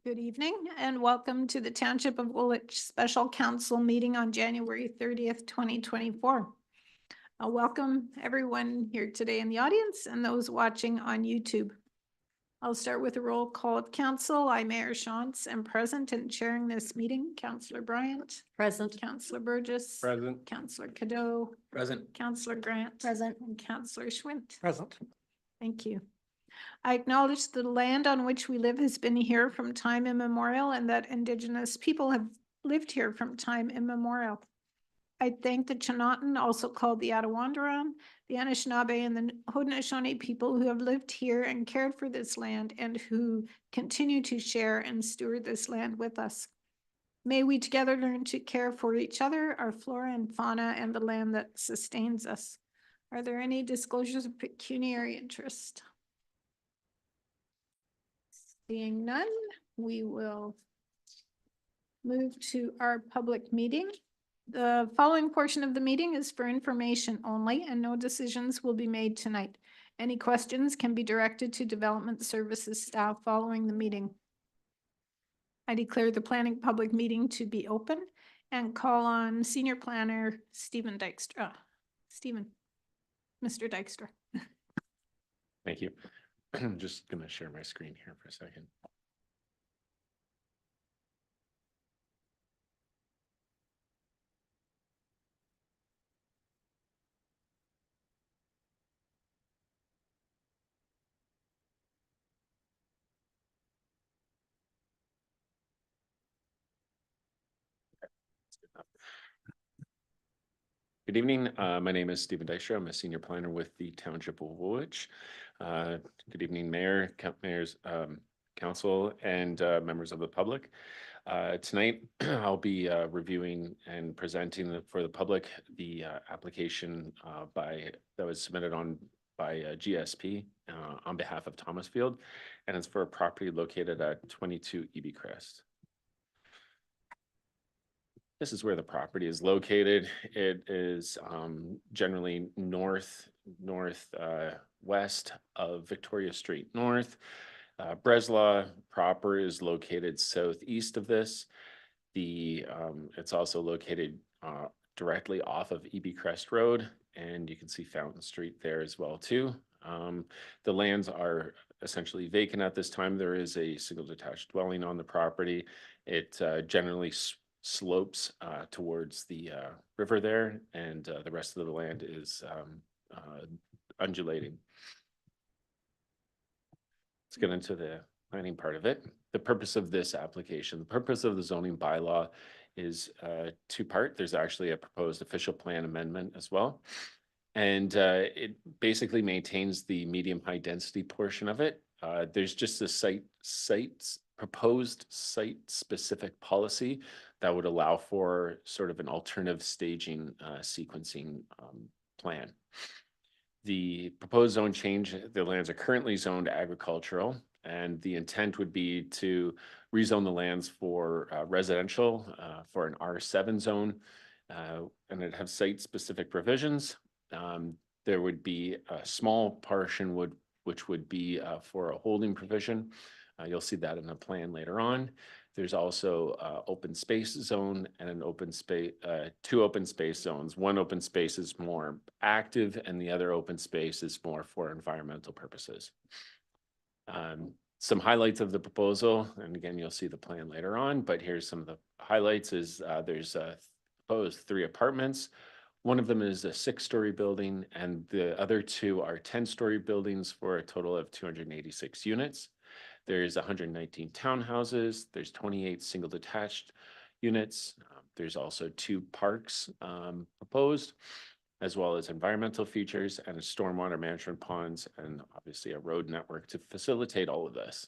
Good evening and welcome to the Township of Woolwich Special Council meeting on January 30th, 2024. Welcome everyone here today in the audience and those watching on YouTube. I'll start with a roll call of council. I'm Mayor Shantz and present and chairing this meeting. Councillor Bryant. Present. Councillor Burgess. Present. Councillor Cadeau. Present. Councillor Grant. Present. And Councillor Schwint. Present. Thank you. I acknowledge that the land on which we live has been here from time immemorial and that Indigenous people have lived here from time immemorial. I thank the Chinatan, also called the Attawandaron, the Anishinaabe, and the Haudenosaunee people who have lived here and cared for this land and who continue to share and steward this land with us. May we together learn to care for each other, our flora and fauna, and the land that sustains us. Are there any disclosures of pecuniary interest? Seeing none, we will move to our public meeting. The following portion of the meeting is for information only and no decisions will be made tonight. Any questions can be directed to Development Services staff following the meeting. I declare the planning public meeting to be open and call on Senior Planner Stephen Dykstra. Mr. Dykstra. Thank you. I'm just going to share my screen here for a second. Good evening. My name is Stephen Dykstra. I'm a senior planner with the Township of Woolwich. Good evening, Mayor, Mayors, Council, and members of the public. Tonight, I'll be reviewing and presenting for the public the application that was submitted by GSP on behalf of Thomasfield, and it's for a property located at 22 EB Crest. This is where the property is located. It is generally northwest of Victoria Street North. Breslau proper is located southeast of this. It's also located directly off of EB Crest Road, and you can see Fountain Street there as well too. The lands are essentially vacant at this time. There is a single detached dwelling on the property. It generally slopes towards the river there, and the rest of the land is undulating. Let's get into the planning part of it. The purpose of this application, the purpose of the zoning bylaw is two-part. There's actually a proposed official plan amendment as well. And it basically maintains the medium-high density portion of it. There's just a proposed site-specific policy that would allow for sort of an alternative staging sequencing plan. The proposed zone change, the lands are currently zoned agricultural, and the intent would be to rezone the lands for residential for an R7 zone, and it have site-specific provisions. There would be a small portion which would be for a holding provision. You'll see that in the plan later on. There's also open space zone and an open space, two open space zones. One open space is more active and the other open space is more for environmental purposes. Some highlights of the proposal, and again, you'll see the plan later on, but here's some of the highlights is there's proposed 3 apartments. One of them is a 6-story building and the other 2 are 10-story buildings for a total of 286 units. There's 119 townhouses. There's 28 single detached units. There's also 2 parks proposed, as well as environmental features and a stormwater management ponds, and obviously a road network to facilitate all of this.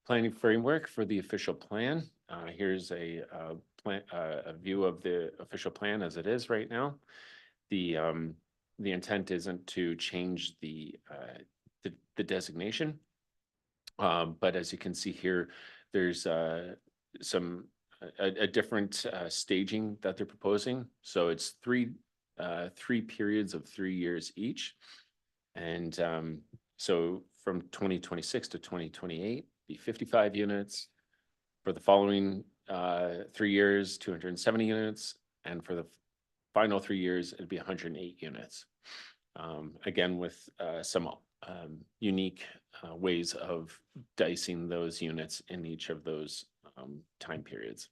Planning framework for the official plan. Here's a view of the official plan as it is right now. The intent isn't to change the designation. But as you can see here, there's a different staging that they're proposing. So it's three periods of 3 years each. And so from 2026 to 2028, be 55 units. For the following 3 years, 270 units, and for the final 3 years, it'd be 108 units. Again, with some unique ways of dicing those units in each of those time periods.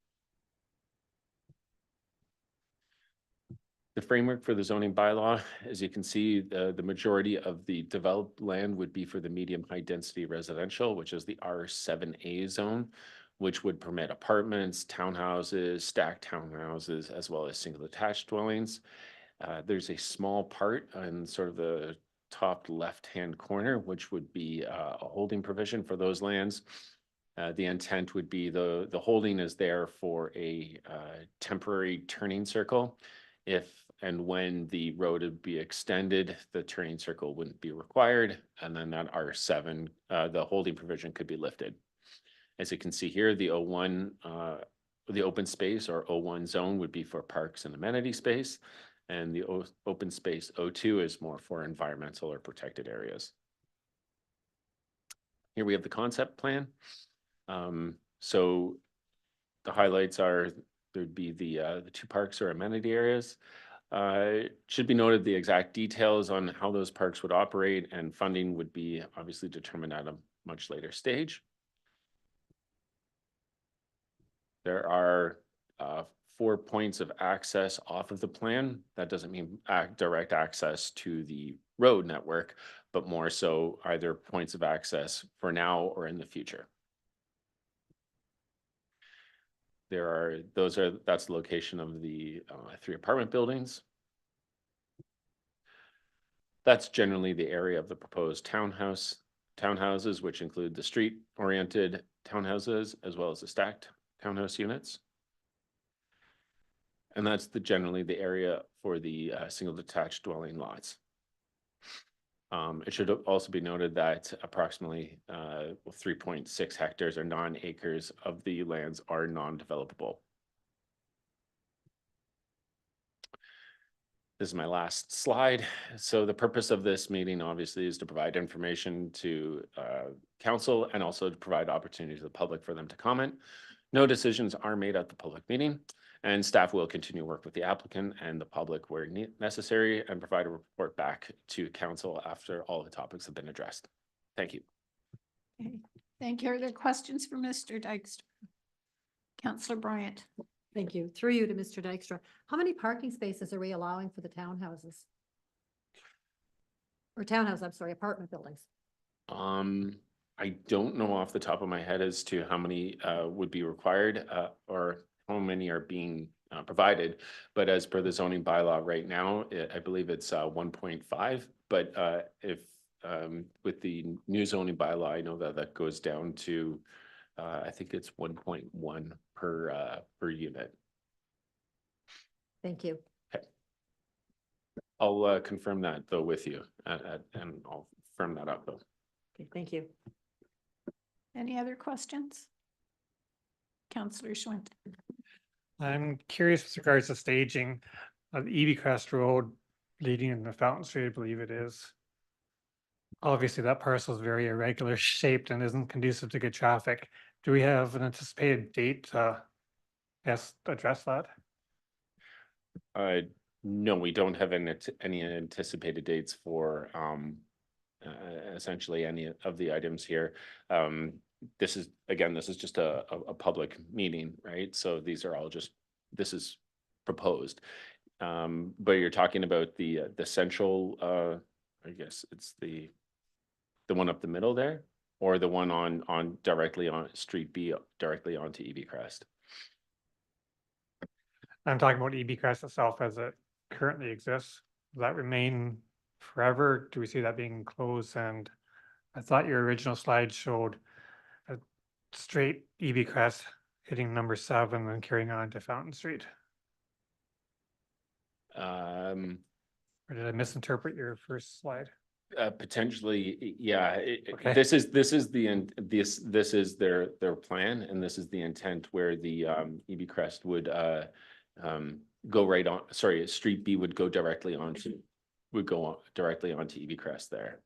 The framework for the zoning bylaw, as you can see, the majority of the developed land would be for the medium high density residential, which is the R7A zone, which would permit apartments, townhouses, stacked townhouses, as well as single attached dwellings. There's a small part in sort of the top left-hand corner, which would be a holding provision for those lands. The intent would be the holding is there for a temporary turning circle. If and when the road would be extended, the turning circle wouldn't be required, and then that R7, the holding provision could be lifted. As you can see here, the O1, the open space or O1 zone would be for parks and amenity space, and the open space O2 is more for environmental or protected areas. Here we have the concept plan. So the highlights are there'd be the 2 parks or amenity areas. Should be noted the exact details on how those parks would operate, and funding would be obviously determined at a much later stage. There are 4 points of access off of the plan. That doesn't mean direct access to the road network, but more so either points of access for now or in the future. That's the location of the 3 apartment buildings. That's generally the area of the proposed townhouses, which include the street-oriented townhouses as well as the stacked townhouse units. And that's generally the area for the single detached dwelling lots. It should also be noted that approximately 3.6 hectares or 9 acres of the lands are non-developable. This is my last slide. So the purpose of this meeting obviously is to provide information to council and also to provide opportunity to the public for them to comment. No decisions are made at the public meeting, and staff will continue to work with the applicant and the public where necessary and provide a report back to council after all the topics have been addressed. Thank you. Okay. Thank you. Are there questions for Mr. Dykstra? Councillor Bryant. Thank you. Through you to Mr. Dykstra. How many parking spaces are we allowing for the townhouses? Or townhouse, I'm sorry, apartment buildings? I don't know off the top of my head as to how many would be required or how many are being provided. But as per the zoning bylaw right now, I believe it's 1.5. But if with the new zoning bylaw, I know that goes down to I think it's 1.1 per unit. Thank you. Okay. I'll confirm that though with you and I'll firm that up though. Okay, thank you. Any other questions? Councillor Schwint. I'm curious with regards to staging of the Eby Crest Road leading into Fountain Street, I believe it is. Obviously, that parcel is very irregular shaped and isn't conducive to good traffic. Do we have an anticipated date to address that? No, we don't have any anticipated dates for essentially any of the items here. This is just a public meeting, right? So these are all this is proposed. But you're talking about the central, I guess it's the one up the middle there, or the one on directly on Street B, directly onto Eby Crest. I'm talking about Eby Crest itself as it currently exists. Does that remain forever? Do we see that being closed? And I thought your original slide showed a straight Eby Crest hitting number 7 and carrying on to Fountain Street. Or did I misinterpret your first slide? Potentially, yeah. Okay. This is their plan, and this is the intent where the Eby Crest would go right on. Sorry, Street B would go directly onto Eby Crest there.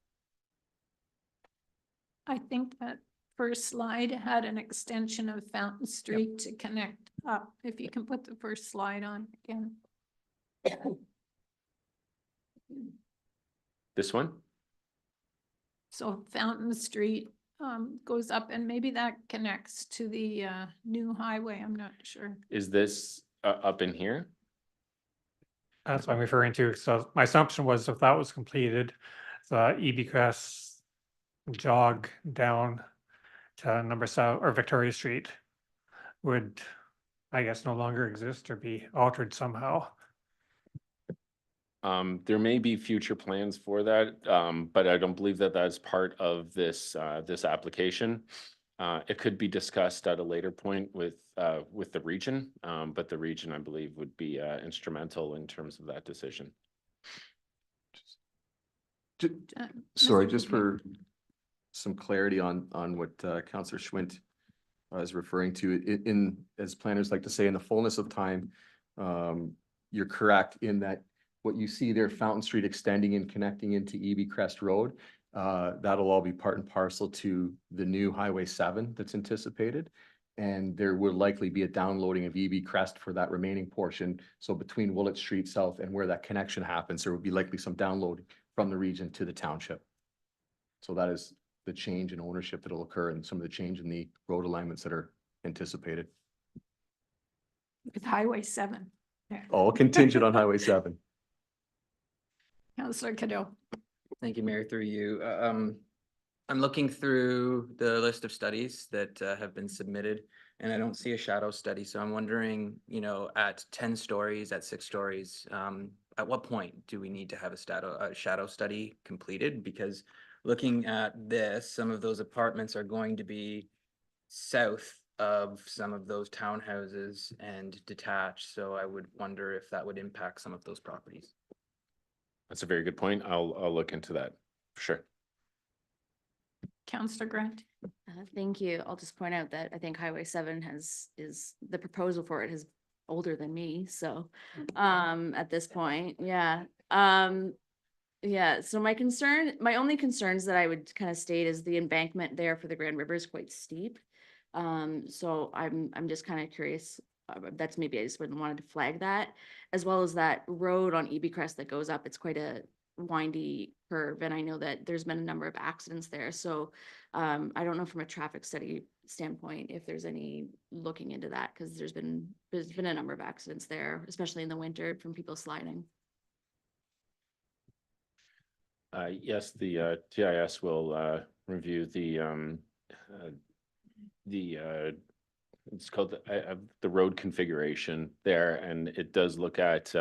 I think that first slide had an extension of Fountain Street to connect up. If you can put the first slide on again. This one? So Fountain Street goes up and maybe that connects to the new highway. I'm not sure. Is this up in here? That's what I'm referring to. So my assumption was if that was completed, the EB Crest jog down to number 7 or Victoria Street would, I guess, no longer exist or be altered somehow. There may be future plans for that, but I don't believe that that's part of this application. It could be discussed at a later point with the region, but the region, I believe, would be instrumental in terms of that decision. Sorry, Mr. just McCabe. for some clarity on what Councillor Schwint is referring to, as planners like to say, in the fullness of time, you're correct in that what you see there, Fountain Street extending and connecting into EB Crest Road, that'll all be part and parcel to the new Highway 7 that's anticipated. And there will likely be a downloading of EB Crest for that remaining portion. So between Willett Street South and where that connection happens, there will be likely some downloading from the region to the township. So that is the change in ownership that'll occur and some of the change in the road alignments that are anticipated. With Highway 7. All contingent on Highway 7. Councillor Cadeau. Thank you, Mayor, through you. I'm looking through the list of studies that have been submitted, and I don't see a shadow study. So I'm wondering, you know, at 10 stories, at 6 stories, at what point do we need to have a shadow study completed? Because looking at this, some of those apartments are going to be south of some of those townhouses and detached. So I would wonder if that would impact some of those properties. That's a very good point. I'll look into that for sure. Councillor Grant. Thank you. I'll just point out that I think Highway 7 is the proposal for it is older than me, so at this point, yeah. Yeah, so my only concerns that I would kind of state is the embankment there for the Grand River is quite steep. So I'm just kind of curious, that's maybe I just wanted to flag that, as well as that road on EB Crest that goes up. It's quite a windy curve, and I know that there's been a number of accidents there. So I don't know from a traffic study standpoint if there's any looking into that, because there's been a number of accidents there, especially in the winter from people sliding. Yes, the GIS will review it's called the road configuration there, and it does look at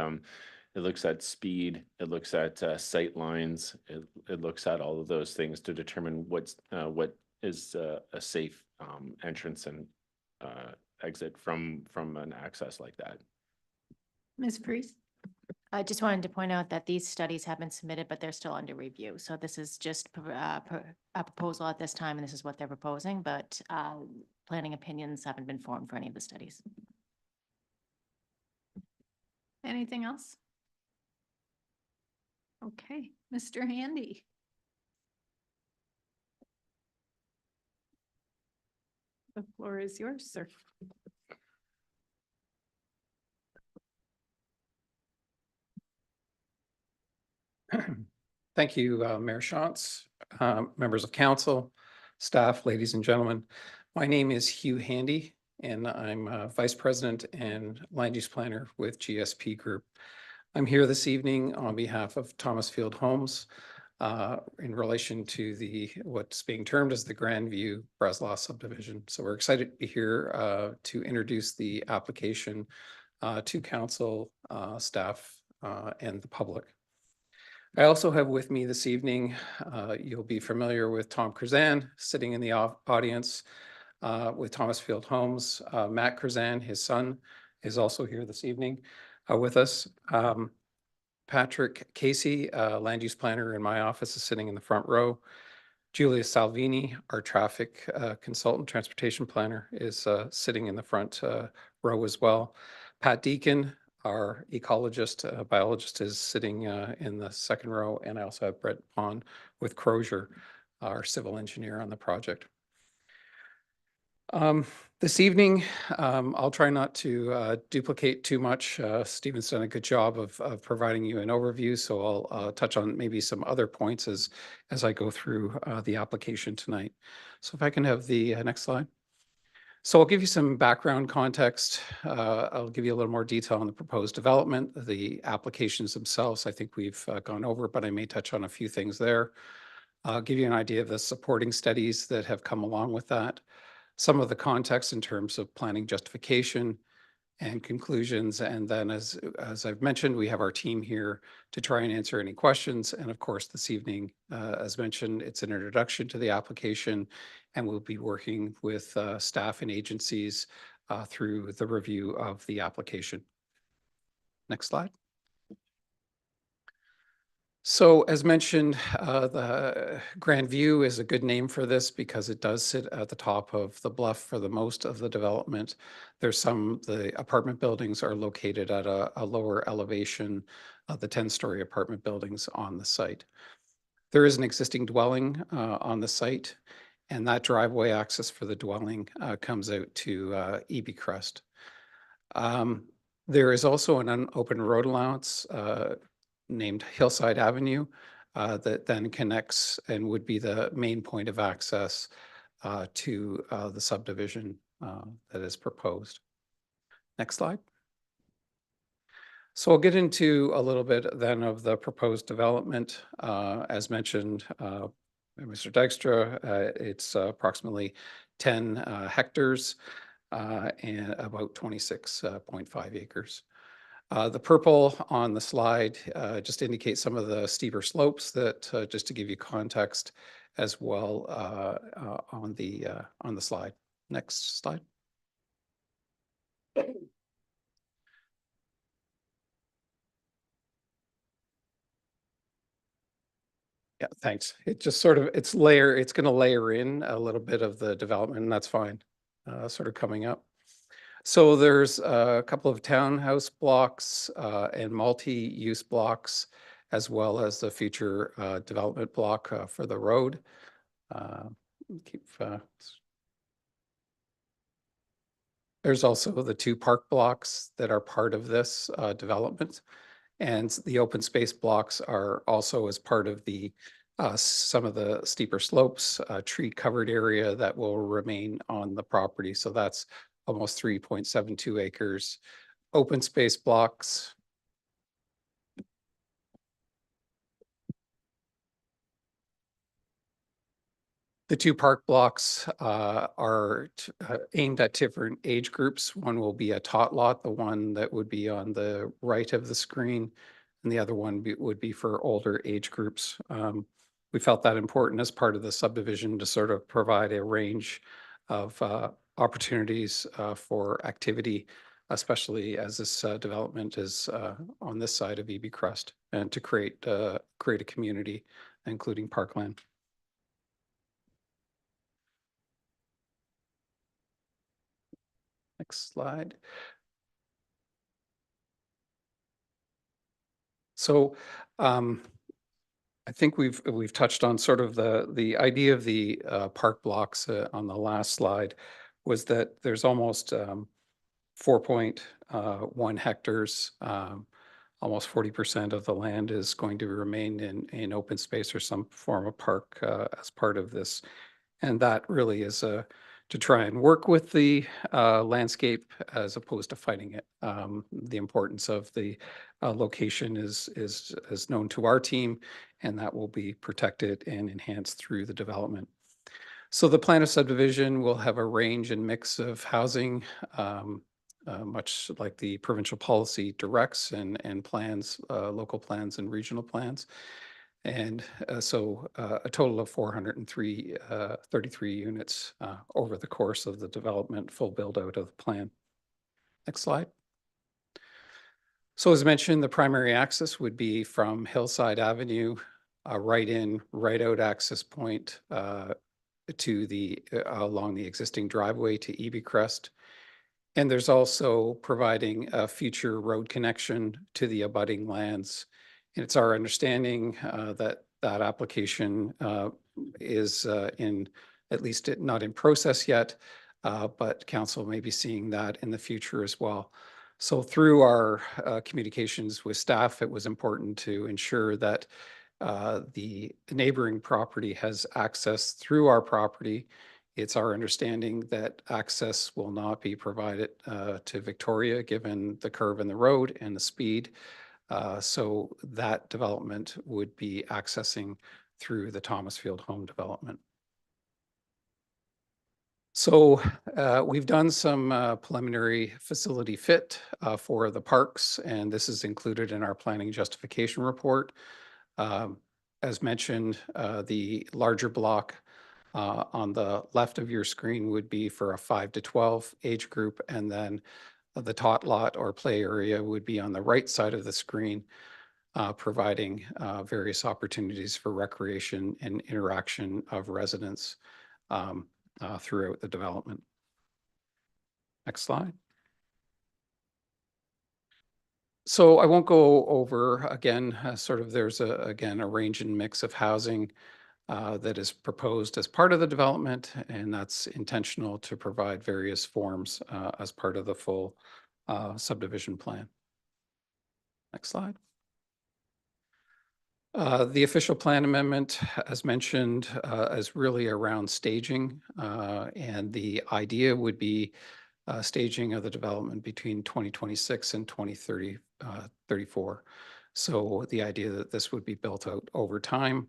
it looks at speed, it looks at sight lines, it looks at all of those things to determine what is a safe entrance and exit from an access like that. Ms. Priest. I just wanted to point out that these studies have been submitted, but they're still under review. So this is just a proposal at this time, and this is what they're proposing, but planning opinions haven't been formed for any of the studies. Anything else? Okay, Mr. Handy. The floor is yours, sir. Thank you, Mayor Shantz, members of council, staff, ladies and gentlemen. My name is Hugh Handy, and I'm Vice President and Land Use Planner with GSP Group. I'm here this evening on behalf of Thomas Field Homes in relation to what's being termed as the Grandview Breslau subdivision. So we're excited to be here to introduce the application to council, staff, and the public. I also have with me this evening, you'll be familiar with Tom Krzan sitting in the audience with Thomas Field Homes. Matt Krzan, his son, is also here this evening with us. Patrick Casey, land use planner in my office, is sitting in the front row. Julia Salvini, our traffic consultant, transportation planner, is sitting in the front row as well. Pat Deacon, our ecologist, biologist, is sitting in the second row. And I also have Brett Pond with Crozier, our civil engineer on the project. This evening, I'll try not to duplicate too much. Stephen's done a good job of providing you an overview, so I'll touch on maybe some other points as I go through the application tonight. So if I can have the next slide. So I'll give you some background context. I'll give you a little more detail on the proposed development, the applications themselves. I think we've gone over, but I may touch on a few things there. I'll give you an idea of the supporting studies that have come along with that, some of the context in terms of planning justification and conclusions. And then as I've mentioned, we have our team here to try and answer any questions. And of course, this evening, as mentioned, it's an introduction to the application, and we'll be working with staff and agencies through the review of the application. Next slide. So as mentioned, the Grand View is a good name for this because it does sit at the top of the bluff for the most of the development. The apartment buildings are located at a lower elevation of the 10-story apartment buildings on the site. There is an existing dwelling on the site, and that driveway access for the dwelling comes out to EB Crest. There is also an unopened road allowance named Hillside Avenue that then connects and would be the main point of access to the subdivision that is proposed. Next slide. So I'll get into a little bit then of the proposed development. As mentioned, Mr. Dykstra, it's approximately 10 hectares and about 26.5 acres. The purple on the slide just indicates some of the steeper slopes that, just to give you context as well on the slide. Next slide. Yeah, thanks. It just sort of, it's going to layer in a little bit of the development, and that's fine, sort of coming up. So there's a couple of townhouse blocks and multi-use blocks, as well as the future development block for the road. There's also the 2 park blocks that are part of this development. And the open space blocks are also as part of the some of the steeper slopes, tree covered area that will remain on the property. So that's almost 3.72 acres. Open space blocks. The 2 park blocks are aimed at different age groups. One will be a tot lot, the one that would be on the right of the screen, and the other one would be for older age groups. We felt that important as part of the subdivision to sort of provide a range of opportunities for activity, especially as this development is on this side of EB Crest, and to create a community, including parkland. Next slide. So I think we've touched on sort of the idea of the park blocks on the last slide, was that there's almost 4.1 hectares, almost 40% of the land is going to remain in open space or some form of park as part of this. And that really is to try and work with the landscape as opposed to fighting it. The importance of the location is known to our team, and that will be protected and enhanced through the development. So the plan of subdivision will have a range and mix of housing, much like the provincial policy directs and plans, local plans and regional plans. And so a total of 433 units over the course of the development, full build out of the plan. Next slide. So as mentioned, the primary access would be from Hillside Avenue, right in, right out access point to the along the existing driveway to EB Crest. And there's also providing a future road connection to the abutting lands. And it's our understanding that application is in, at least not in process yet, but council may be seeing that in the future as well. So through our communications with staff, it was important to ensure that the neighboring property has access through our property. It's our understanding that access will not be provided to Victoria, given the curve in the road and the speed. So that development would be accessing through the Thomasfield home development. So we've done some preliminary facility fit for the parks, and this is included in our planning justification report. As mentioned, the larger block on the left of your screen would be for a 5 to 12 age group, and then the tot lot or play area would be on the right side of the screen, providing various opportunities for recreation and interaction of residents throughout the development. Next slide. So I won't go over again, sort of there's again, a range and mix of housing that is proposed as part of the development, and that's intentional to provide various forms as part of the full subdivision plan. Next slide. The official plan amendment, as mentioned, is really around staging, and the idea would be staging of the development between 2026 and 2034. So the idea that this would be built out over time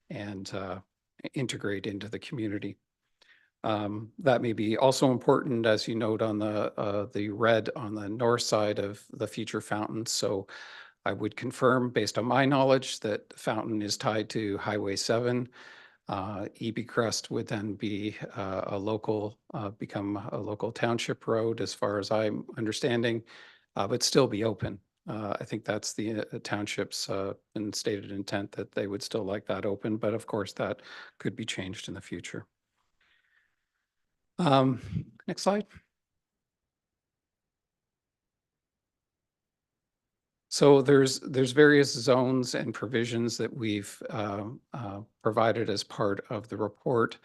and integrate into the community. That may be also important, as you note on the red on the north side of the future fountain. So I would confirm, based on my knowledge, that the fountain is tied to Highway 7. EB Crest would then be become a local township road, as far as I'm understanding, but still be open. I think that's the township's and stated intent that they would still like that open, but of course that could be changed in the future. Next slide. So there's various zones and provisions that we've provided as part of the report.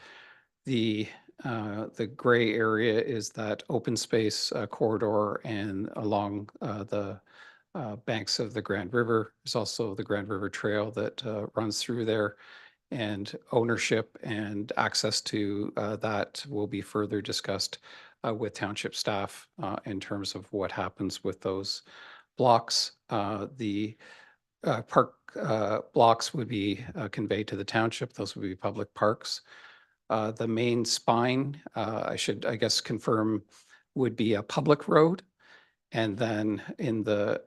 The gray area is that open space corridor, and along the banks of the Grand River. There's also the Grand River Trail that runs through there, and ownership and access to that will be further discussed with township staff in terms of what happens with those blocks. The park blocks would be conveyed to the township. Those would be public parks. The main spine, I guess confirm, would be a public road. And then in the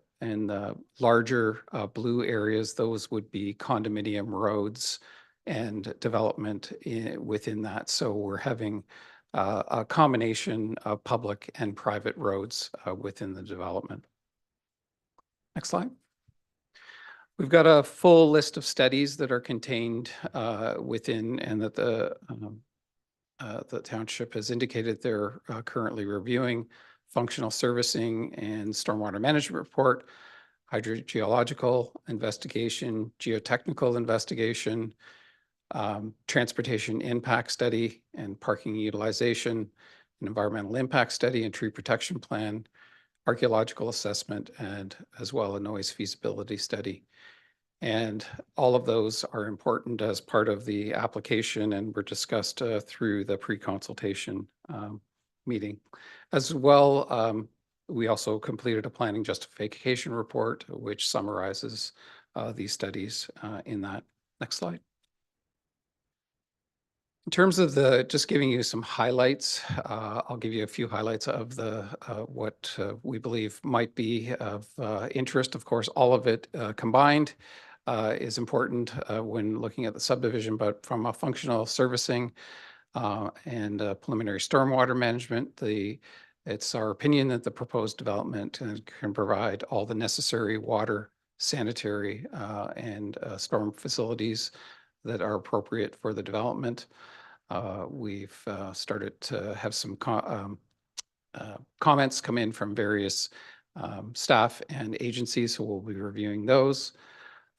larger blue areas, those would be condominium roads and development within that. So we're having a combination of public and private roads within the development. Next slide. We've got a full list of studies that are contained within, and that the township has indicated they're currently reviewing: functional servicing and stormwater management report, hydrogeological investigation, geotechnical investigation, transportation impact study and parking utilization, an environmental impact study and tree protection plan, archaeological assessment, and as well a noise feasibility study. And all of those are important as part of the application and were discussed through the pre-consultation meeting. As well, we also completed a planning justification report, which summarizes these studies in that. Next slide. In terms of just giving you some highlights, I'll give you a few highlights of what we believe might be of interest. Of course, all of it combined is important when looking at the subdivision, but from a functional servicing and preliminary stormwater management, it's our opinion that the proposed development can provide all the necessary water, sanitary, and storm facilities that are appropriate for the development. We've started to have some comments come in from various staff and agencies, so we'll be reviewing those.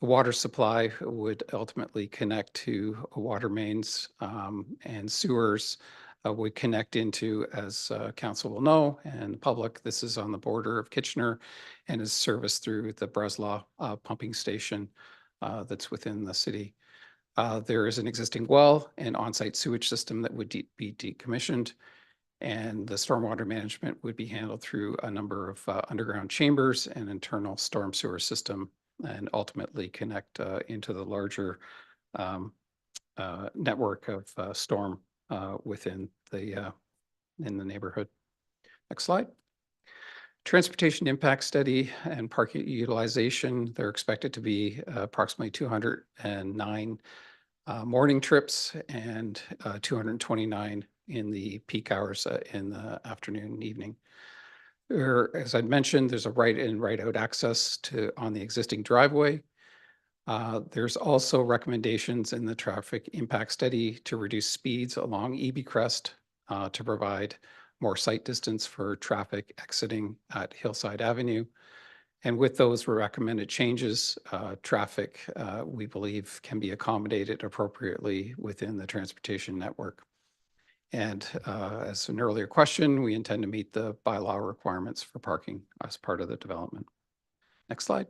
The water supply would ultimately connect to water mains and sewers would connect into, as council will know, and the public, this is on the border of Kitchener and is serviced through the Breslau pumping station that's within the city. There is an existing well and on-site sewage system that would be decommissioned, and the stormwater management would be handled through a number of underground chambers and internal storm sewer system, and ultimately connect into the larger network of storm within the in the neighborhood. Next slide. Transportation impact study and parking utilization, they're expected to be approximately 209 morning trips and 229 in the peak hours in the afternoon and evening. As I mentioned, there's a right in, right out access to on the existing driveway. There's also recommendations in the traffic impact study to reduce speeds along EB Crest to provide more sight distance for traffic exiting at Hillside Avenue. And with those recommended changes, traffic, we believe, can be accommodated appropriately within the transportation network. And as an earlier question, we intend to meet the bylaw requirements for parking as part of the development. Next slide.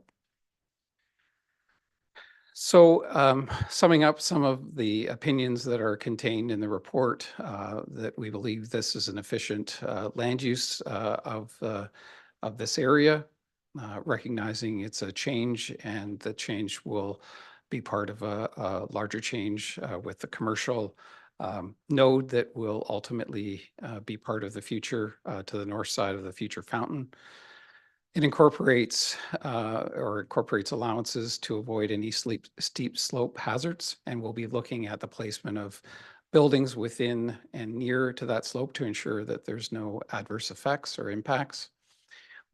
So summing up some of the opinions that are contained in the report, that we believe this is an efficient land use of this area, recognizing it's a change, and the change will be part of a larger change with the commercial node that will ultimately be part of the future to the north side of the future fountain. It incorporates allowances to avoid any steep slope hazards, and we'll be looking at the placement of buildings within and near to that slope to ensure that there's no adverse effects or impacts.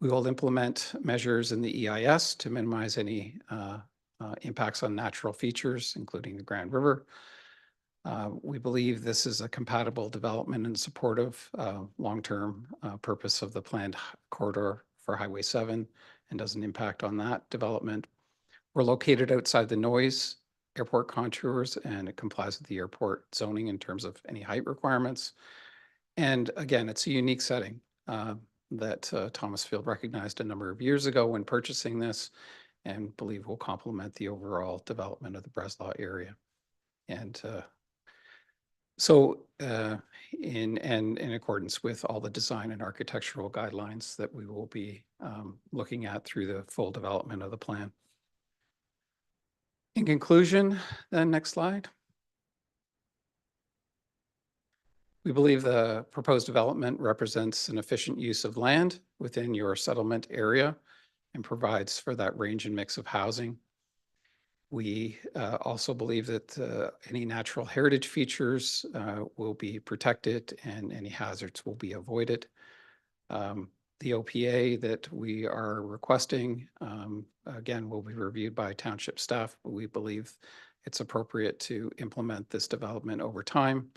We will implement measures in the EIS to minimize any impacts on natural features, including the Grand River. We believe this is a compatible development and supportive long-term purpose of the planned corridor for Highway 7 and doesn't impact on that development. We're located outside the noise airport contours, and it complies with the airport zoning in terms of any height requirements. And again, it's a unique setting that Thomas Field recognized a number of years ago when purchasing this, and believe will complement the overall development of the Breslau area. And in accordance with all the design and architectural guidelines that we will be looking at through the full development of the plan. In conclusion, then next slide. We believe the proposed development represents an efficient use of land within your settlement area and provides for that range and mix of housing. We also believe that any natural heritage features will be protected and any hazards will be avoided. The OPA that we are requesting, again, will be reviewed by township staff, but we believe it's appropriate to implement this development over time.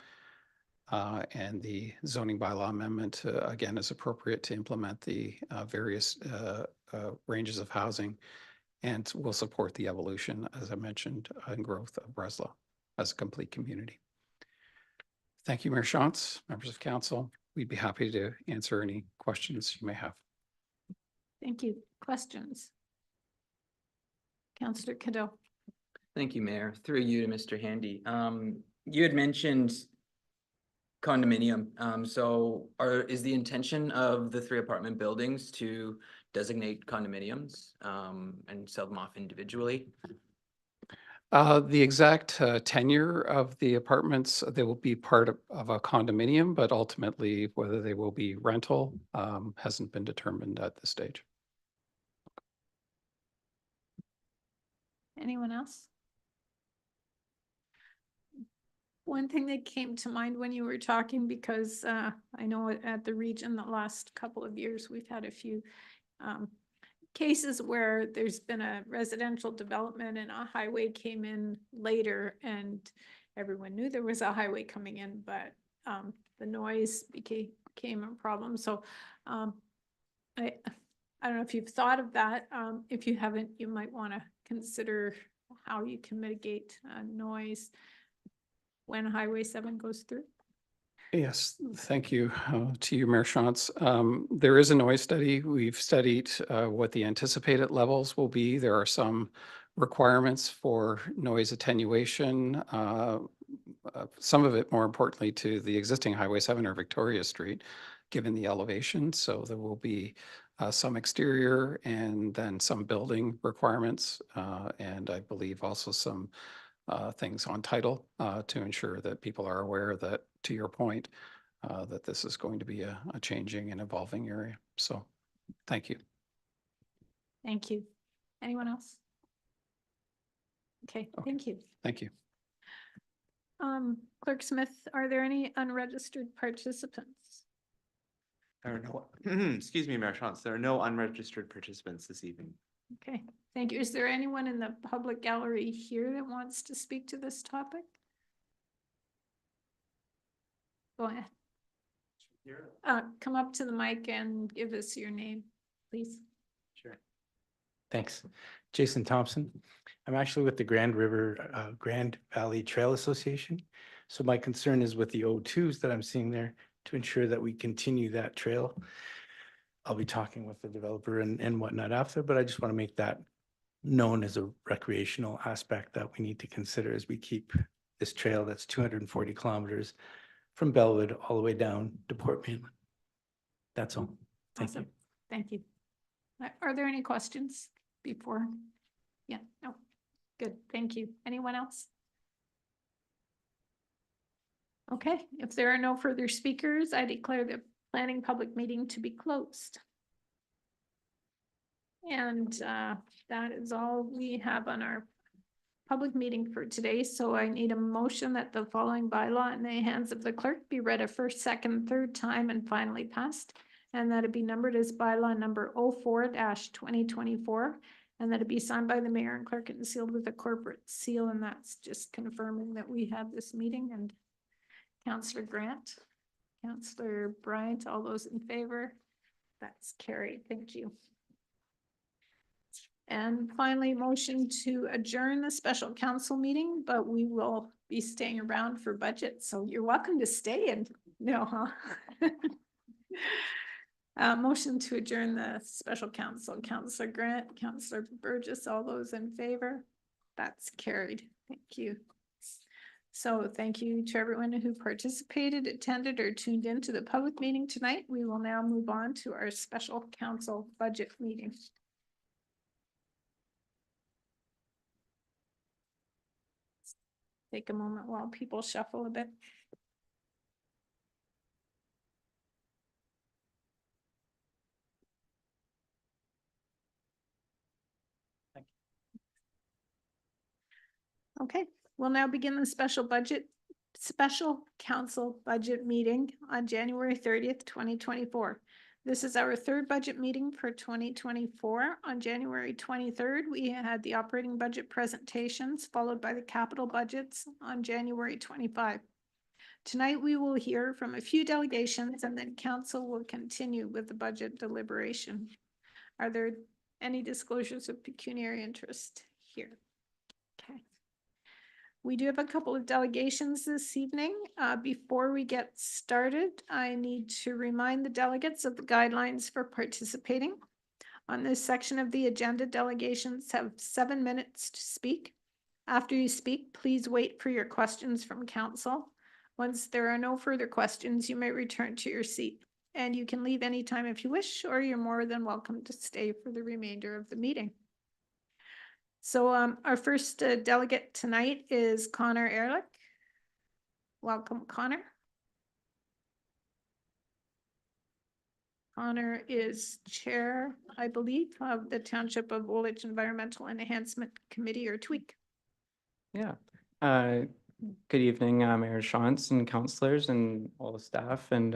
And the zoning bylaw amendment, again, is appropriate to implement the various ranges of housing, and will support the evolution, as I mentioned, and growth of Breslau as a complete community. Thank you, Mayor Shantz, members of council. We'd be happy to answer any questions you may have. Thank you. Questions? Councillor Cadeau. Thank you, Mayor. Through you to Mr. Handy. You had mentioned condominium. Is the intention of the 3 apartment buildings to designate condominiums and sell them off individually? The exact tenure of the apartments, they will be part of a condominium, but ultimately whether they will be rental hasn't been determined at this stage. Anyone else? One thing that came to mind when you were talking, because I know at the region the last couple of years, we've had a few cases where there's been a residential development and a highway came in later, and everyone knew there was a highway coming in, but the noise became a problem. So I don't know if you've thought of that. If you haven't, you might want to consider how you can mitigate noise when Highway 7 goes through. Yes, thank you to you, Mayor Shantz. There is a noise study. We've studied what the anticipated levels will be. There are some requirements for noise attenuation. Some of it, more importantly, to the existing Highway 7 or Victoria Street, given the elevation. So there will be some exterior and then some building requirements. And I believe also some things on title to ensure that people are aware that, to your point, that this is going to be a changing and evolving area. So, thank you. Thank you. Anyone else? Okay, thank you. Thank you. Clerk Smith, are there any unregistered participants? There are no, excuse me, Mayor Shantz, there are no unregistered participants this evening. Okay, thank you. Is there anyone in the public gallery here that wants to speak to this topic? Go ahead. Come up to the mic and give us your name, please. Sure. Thanks. Jason Thompson. I'm actually with the Grand Valley Trail Association. So my concern is with the O2s that I'm seeing there to ensure that we continue that trail. I'll be talking with the developer and whatnot after, but I just want to make that known as a recreational aspect that we need to consider as we keep this trail that's 240 kilometers from Bellwood all the way down to Port Mainland. That's all. Thank you. Awesome. Thank you. Are there any questions before? Yeah, no. Good, thank you. Anyone else? Okay, if there are no further speakers, I declare the planning public meeting to be closed. And that is all we have on our public meeting for today. So I need a motion that the following bylaw in the hands of the clerk be read a first, second, third time and finally passed. And that it be numbered as bylaw number 04-2024. And that it be signed by the mayor and clerk and sealed with a corporate seal. And that's just confirming that we have this meeting. And Councillor Grant, Councillor Bryant, all those in favor? That's carried. Thank you. And finally, motion to adjourn the special council meeting, but we will be staying around for budget. So you're welcome to stay and no, huh? Motion to adjourn the special council. Councillor Grant, Councillor Burgess, all those in favor? That's carried. Thank you. So thank you to everyone who participated, attended, or tuned into the public meeting tonight. We will now move on to our special council budget meeting. Take a moment while people shuffle a bit. Okay, we'll now begin the special council budget meeting on January 30th, 2024. This is our third budget meeting for 2024. On January 23rd, we had the operating budget presentations followed by the capital budgets on January 25. Tonight, we will hear from a few delegations and then council will continue with the budget deliberation. Are there any disclosures of pecuniary interest here? Okay. We do have a couple of delegations this evening. Before we get started, I need to remind the delegates of the guidelines for participating. On this section of the agenda, delegations have 7 minutes to speak. After you speak, please wait for your questions from council. Once there are no further questions, you may return to your seat. And you can leave anytime if you wish, or you're more than welcome to stay for the remainder of the meeting. So our first delegate tonight is Connor Ehrlich. Welcome, Connor. Connor is chair, I believe, of the Township of Woolwich Environmental Enhancement Committee, or TWEEC. Yeah. Good evening, Mayor Shantz and councillors and all the staff and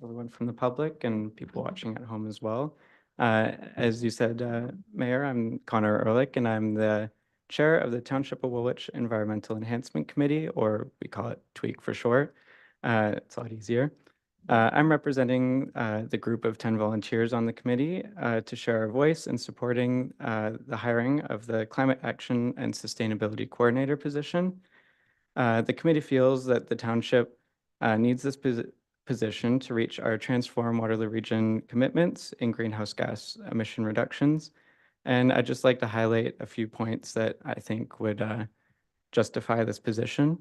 everyone from the public and people watching at home as well. As you said, Mayor, I'm Connor Ehrlich and I'm the chair of the Township of Woolwich Environmental Enhancement Committee, or we call it TWEEC for short. It's a lot easier. I'm representing the group of 10 volunteers on the committee to share our voice in supporting the hiring of the Climate Action and Sustainability Coordinator position. The committee feels that the township needs this position to reach our Transform Waterloo Region commitments in greenhouse gas emission reductions. And I'd just like to highlight a few points that I think would justify this position.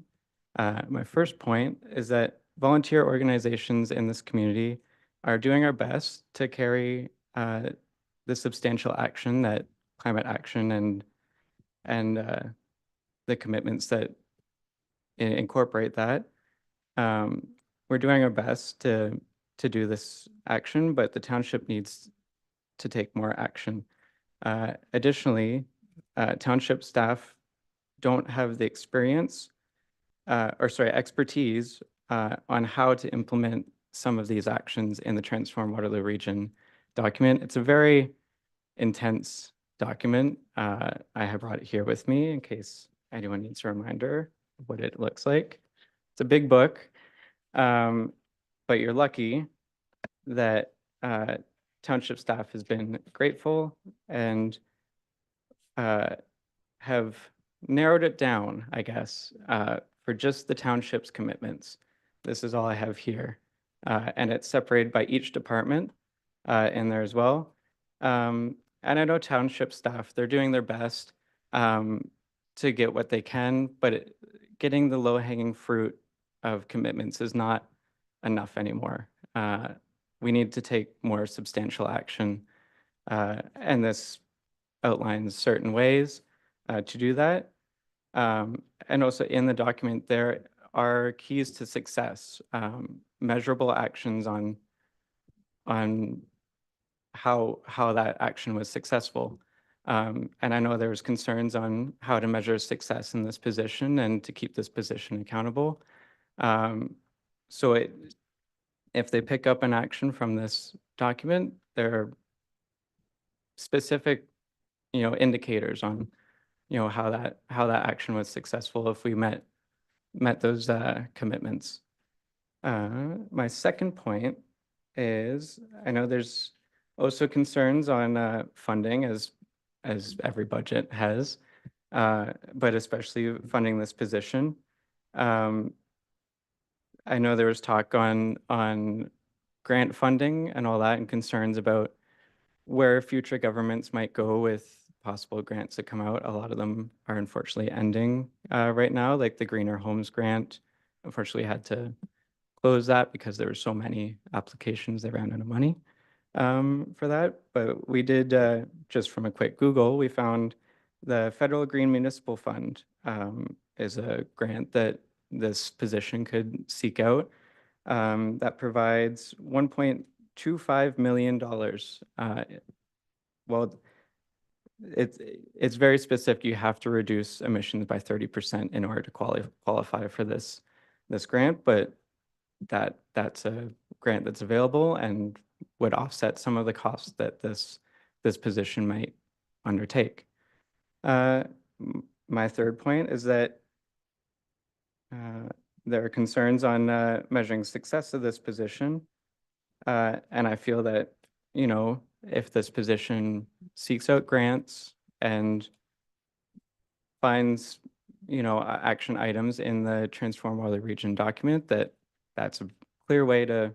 My first point is that volunteer organizations in this community are doing our best to carry the substantial action that climate action and the commitments that incorporate that. We're doing our best to do this action, but the township needs to take more action. Additionally, township staff don't have the expertise on how to implement some of these actions in the Transform Waterloo Region document. It's a very intense document. I have brought it here with me in case anyone needs a reminder of what it looks like. It's a big book, but you're lucky that township staff has been grateful and have narrowed it down, I guess, for just the township's commitments. This is all I have here. And it's separated by each department in there as well. And I know township staff, they're doing their best to get what they can, but getting the low-hanging fruit of commitments is not enough anymore. We need to take more substantial action. And this outlines certain ways to do that. And also in the document, there are keys to success, measurable actions on how that action was successful. And I know there was concerns on how to measure success in this position and to keep this position accountable. So if they pick up an action from this document, there are specific, indicators on, how that action was successful if we met those commitments. My second point is, I know there's also concerns on funding as every budget has, but especially funding this position. I know there was talk on grant funding and all that and concerns about where future governments might go with possible grants that come out. A lot of them are unfortunately ending right now, like the Greener Homes Grant. Unfortunately had to close that because there were so many applications, they ran out of money for that. But we did, just from a quick Google, we found the Federal Green Municipal Fund is a grant that this position could seek out that provides $1.25 million. Well, it's very specific. You have to reduce emissions by 30% in order to qualify for this grant, but that's a grant that's available and would offset some of the costs that this position might undertake. My third point is that there are concerns on measuring success of this position. And I feel that, if this position seeks out grants and finds, action items in the Transform Waterloo Region document, that's a clear way to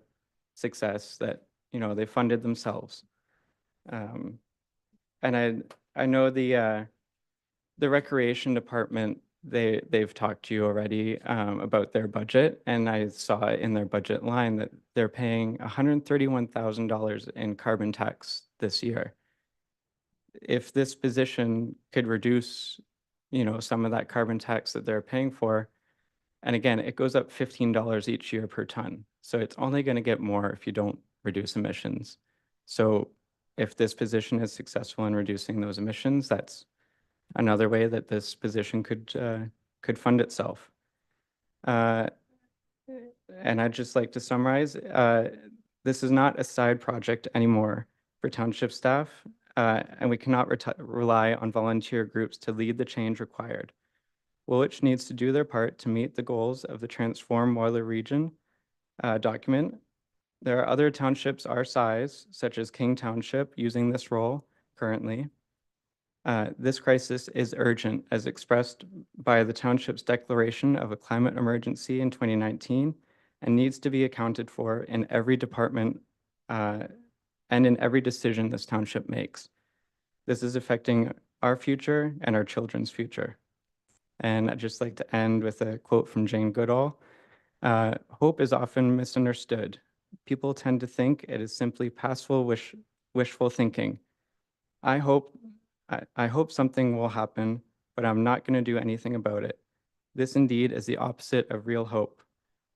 success, that, they funded themselves. And I know the Recreation Department, they've talked to you already about their budget, and I saw in their budget line that they're paying $131,000 in carbon tax this year. If this position could reduce, some of that carbon tax that they're paying for, and again, it goes up $15 each year per ton. So it's only going to get more if you don't reduce emissions. So if this position is successful in reducing those emissions, that's another way that this position could fund itself. And I'd just like to summarize, this is not a side project anymore for township staff, and we cannot rely on volunteer groups to lead the change required. Woolwich needs to do their part to meet the goals of the Transform Waterloo Region document. There are other townships our size, such as King Township, using this role currently. This crisis is urgent, as expressed by the township's declaration of a climate emergency in 2019 and needs to be accounted for in every department and in every decision this township makes. This is affecting our future and our children's future. And I'd just like to end with a quote from Jane Goodall. Hope is often misunderstood. People tend to think it is simply wishful thinking. I hope something will happen, but I'm not going to do anything about it. This indeed is the opposite of real hope,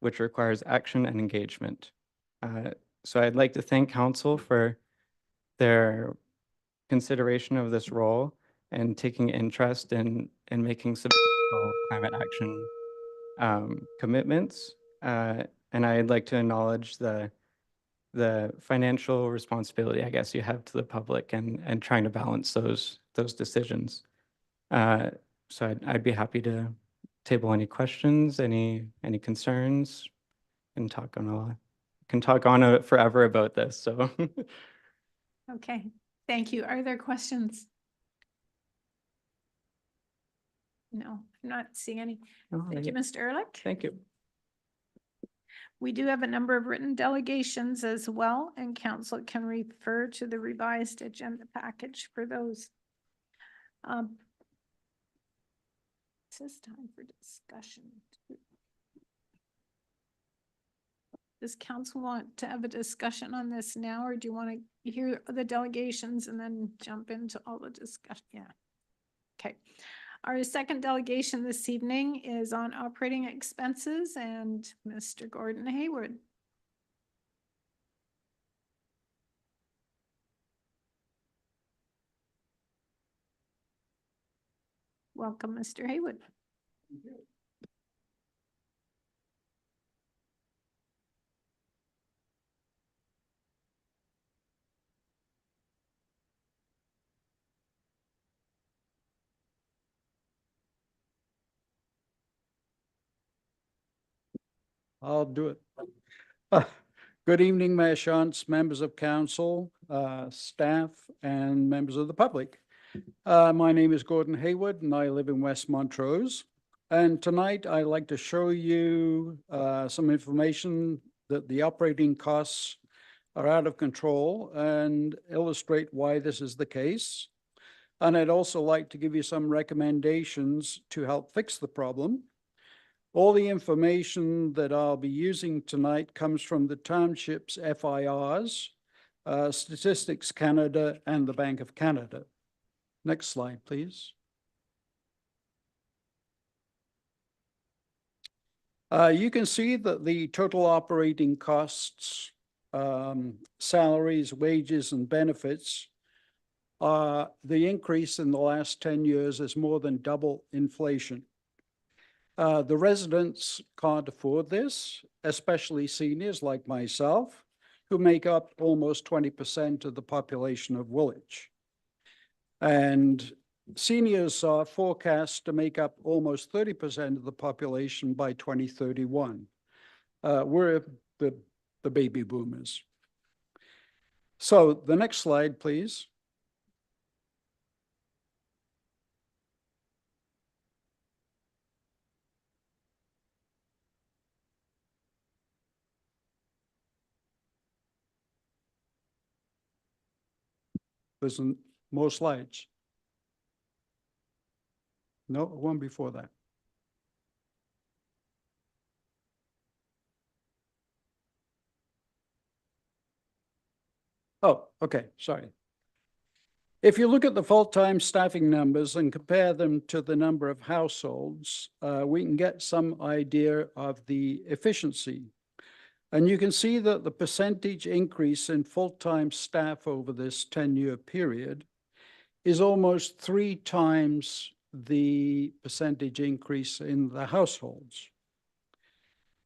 which requires action and engagement. So I'd like to thank council for their consideration of this role and taking interest in making substantial climate action commitments. And I'd like to acknowledge the financial responsibility, I guess, you have to the public and trying to balance those decisions. So I'd be happy to table any questions, any concerns, and can talk on forever about this. So Okay, thank you. Are there questions? No, I'm not seeing any. Thank you, Mr. Ehrlich. Thank you. We do have a number of written delegations as well, and council can refer to the revised agenda package for those. This is time for discussion. Does council want to have a discussion on this now, or do you want to hear the delegations and then jump into all the discussion? Yeah. Okay. Our second delegation this evening is on operating expenses, and Mr. Gordon Hayward. Welcome, Mr. Haywood. I'll do it. Good evening, Mayor Shantz, members of council, staff, and members of the public. My name is Gordon Hayward, and I live in West Montrose. And tonight, I'd like to show you some information that the operating costs are out of control and illustrate why this is the case. And I'd also like to give you some recommendations to help fix the problem. All the information that I'll be using tonight comes from the township's FIRs, Statistics Canada, and the Bank of Canada. Next slide, please. You can see that the total operating costs, salaries, wages, and benefits, the increase in the last 10 years is more than double inflation. The residents can't afford this, especially seniors like myself, who make up almost 20% of the population of Woolwich. And seniors are forecast to make up almost 30% of the population by 2031. We're the baby boomers. So the next slide, please. There's more slides. No, one before that. Oh, okay, sorry. If you look at the full-time staffing numbers and compare them to the number of households, we can get some idea of the efficiency. And you can see that the percentage increase in full-time staff over this 10-year period is almost 3 times the percentage increase in the households.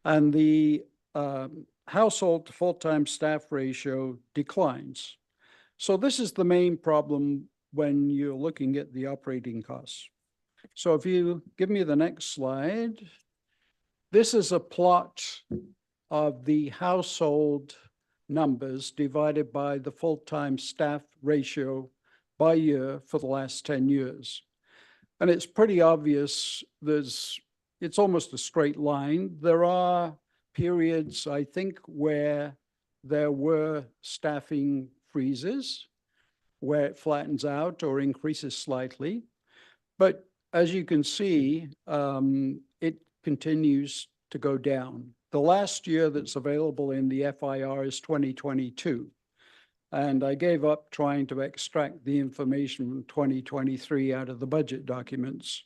And the household to full-time staff ratio declines. So this is the main problem when you're looking at the operating costs. So if you give me the next slide, this is a plot of the household numbers divided by the full-time staff ratio by year for the last 10 years. And it's pretty obvious it's almost a straight line. There are periods, I think, where there were staffing freezes, where it flattens out or increases slightly. But as you can see, it continues to go down. The last year that's available in the FIR is 2022. And I gave up trying to extract the information from 2023 out of the budget documents.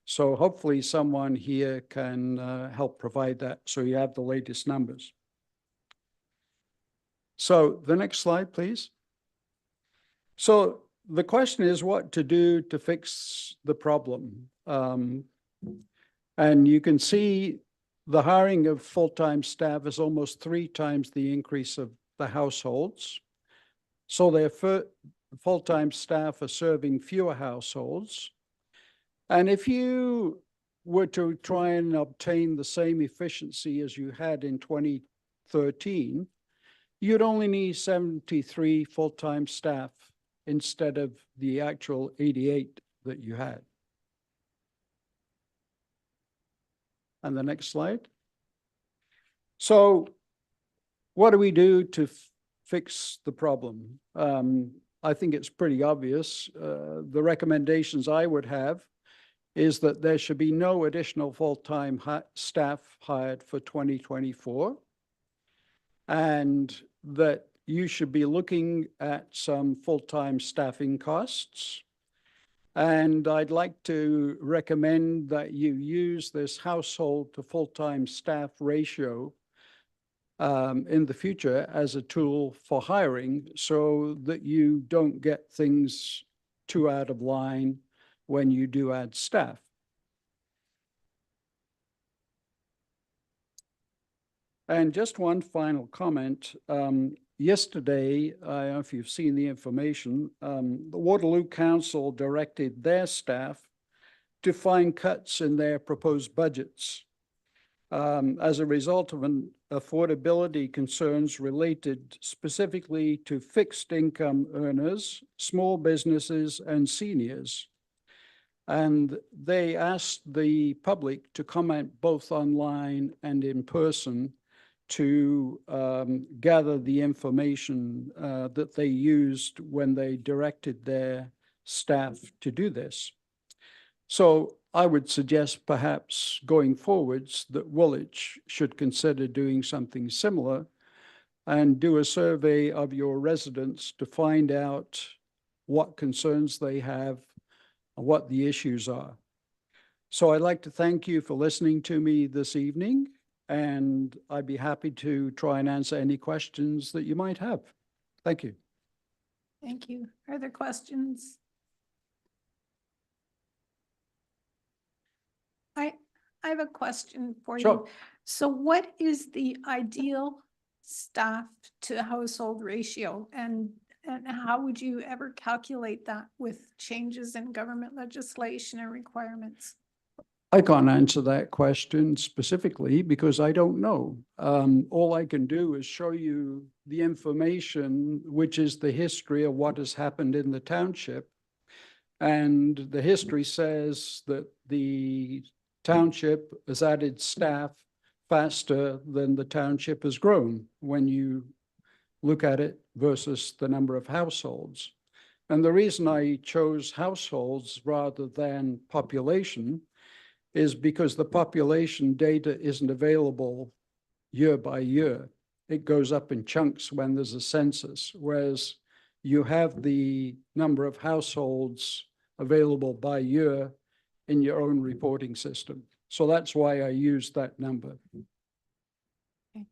So hopefully someone here can help provide that so you have the latest numbers. So the next slide, please. So the question is what to do to fix the problem. And you can see the hiring of full-time staff is almost 3 times the increase of the households. So their full-time staff are serving fewer households. And if you were to try and obtain the same efficiency as you had in 2013, you'd only need 73 full-time staff instead of the actual 88 that you had. And the next slide. So what do we do to fix the problem? I think it's pretty obvious. The recommendations I would have is that there should be no additional full-time staff hired for 2024, and that you should be looking at some full-time staffing costs. And I'd like to recommend that you use this household to full-time staff ratio in the future as a tool for hiring so that you don't get things too out of line when you do add staff. And just one final comment. Yesterday, I don't know if you've seen the information, the Waterloo Council directed their staff to find cuts in their proposed budgets as a result of an affordability concerns related specifically to fixed income earners, small businesses, and seniors. And they asked the public to comment both online and in person to gather the information that they used when they directed their staff to do this. So I would suggest perhaps going forwards that Woolwich should consider doing something similar and do a survey of your residents to find out what concerns they have and what the issues are. So I'd like to thank you for listening to me this evening, and I'd be happy to try and answer any questions that you might have. Thank you. Thank you. Are there questions? I have a question for Sure. you. So what is the ideal staff to household ratio, and how would you ever calculate that with changes in government legislation and requirements? I can't answer that question specifically because I don't know. All I can do is show you the information, which is the history of what has happened in the township. And the history says that the township has added staff faster than the township has grown when you look at it versus the number of households. And the reason I chose households rather than population is because the population data isn't available year by year. It goes up in chunks when there's a census, whereas you have the number of households available by year in your own reporting system. So that's why I used that number. Okay.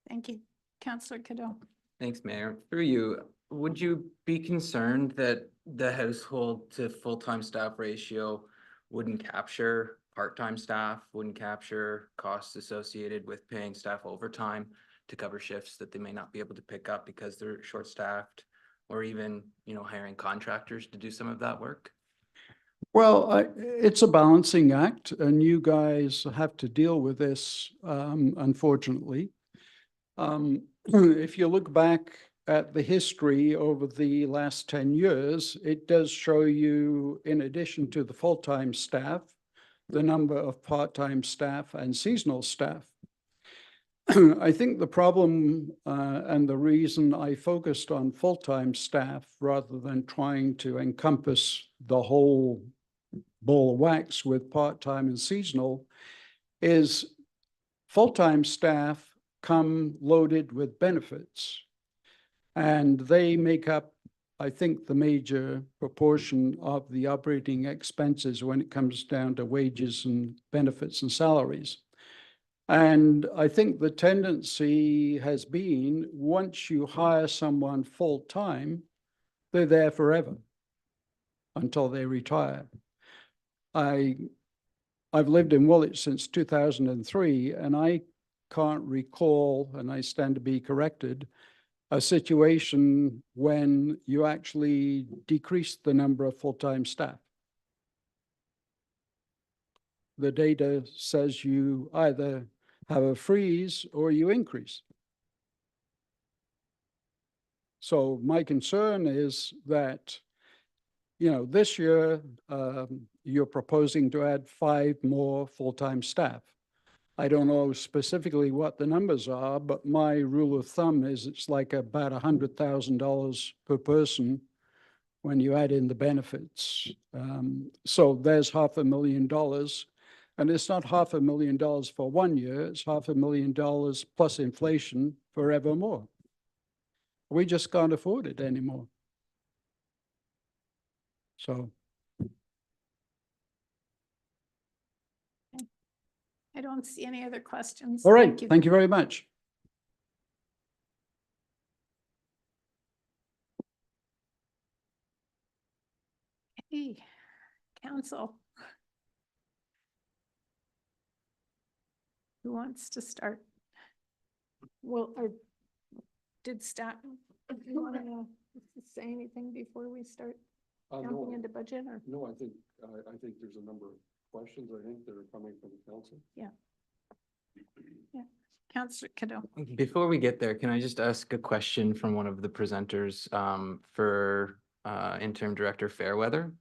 Thank you. Councillor Cadeau. Thanks, Mayor. Through you, would you be concerned that the household to full-time staff ratio wouldn't capture part-time staff, wouldn't capture costs associated with paying staff overtime to cover shifts that they may not be able to pick up because they're short-staffed, or even, hiring contractors to do some of that work? Well, it's a balancing act, and you guys have to deal with this, unfortunately. If you look back at the history over the last 10 years, it does show you, in addition to the full-time staff, the number of part-time staff and seasonal staff. I think the problem and the reason I focused on full-time staff rather than trying to encompass the whole ball of wax with part-time and seasonal is full-time staff come loaded with benefits. And they make up, I think, the major proportion of the operating expenses when it comes down to wages and benefits and salaries. And I think the tendency has been, once you hire someone full-time, they're there forever until they retire. I've lived in Woolwich since 2003, and I can't recall, and I stand to be corrected, a situation when you actually decreased the number of full-time staff. The data says you either have a freeze or you increase. So my concern is that, you know, this year you're proposing to add 5 more full-time staff. I don't know specifically what the numbers are, but my rule of thumb is it's like about $100,000 per person when you add in the benefits. So there's $500,000. And it's not $500,000 for 1 year, it's $500,000 plus inflation forevermore. We just can't afford it anymore. So. I don't see any other questions. All right, thank you very much. Hey, council. Who wants to start? Well, or did staff, you want to say anything before we start jumping into budget or? No, I think there's a number of questions, I think, that are coming from the council. Yeah. Yeah, Councillor Cadeau. Before we get there, can I just ask a question from one of the presenters for Interim Director Fairweather?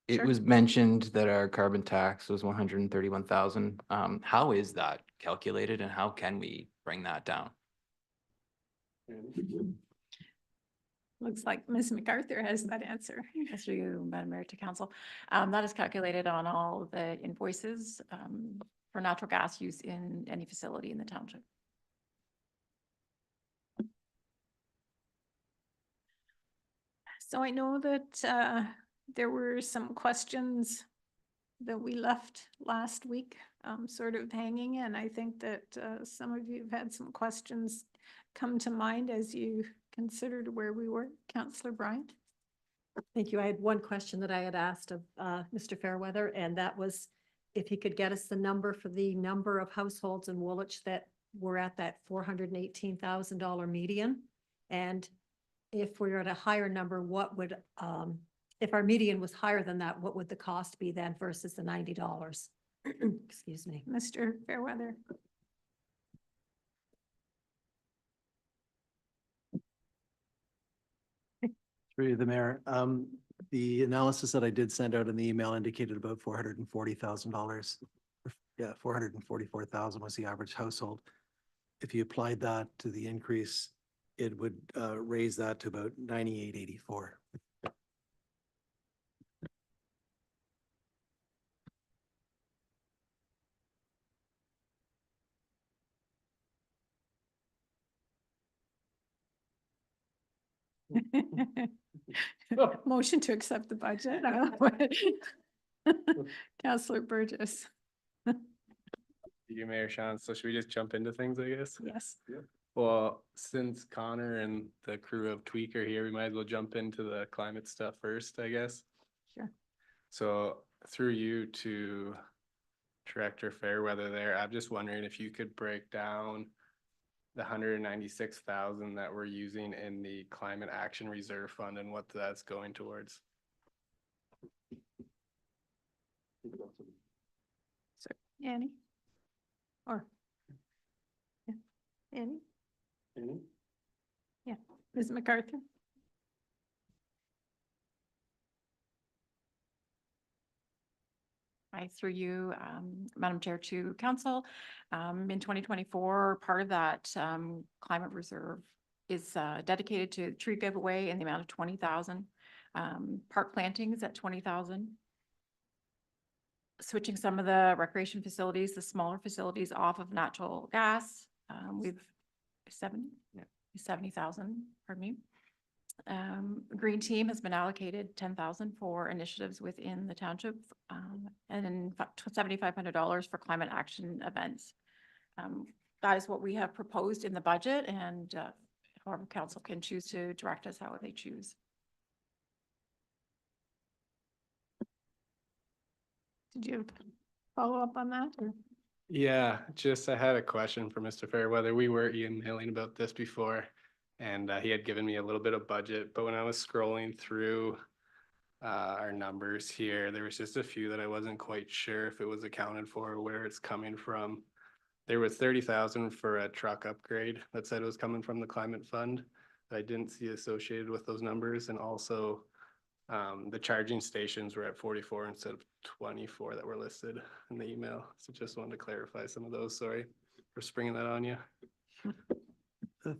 It Sure. was mentioned that our carbon tax was 131,000. How is that calculated and how can we bring that down? Looks like Ms. MacArthur has that answer. Yes, through you, Madam Mayor, to council. That is calculated on all the invoices for natural gas use in any facility in the township. So I know that there were some questions that we left last week sort of hanging, and I think that some of you have had some questions come to mind as you considered where we were. Councillor Bryant. Thank you. I had one question that I had asked of Mr. Fairweather, and that was if he could get us the number for the number of households in Woolwich that were at that $418,000 median. And if we're at a higher number, what would, if our median was higher than that, what would the cost be then versus the $90? Excuse me. Mr. Fairweather. Through the mayor, the analysis that I did send out in the email indicated about $440,000. Yeah, 444,000 was the average household. If you applied that to the increase, it would raise that to about 9884. Motion to accept the budget. Councillor Burgess. You, Mayor Sean. So should we just jump into things, I guess? Yes. Well, since Connor and the crew of Tweak are here, we might as well jump into the climate stuff first, I guess. Sure. So through you to Director Fairweather there, I'm just wondering if you could break down the 196,000 that we're using in the Climate Action Reserve Fund and what that's going towards. So, Annie? Or? Yeah. Annie? Yeah, Ms. MacArthur? I, through you, Madam Chair, to council. In 2024, part of that climate reserve is dedicated to tree giveaway in the amount of 20,000. Park plantings at 20,000. Switching some of the recreation facilities, the smaller facilities off of natural gas. We've 70,000, pardon me. Green Team has been allocated 10,000 for initiatives within the township, and then $7,500 for climate action events. That is what we have proposed in the budget, and however council can choose to direct us how they choose. Did you follow up on that? Or? Yeah, just I had a question for Mr. Fairweather. We were emailing about this before, and he had given me a little bit of budget, but when I was scrolling through our numbers here, there was just a few that I wasn't quite sure if it was accounted for or where it's coming from. There was 30,000 for a truck upgrade that said it was coming from the climate fund that I didn't see associated with those numbers, and also the charging stations were at 44 instead of 24 that were listed in the email. So just wanted to clarify some of those. Sorry for springing that on you.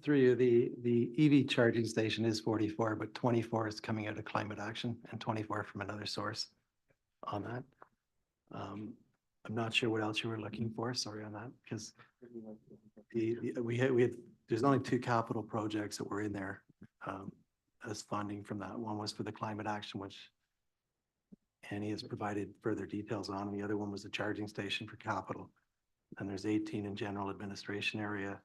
Through you, the EV charging station is 44, but 24 is coming out of climate action and 24 from another source on that. I'm not sure what else you were looking for. Sorry on that, because we had there's only 2 capital projects that were in there as funding from that. One was for the climate action, which Annie has provided further details on, and the other one was the charging station for capital. And there's 18 in general administration area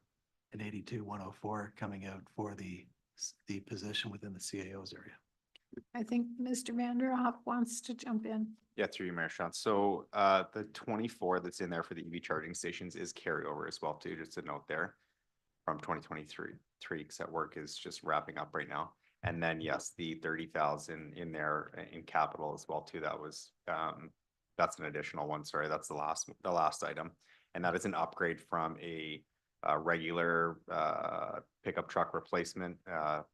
and 82,104 coming out for the position within the CAO's area. I think Mr. Vanderhoff wants to jump in. Yeah, through you, Mayor Sean. So the 24 that's in there for the EV charging stations is carryover as well too, just a note there from 2023, because that work is just wrapping up right now. And then yes, the 30,000 in there in capital as well too. That was that's an additional one. Sorry, that's the last item, and that is an upgrade from a regular pickup truck replacement.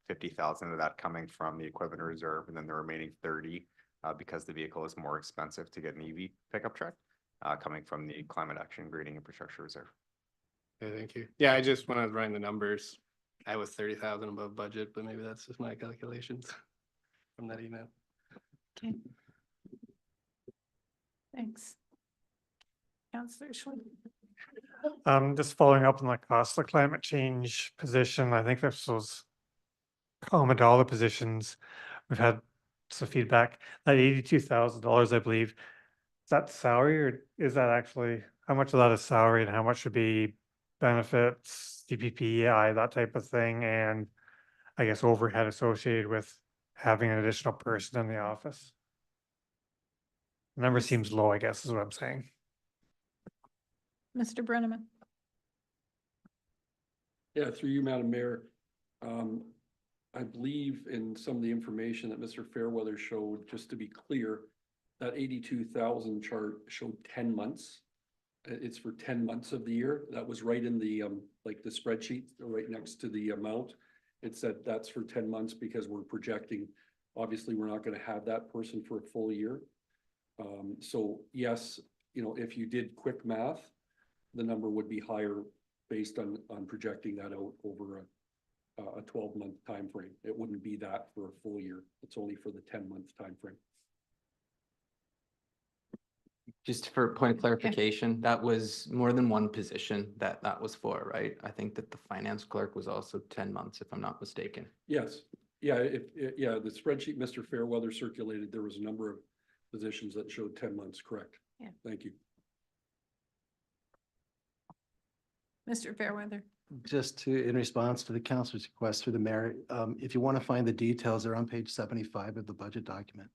50,000 of that coming from the equipment reserve, and then the remaining 30 because the vehicle is more expensive to get an EV pickup truck coming from the climate action grading infrastructure reserve. Okay, thank you. Yeah, I just when I was running the numbers, I was 30,000 above budget, but maybe that's just my calculations from that email. Okay. Thanks. Councillor Schwinn. Just following up on the cost of climate change position, I think this was common to all the positions. We've had some feedback that $82,000, I believe, is that salary or is that actually, how much of that is salary and how much should be benefits, CPP, that type of thing, and I guess overhead associated with having an additional person in the office? The number seems low, I guess, is what I'm saying. Mr. Brenneman. Yeah, through you, Madam Mayor. I believe in some of the information that Mr. Fairweather showed, just to be clear, that 82,000 chart showed 10 months. It's for 10 months of the year. That was right in the, like the spreadsheet, right next to the amount. It said that's for 10 months because we're projecting, obviously, we're not going to have that person for a full year. So yes, you know, if you did quick math, the number would be higher based on projecting that out over a 12-month time frame. It wouldn't be that for a full year. It's only for the 10-month time frame. Just for point of clarification, that was more than one position that was for, right? I think that the finance clerk was also 10 months, if I'm not mistaken. Yes. Yeah. Yeah. The spreadsheet Mr. Fairweather circulated, there was a number of positions that showed 10 months. Correct. Yeah. Thank you. Mr. Fairweather. Just to, in response to the councilor's request through the mayor, if you want to find the details, they're on page 75 of the budget document.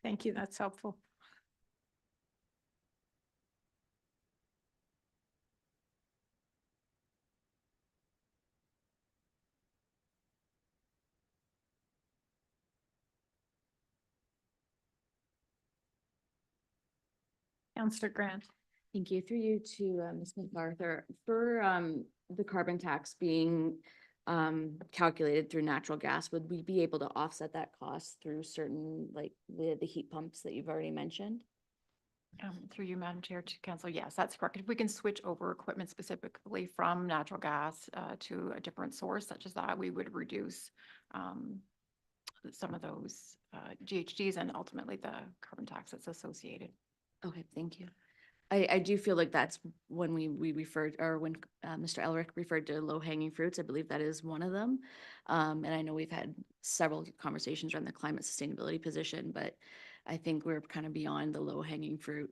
Thank you. That's helpful. Councillor Grant. Thank you. Through you to Ms. MacArthur. For the carbon tax being calculated through natural gas, would we be able to offset that cost through certain, like the heat pumps that you've already mentioned? Through you, Madam Chair, to council, yes, that's correct. If we can switch over equipment specifically from natural gas to a different source such as that, we would reduce some of those GHGs and ultimately the carbon tax that's associated. Okay, thank you. I do feel like that's when we referred, or when Mr. Elric referred to low hanging fruits, I believe that is one of them. And I know we've had several conversations around the climate sustainability position, but I think we're kind of beyond the low hanging fruit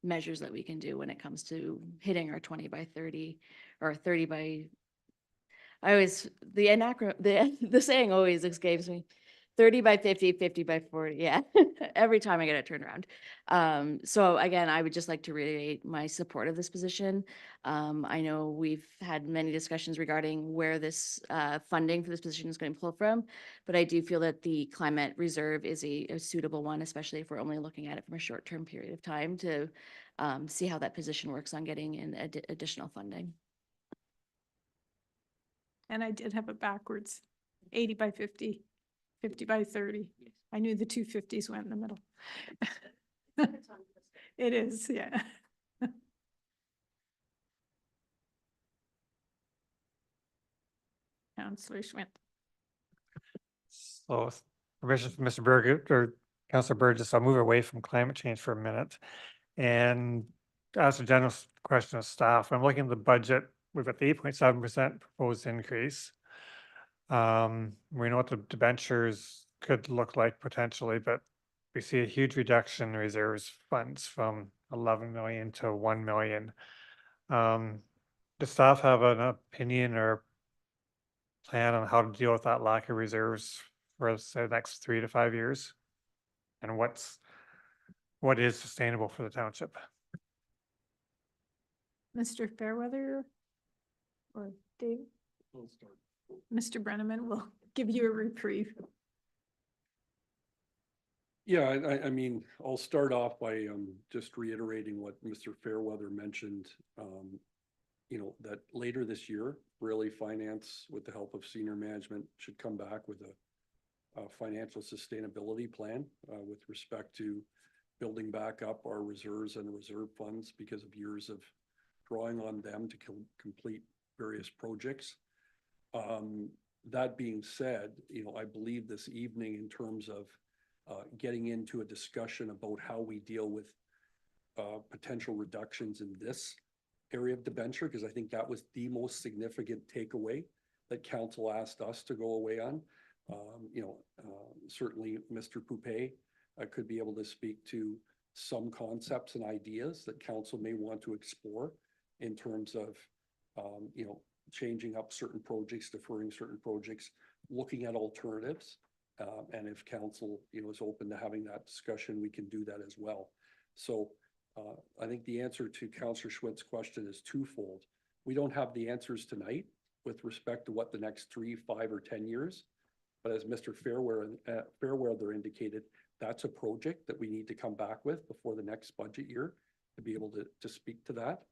measures that we can do when it comes to hitting our 20 by 30 or 30 by, the saying always escapes me. 30 by 50, 50 by 40. Yeah, every time I get it turned around. So again, I would just like to reiterate my support of this position. I know we've had many discussions regarding where this funding for this position is going to pull from, but I do feel that the climate reserve is a suitable one, especially if we're only looking at it from a short-term period of time to see how that position works on getting in additional funding. And I did have it backwards, 80 by 50, 50 by 30. I knew the 250s went in the middle. It is, yeah. Councillor Schmidt. So with permission from Mr. Burgess or Councillor Burgess, I'll move away from climate change for a minute and ask a general question of staff. I'm looking at the budget. We've got the 8.7% proposed increase. We know what the debentures could look like potentially, but we see a huge reduction in reserves funds from 11 million to 1 million. Does staff have an opinion or plan on how to deal with that lack of reserves for say the next 3 to 5 years? And what is sustainable for the township? Mr. Fairweather or Dave? Mr. Brenneman will give you a reprieve. Yeah, I mean, I'll start off by just reiterating what Mr. Fairweather mentioned. You know, that later this year, really finance with the help of senior management should come back with a financial sustainability plan with respect to building back up our reserves and reserve funds because of years of drawing on them to complete various projects. That being said, you know, I believe this evening in terms of getting into a discussion about how we deal with potential reductions in this area of debenture, because I think that was the most significant takeaway that council asked us to go away on. You know, certainly Mr. Poupé could be able to speak to some concepts and ideas that council may want to explore in terms of, you know, changing up certain projects, deferring certain projects, looking at alternatives. And if council, you know, is open to having that discussion, we can do that as well. So I think the answer to Councillor Schwindt's question is twofold. We don't have the answers tonight with respect to what the next 3, 5, or 10 years. But as Mr. Fairweather indicated, that's a project that we need to come back with before the next budget year to be able to speak to that.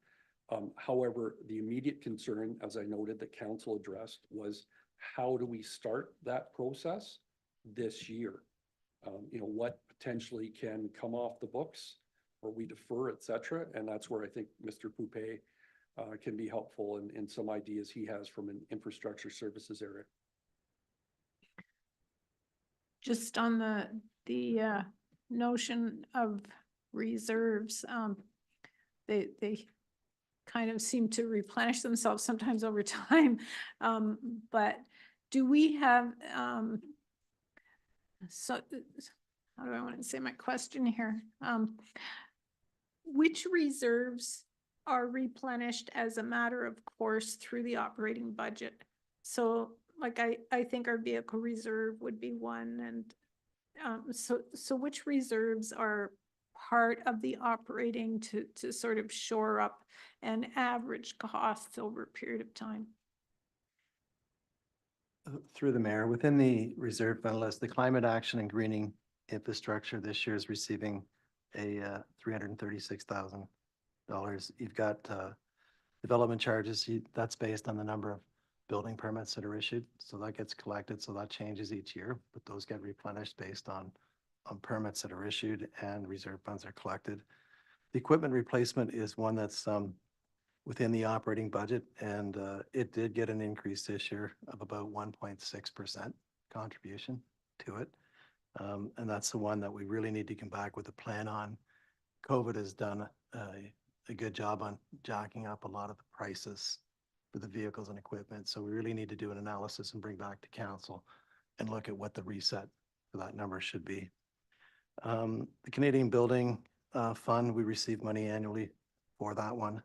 However, the immediate concern, as I noted, that council addressed was how do we start that process this year? You know, what potentially can come off the books or we defer, et cetera. And that's where I think Mr. Poupé can be helpful in some ideas he has from an infrastructure services area. Just on the notion of reserves, they kind of seem to replenish themselves sometimes over time. But do we have, so how do I want to say my question here? Which reserves are replenished as a matter of course through the operating budget? So like I think our vehicle reserve would be one, and so which reserves are part of the operating to sort of shore up and average costs over a period of time? Through the mayor, within the reserve fund list, the climate action and greening infrastructure this year is receiving a $336,000. You've got development charges. That's based on the number of building permits that are issued. So that gets collected. So that changes each year, but those get replenished based on permits that are issued and reserve funds are collected. The equipment replacement is one that's within the operating budget, and it did get an increase this year of about 1.6% contribution to it. And that's the one that we really need to come back with a plan on. COVID has done a good job on jacking up a lot of the prices for the vehicles and equipment. So we really need to do an analysis and bring back to council and look at what the reset for that number should be. The Canadian Building Fund, we receive money annually for that one.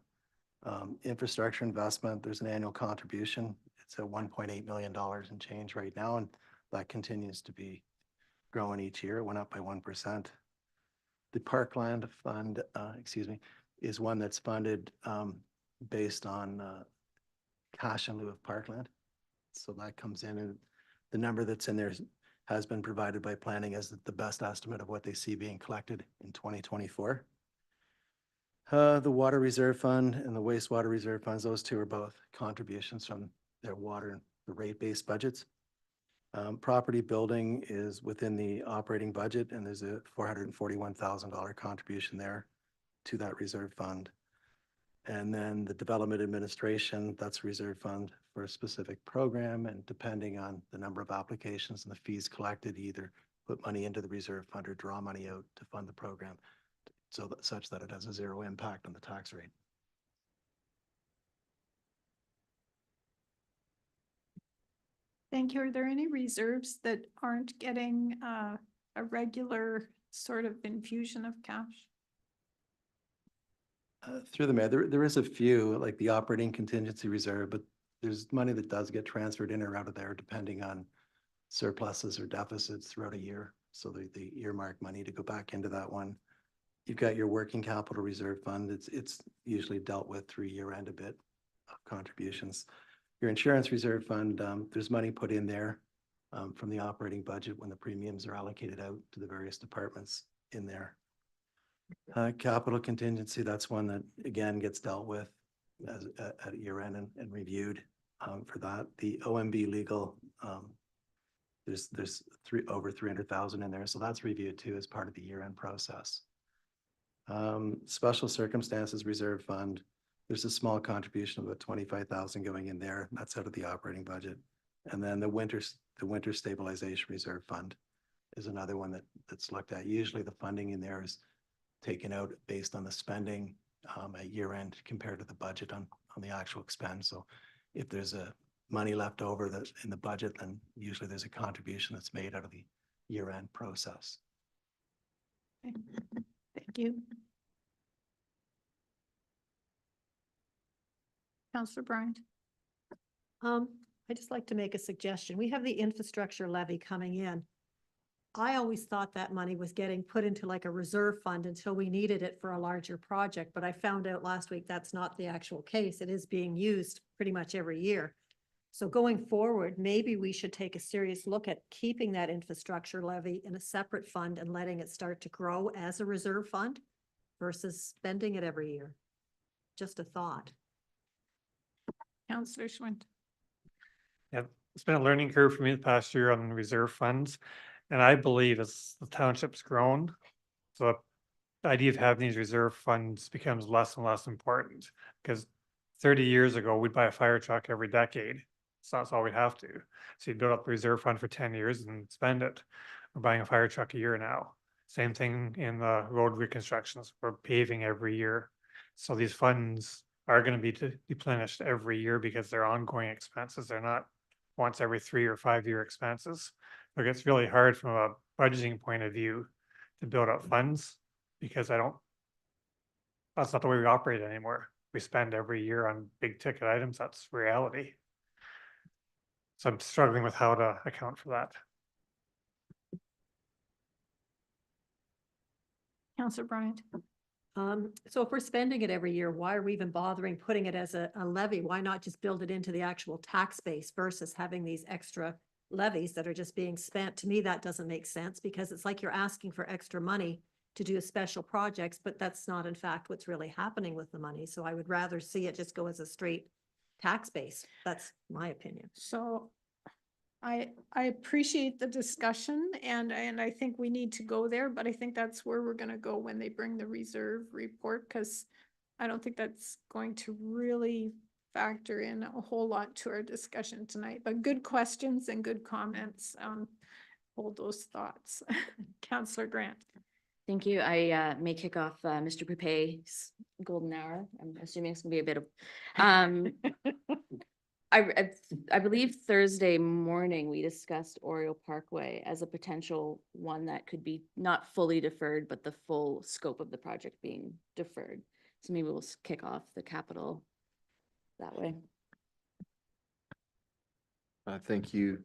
Infrastructure investment, there's an annual contribution. It's at $1.8 million and change right now, and that continues to be growing each year. It went up by 1%. The Parkland Fund, is one that's funded based on cash in lieu of parkland. So that comes in, and the number that's in there has been provided by planning as the best estimate of what they see being collected in 2024. The Water Reserve Fund and the Wastewater Reserve Funds, those two are both contributions from their water and the rate-based budgets. Property building is within the operating budget, and there's a $441,000 contribution there to that reserve fund. And then the development administration, that's a reserve fund for a specific program, and depending on the number of applications and the fees collected, either put money into the reserve fund or draw money out to fund the program, so that such that it has a zero impact on the tax rate. Thank you. Are there any reserves that aren't getting a regular sort of infusion of cash? Through the mayor, there is a few, like the operating contingency reserve, but there's money that does get transferred in or out of there depending on surpluses or deficits throughout a year. So the earmark money to go back into that one. You've got your working capital reserve fund. It's usually dealt with through year end a bit of contributions. Your insurance reserve fund, there's money put in there from the operating budget when the premiums are allocated out to the various departments in there. Capital contingency, that's one that again gets dealt with as at year end and reviewed for that. The OMB legal, there's over 300,000 in there, so that's reviewed too as part of the year end process. Special circumstances reserve fund, there's a small contribution of about 25,000 going in there. That's out of the operating budget. And then the winter stabilization reserve fund is another one that's looked at. Usually the funding in there is taken out based on the spending at year end compared to the budget on the actual expense. So if there's a money left over that's in the budget, then usually there's a contribution that's made out of the year end process. Okay. Thank you. Councillor Bryant. I'd just like to make a suggestion. We have the infrastructure levy coming in. I always thought that money was getting put into like a reserve fund until we needed it for a larger project, but I found out last week that's not the actual case. It is being used pretty much every year. So going forward, maybe we should take a serious look at keeping that infrastructure levy in a separate fund and letting it start to grow as a reserve fund versus spending it every year. Just a thought. Councillor Schwint. Yeah, it's been a learning curve for me the past year on reserve funds. And I believe as the township's grown, the idea of having these reserve funds becomes less and less important. Because 30 years ago, we'd buy a fire truck every decade. So that's all we'd have to. So you'd build up the reserve fund for 10 years and spend it. We're buying a fire truck a year now. Same thing in the road reconstructions. We're paving every year. So these funds are going to be replenished every year because they're ongoing expenses. They're not once every 3 or 5 year expenses. Look, it's really hard from a budgeting point of view to build up funds because that's not the way we operate anymore. We spend every year on big ticket items. That's reality. So I'm struggling with how to account for that. Councillor Bryant. So if we're spending it every year, why are we even bothering putting it as a levy? Why not just build it into the actual tax base versus having these extra levies that are just being spent? To me, that doesn't make sense because it's like you're asking for extra money to do special projects, but that's not in fact what's really happening with the money. So I would rather see it just go as a straight tax base. That's my opinion. So I appreciate the discussion and I think we need to go there, but I think that's where we're gonna go when they bring the reserve report, because I don't think that's going to really factor in a whole lot to our discussion tonight, but good questions and good comments. Hold those thoughts. Councillor Grant. Thank you. I may kick off Mr. Pepe's golden hour. I'm assuming it's gonna be a bit of, I believe Thursday morning, we discussed Oriole Parkway as a potential one that could be not fully deferred, but the full scope of the project being deferred. So maybe we'll kick off the capital that way. Thank you.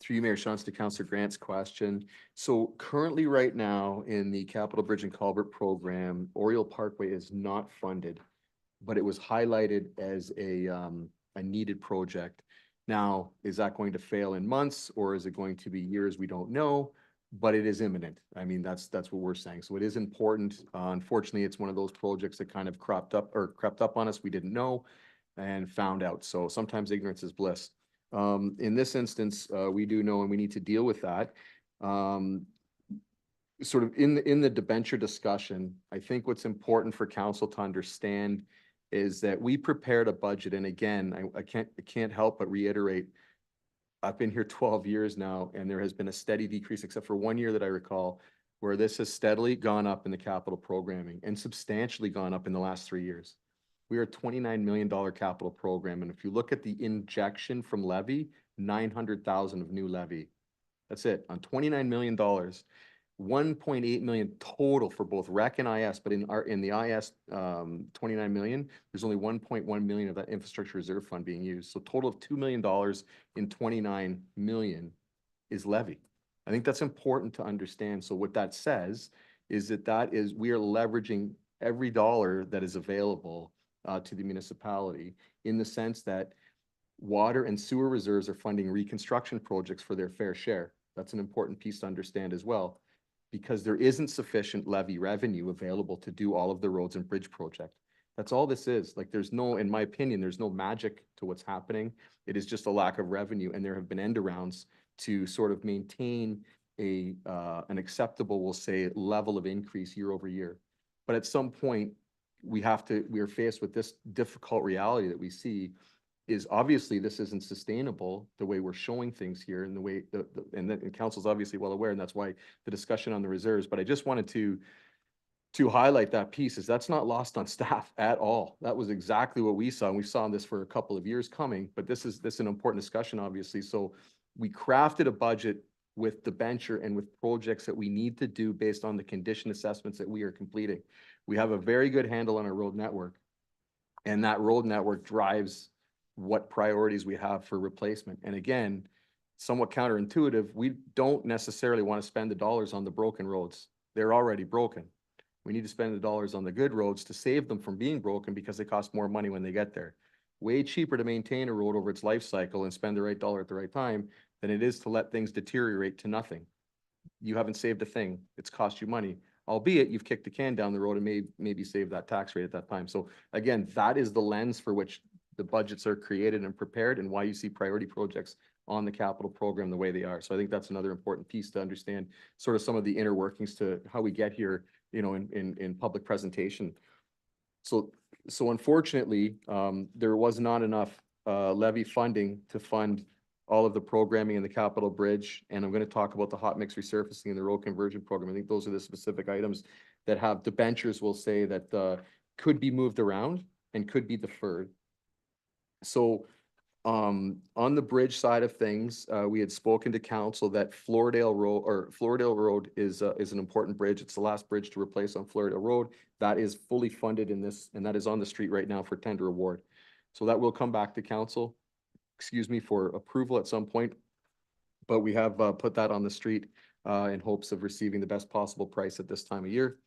Through you, Mayor Shantz, to Councillor Grant's question. So currently, right now, in the Capital Bridge and Culvert Program, Oriole Parkway is not funded, but it was highlighted as a needed project. Now, is that going to fail in months or is it going to be years? We don't know, but it is imminent. I mean, that's what we're saying. So it is important. Unfortunately, it's one of those projects that kind of crept up on us. We didn't know and found out. So sometimes ignorance is bliss. In this instance, we do know and we need to deal with that. Sort of in the debenture discussion, I think what's important for council to understand is that we prepared a budget. And again, I can't help but reiterate, I've been here 12 years now, and there has been a steady decrease, except for 1 year that I recall, where this has steadily gone up in the capital programming and substantially gone up in the last 3 years. We are a $29 million capital program. And if you look at the injection from levy, 900,000 of new levy. That's it, on $29 million. 1.8 million total for both rec and IS, but in the IS 29 million, there's only 1.1 million of that infrastructure reserve fund being used. So total of $2 million in 29 million is levy. I think that's important to understand. So what that says is that we are leveraging every dollar that is available to the municipality, in the sense that water and sewer reserves are funding reconstruction projects for their fair share. That's an important piece to understand as well, because there isn't sufficient levy revenue available to do all of the roads and bridge project. That's all this is. Like, there's no, in my opinion, there's no magic to what's happening. It is just a lack of revenue, and there have been end arounds to sort of maintain an acceptable, we'll say, level of increase year over year. But at some point, we are faced with this difficult reality that we see is, obviously this isn't sustainable the way we're showing things here, and the way and council's obviously well aware, and that's why the discussion on the reserves. But I just wanted to highlight that piece, is that's not lost on staff at all. That was exactly what we saw, and we saw this for a couple of years coming, but this is an important discussion, obviously. So we crafted a budget with debenture and with projects that we need to do based on the condition assessments that we are completing. We have a very good handle on our road network, and that road network drives what priorities we have for replacement. And again, somewhat counterintuitive, we don't necessarily want to spend the dollars on the broken roads. They're already broken. We need to spend the dollars on the good roads to save them from being broken, because they cost more money when they get there. Way cheaper to maintain a road over its life cycle and spend the right dollar at the right time than it is to let things deteriorate to nothing. You haven't saved a thing. It's cost you money, albeit you've kicked the can down the road and maybe saved that tax rate at that time. So again, that is the lens for which the budgets are created and prepared, and why you see priority projects on the capital program the way they are. So I think that's another important piece to understand, sort of some of the inner workings to how we get here, you know, in public presentation. So unfortunately, there was not enough levy funding to fund all of the programming in the capital bridge. And I'm going to talk about the hot mix resurfacing and the road conversion program. I think those are the specific items that have debentures, will say, that could be moved around and could be deferred. So on the bridge side of things, we had spoken to council that Floridale Road is an important bridge. It's the last bridge to replace on Floridale Road. That is fully funded in this, and that is on the street right now for tender award. So that will come back to council, for approval at some point. But we have put that on the street in hopes of receiving the best possible price at this time of year.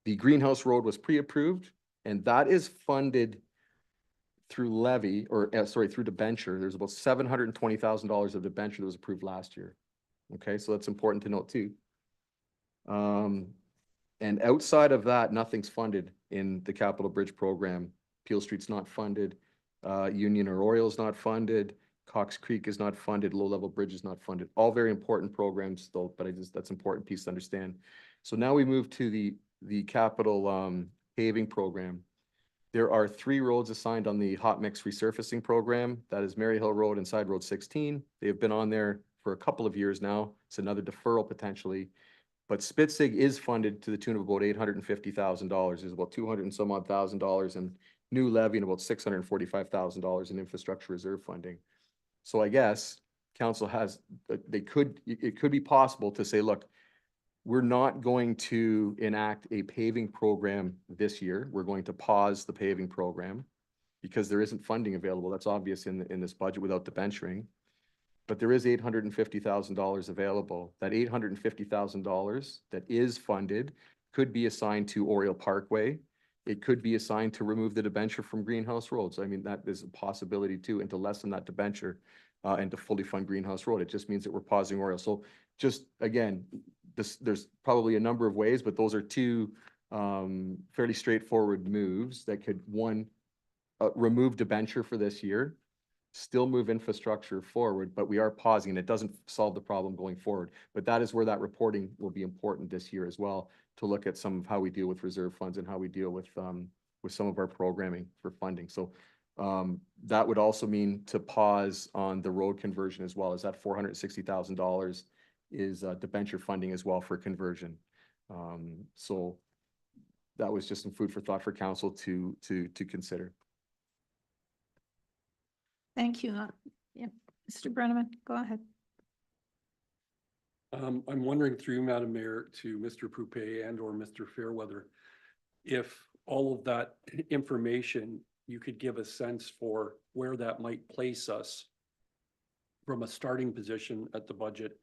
The Greenhouse Road was pre-approved, and that is funded through levy, or through debenture. There's about $720,000 of debenture that was approved last year. Okay, so that's important to note too. And outside of that, nothing's funded in the Capital Bridge program. Peel Street's not funded. Union or Oriole's not funded. Cox Creek is not funded, Low Level Bridge is not funded. All very important programs though, but that's an important piece to understand. So now we move to the capital paving program. There are 3 roads assigned on the hot mix resurfacing program. That is Mary Hill Road and Side Road 16. They have been on there for a couple of years now. It's another deferral potentially. But Spitzig is funded to the tune of about $850,000. There's about 200 and some odd $1,000 in new levy and about $645,000 in infrastructure reserve funding. So I guess council has, it could be possible to say, look, we're not going to enact a paving program this year. We're going to pause the paving program because there isn't funding available. That's obvious in this budget without debenturing. But there is $850,000 available. That $850,000 that is funded could be assigned to Oriole Parkway. It could be assigned to remove the debenture from Greenhouse Road. So I mean, that is a possibility too, and to lessen that debenture and to fully fund Greenhouse Road. It just means that we're pausing Oriole. So just again, there's probably a number of ways, but those are 2 fairly straightforward moves that could, one, remove debenture for this year, still move infrastructure forward, but we are pausing, and it doesn't solve the problem going forward. But that is where that reporting will be important this year as well, to look at some of how we deal with reserve funds and how we deal with some of our programming for funding. So that would also mean to pause on the road conversion as well, as that $460,000 is debenture funding as well for conversion. So that was just some food for thought for council to consider. Thank you. Yeah, Mr. Brenneman, go ahead. I'm wondering through Madam Mayor to Mr. Poupey and or Mr. Fairweather, if all of that information, you could give a sense for where that might place us from a starting position at the budget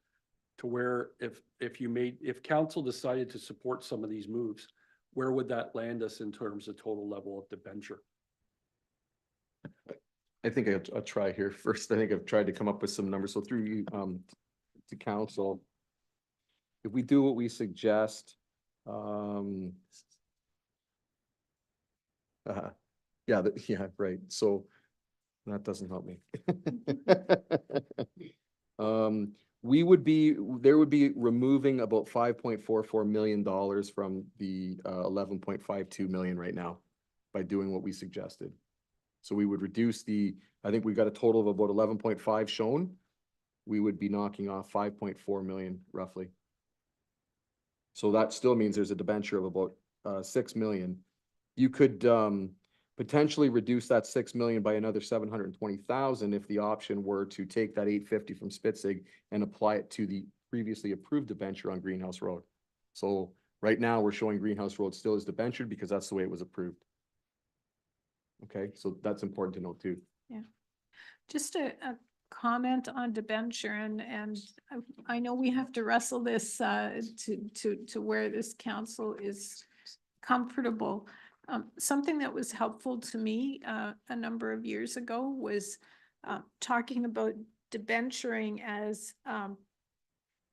to where if council decided to support some of these moves, where would that land us in terms of total level of debenture? I think I'll try here first. I think I've tried to come up with some numbers. So through you to council, if we do what we suggest, yeah, right. So that doesn't help me. There would be removing about $5.44 million from the 11.52 million right now by doing what we suggested. So we would reduce I think we've got a total of about 11.5 shown. We would be knocking off 5.4 million roughly. So that still means there's a debenture of about 6 million. You could potentially reduce that 6 million by another 720,000 if the option were to take that 850 from Spitzig and apply it to the previously approved debenture on Greenhouse Road. So right now we're showing Greenhouse Road still as debentured because that's the way it was approved. Okay, so that's important to note too. Yeah, just a comment on debenture, and I know we have to wrestle this to where this council is comfortable. Something that was helpful to me a number of years ago was talking about debenturing as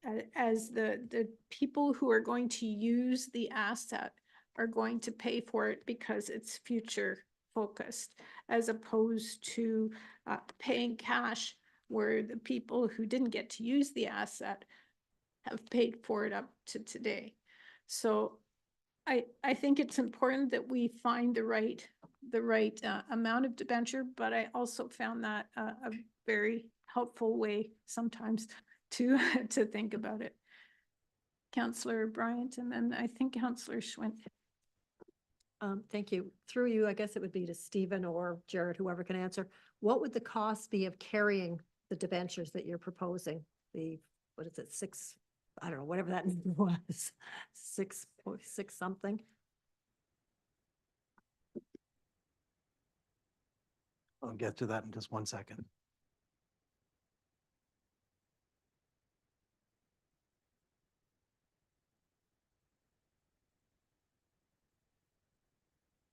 the people who are going to use the asset are going to pay for it because it's future focused, as opposed to paying cash where the people who didn't get to use the asset have paid for it up to today. So I think it's important that we find the right amount of debenture, but I also found that a very helpful way sometimes to think about it. Councillor Bryant, and then I think Councillor Schwint. Thank you. Through you, I guess it would be to Stephen or Jared, whoever can answer. What would the cost be of carrying the debentures that you're proposing? What is it, I don't know, whatever that number was, 6.6 something? I'll get to that in just 1 second.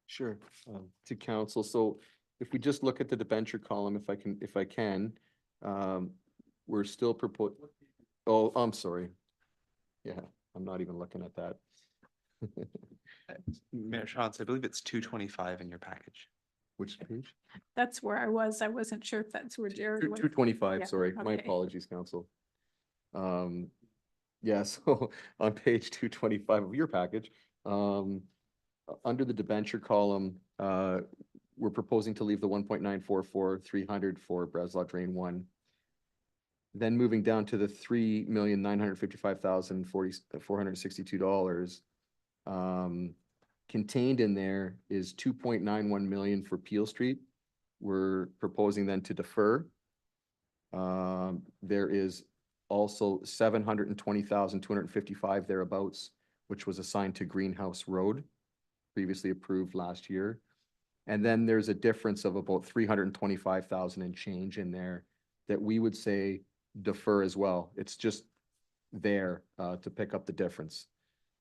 Sure, to council. So if we just look at the debenture column, if I can, we're still proposing. Oh, I'm sorry. Yeah, I'm not even looking at that. Mayor Shantz, I believe it's 225 in your package. Which page? That's where I was. I wasn't sure if that's where Jared was. 225, Yeah, sorry, my okay. apologies, council. Yeah, so on page 225 of your package, under the debenture column, we're proposing to leave the 1.944,300 for Breslaught Drain 1. Then moving down to the $3,955,462, contained in there is 2.91 million for Peel Street. We're proposing then to defer. There is also 720,255 thereabouts, which was assigned to Greenhouse Road, previously approved last year. And then there's a difference of about 325,000 and change in there that we would say defer as well. It's just there to pick up the difference.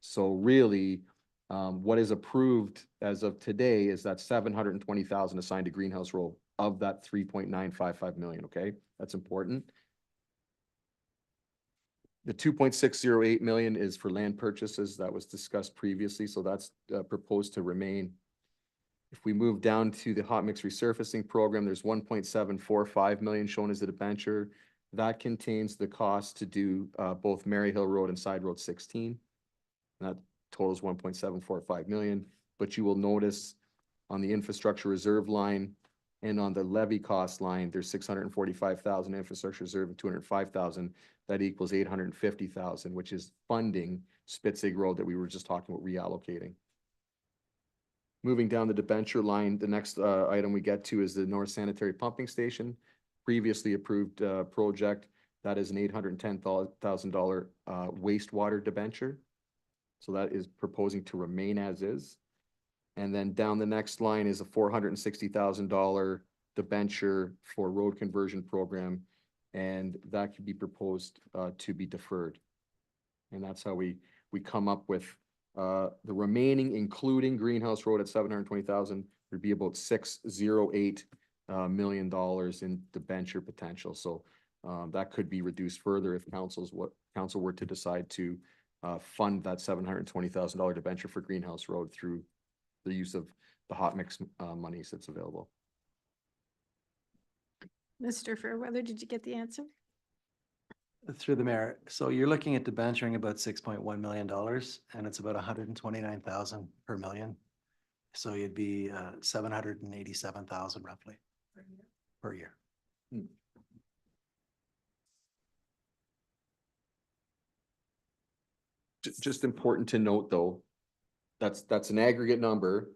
So really, what is approved as of today is that 720,000 assigned to Greenhouse Road of that 3.955 million, okay? That's important. The 2.608 million is for land purchases that was discussed previously, so that's proposed to remain. If we move down to the hot mix resurfacing program, there's 1.745 million shown as a debenture. That contains the cost to do both Maryhill Road and Side Road 16. That totals 1.745 million, but you will notice on the infrastructure reserve line and on the levy cost line, there's 645,000 infrastructure reserve and 205,000. That equals 850,000, which is funding Spitzig Road that we were just talking about reallocating. Moving down the debenture line, the next item we get to is the North Sanitary Pumping Station, previously approved project. That is an $810,000 wastewater debenture. So that is proposing to remain as is. And then down the next line is a $460,000 debenture for road conversion program. And that could be proposed to be deferred. And that's how we come up with the remaining, including Greenhouse Road at 720,000, would be about $608 million in debenture potential. So that could be reduced further if council were to decide to fund that $720,000 debenture for Greenhouse Road through the use of the hot mix monies that's available. Mr. Fairweather, did you get the answer? Through the mayor. So you're looking at debenturing about $6.1 million and it's about 129,000 per million. So you'd be 787,000 roughly per year. Just important to note though, that's an aggregate number.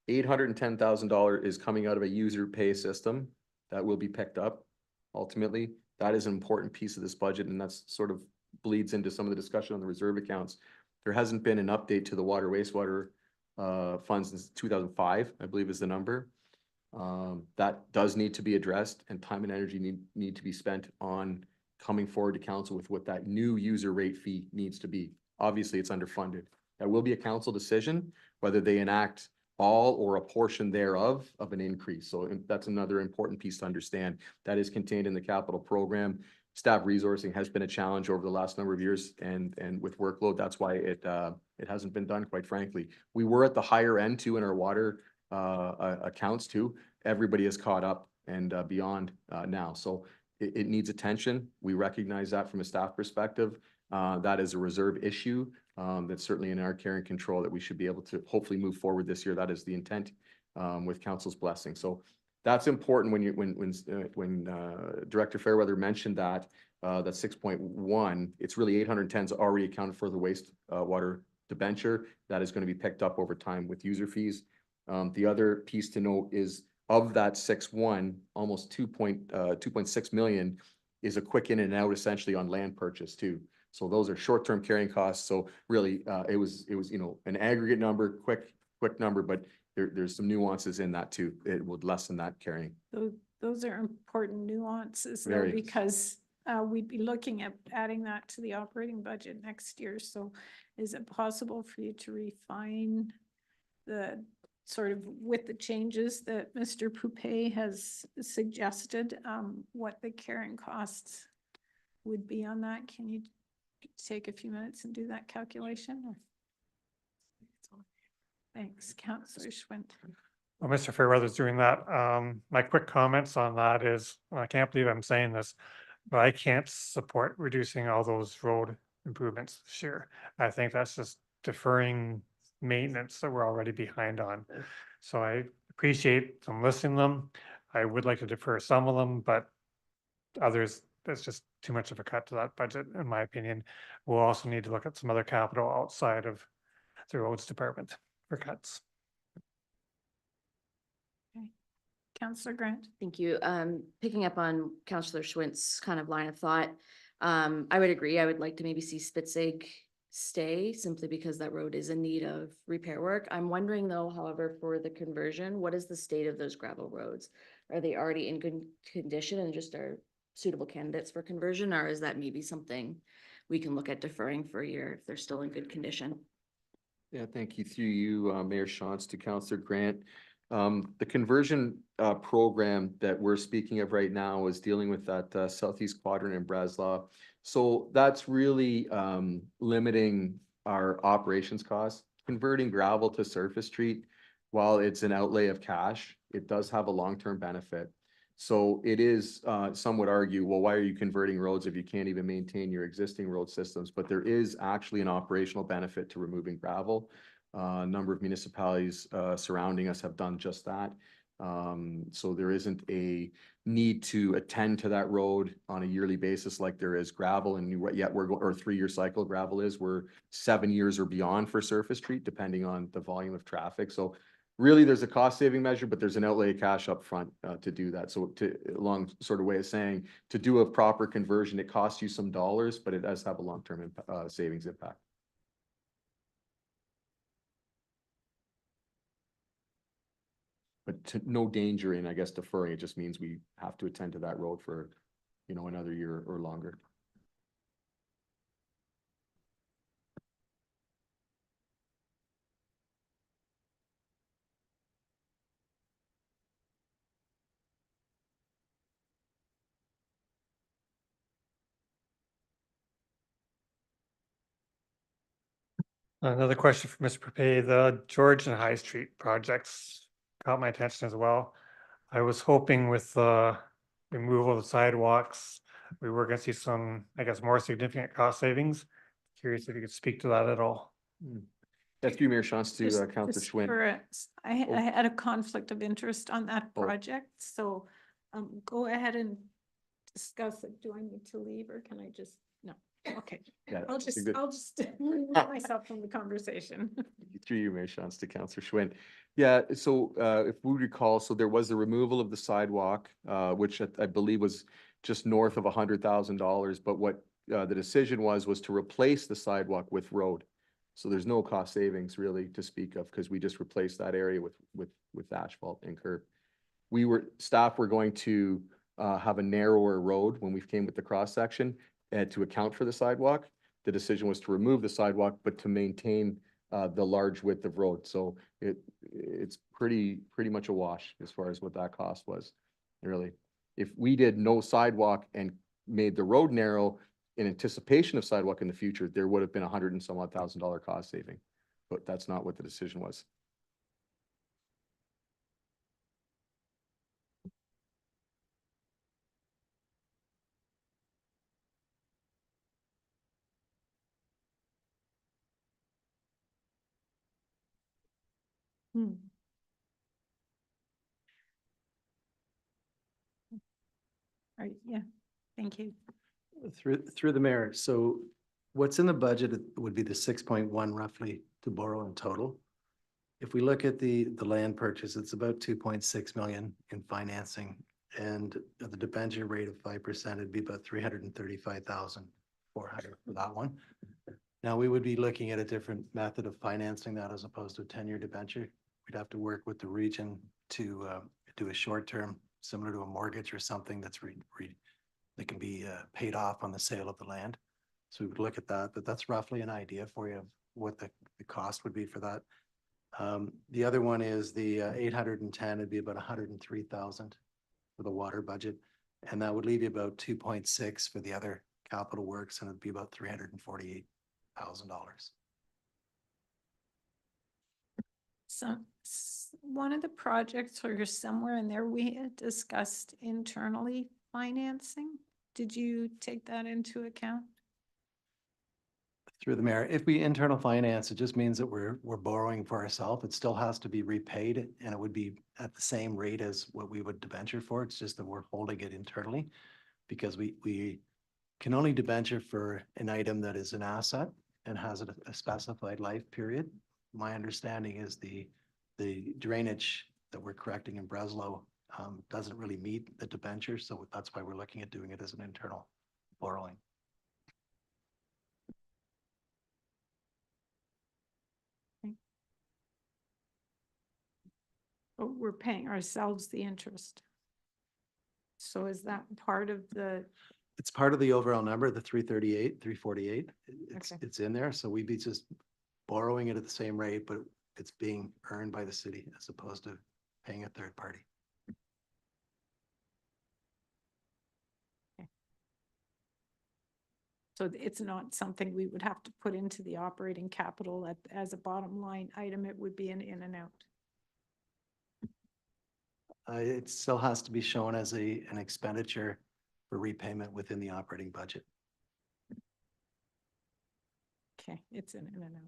$810,000 is coming out of a user pay system that will be picked up ultimately. That is an important piece of this budget, and that's sort of bleeds into some of the discussion on the reserve accounts. There hasn't been an update to the water wastewater funds since 2005, I believe is the number. That does need to be addressed, and time and energy need to be spent on coming forward to council with what that new user rate fee needs to be. Obviously, it's underfunded. That will be a council decision, whether they enact all or a portion thereof of an increase. So that's another important piece to understand. That is contained in the capital program. Staff resourcing has been a challenge over the last number of years, and with workload, that's why it hasn't been done, quite frankly. We were at the higher end too in our water accounts too. Everybody is caught up and beyond now. So it needs attention. We recognize that from a staff perspective. That is a reserve issue. That's certainly in our care and control that we should be able to hopefully move forward this year. That is the intent with council's blessing. So that's important when Director Fairweather mentioned that 6.1, it's really 810 is already accounted for the waste water debenture. That is going to be picked up over time with user fees. The other piece to note is of that 6.1, almost 2.6 million is a quick in and out essentially on land purchase too. So those are short-term carrying costs. So really, it was an aggregate number, quick number, but there's some nuances in that too. It would lessen that carrying. Those are important nuances though, Very. because we'd be looking at adding that to the operating budget next year. So is it possible for you to refine the sort of with the changes that Mr. Poupey has suggested, what the carrying costs would be on that? Can you take a few minutes and do that calculation? Thanks, Councillor Schwint. Well, Mr. Fairweather's doing that. My quick comments on that is, I can't believe I'm saying this, but I can't support reducing all those road improvements this year. I think that's just deferring maintenance that we're already behind on. So I appreciate them listing them. I would like to defer some of them, but others, that's just too much of a cut to that budget, in my opinion. We'll also need to look at some other capital outside of the roads department for cuts. Councillor Grant. Thank you. Picking up on Councillor Schwint's kind of line of thought, I would agree. I would like to maybe see Spitzig stay simply because that road is in need of repair work. I'm wondering though, however, for the conversion, what is the state of those gravel roads? Are they already in good condition and just are suitable candidates for conversion, or is that maybe something we can look at deferring for a year if they're still in good condition? Yeah, thank you. Through you, Mayor Shantz, to Councillor Grant. The conversion program that we're speaking of right now is dealing with that southeast quadrant in Breslau. So that's really limiting our operations costs. Converting gravel to surface street, while it's an outlay of cash, it does have a long-term benefit. So it is, some would argue, well, why are you converting roads if you can't even maintain your existing road systems? But there is actually an operational benefit to removing gravel. A number of municipalities surrounding us have done just that. So there isn't a need to attend to that road on a yearly basis like there is gravel, and yet we're or 3-year cycle gravel is. We're 7 years or beyond for surface street, depending on the volume of traffic. So really, there's a cost saving measure, but there's an outlay of cash up front to do that. So to long sort of way of saying, to do a proper conversion, it costs you some dollars, but it does have a long-term savings impact. But no danger in, I guess, deferring. It just means we have to attend to that road for, another year or longer. Another question for Mr. Pape, the George and High Street projects caught my attention as well. I was hoping with the removal of the sidewalks, we were gonna see some, I guess, more significant cost savings. Curious if you could speak to that at all. That's you, Mayor Shantz, to Just- Councillor just Schwinn. for a- I Oh. had a conflict of interest on that Oh. project, so go ahead and discuss it. Do I need to leave or can I just, no, okay. Yeah, I'll it's a just, good- I'll just remove myself from the conversation. Through you, Mayor Shantz, to Councillor Schwinn. Yeah, so if we recall, so there was the removal of the sidewalk, which I believe was just north of $100,000. But what the decision was to replace the sidewalk with road. So there's no cost savings really to speak of, because we just replaced that area with asphalt and curb. Staff were going to have a narrower road when we came with the cross section to account for the sidewalk. The decision was to remove the sidewalk, but to maintain the large width of road. So it's pretty much a wash as far as what that cost was, really. If we did no sidewalk and made the road narrow in anticipation of sidewalk in the future, there would have been $100 and some odd thousand cost saving. But that's not what the decision was. Hmm. Right, yeah, thank you. Through the mayor, so what's in the budget would be the 6.1 roughly to borrow in total. If we look at the land purchase, it's about 2.6 million in financing, and at the debenture rate of 5%, it'd be about 335,400 for that one. Now, we would be looking at a different method of financing that as opposed to a 10-year debenture. We'd have to work with the region to do a short term, similar to a mortgage or something that's that can be paid off on the sale of the land. So we would look at that, but that's roughly an idea for you of what the cost would be for that. The other one is the 810, it'd be about 103,000 for the water budget. And that would leave you about 2.6 for the other capital works, and it'd be about $348,000. One of the projects or somewhere in there, we had discussed internally financing. Did you take that into account? Through the mayor, if we internal finance, it just means that we're borrowing for ourselves. It still has to be repaid and it would be at the same rate as what we would debenture for. It's just that we're holding it internally because we can only debenture for an item that is an asset and has a specified life period. My understanding is the drainage that we're correcting in Breslow doesn't really meet the debenture, so that's why we're looking at doing it as an internal borrowing. But we're paying ourselves the interest. So is that part of the, It's part of the overall number, the 338, 348. Okay. It's in there, so we'd be just borrowing it at the same rate, but it's being earned by the city as opposed to paying a third party. so it's not something we would have to put into the operating capital as a bottom line item, it would be an in and out. It still has to be shown as an expenditure for repayment within the operating budget. Okay, it's an in and out.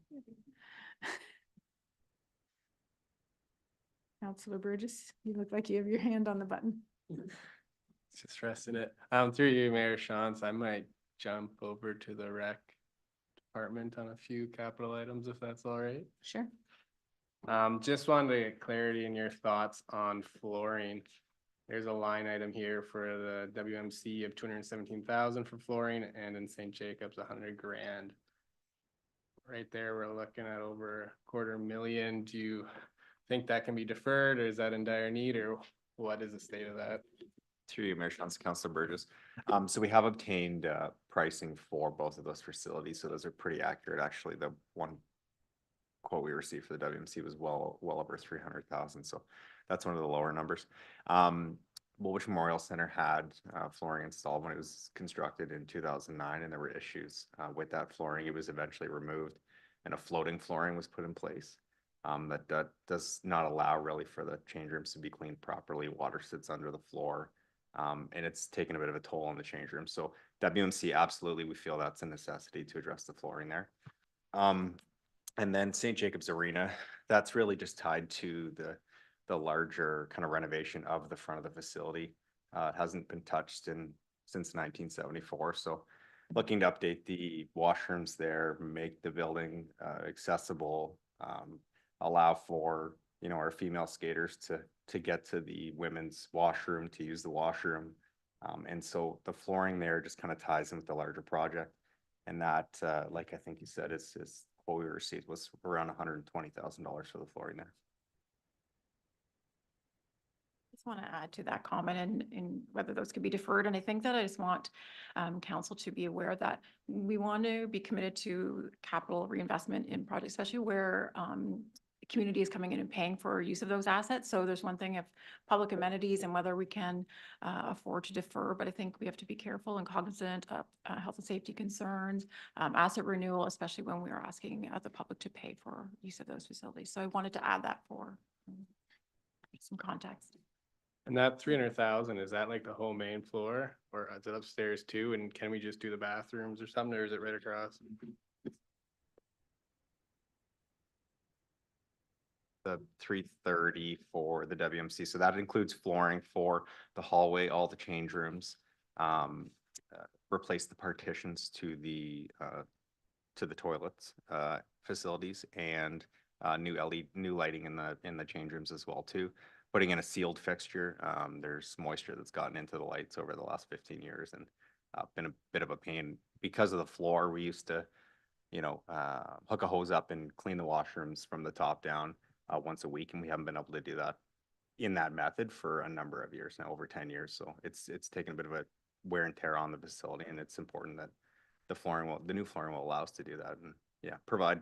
Councillor Burgess, you look like you have your hand on the button. Just resting it. Through you, Mayor Shantz, I might jump over to the rec department on a few capital items, if that's all right. Sure. Just wanted to get clarity in your thoughts on flooring. There's a line item here for the WMC of 217,000 for flooring, and in St. Jacobs, 100 grand. Right there, we're looking at over $250,000. Do you think that can be deferred, or is that in dire need, or what is the state of that? Through you, Mayor Shantz, Councilor Burgess. So we have obtained pricing for both of those facilities, so those are pretty accurate. Actually, the one quote we received for the WMC was well over 300,000. So that's one of the lower numbers. Woolwich Memorial Center had flooring installed when it was constructed in 2009, and there were issues with that flooring. It was eventually removed, and a floating flooring was put in place. That does not allow really for the change rooms to be cleaned properly. Water sits under the floor, and it's taken a bit of a toll on the change room. So WMC, absolutely, we feel that's a necessity to address the flooring there. And then St. Jacobs Arena, that's really just tied to the larger kind of renovation of the front of the facility. It hasn't been touched since 1974. So looking to update the washrooms there, make the building accessible, allow for, our female skaters to get to the women's washroom, to use the washroom. And so the flooring there just kind of ties in with the larger project. And that, like I think you said, is what we received was around $120,000 for the flooring there. Just want to add to that comment and whether those could be deferred. And I think that I just want council to be aware that we want to be committed to capital reinvestment in projects, especially where the community is coming in and paying for use of those assets. So there's one thing of public amenities and whether we can afford to defer, but I think we have to be careful and cognizant of health and safety concerns, asset renewal, especially when we are asking the public to pay for use of those facilities. So I wanted to add that for some context. And that 300,000, is that like the whole main floor, or is it upstairs too? And can we just do the bathrooms or something, or is it right across? The 330 for the WMC. So that includes flooring for the hallway, all the change rooms, replace the partitions to the toilets facilities, and new lighting in the change rooms as well too. Putting in a sealed fixture. There's moisture that's gotten into the lights over the last 15 years and been a bit of a pain because of the floor. We used to, hook a hose up and clean the washrooms from the top down once a week, and we haven't been able to do that in that method for a number of years now, over 10 years. So it's taken a bit of a wear and tear on the facility, and it's important that the new flooring will allow us to do that and provide,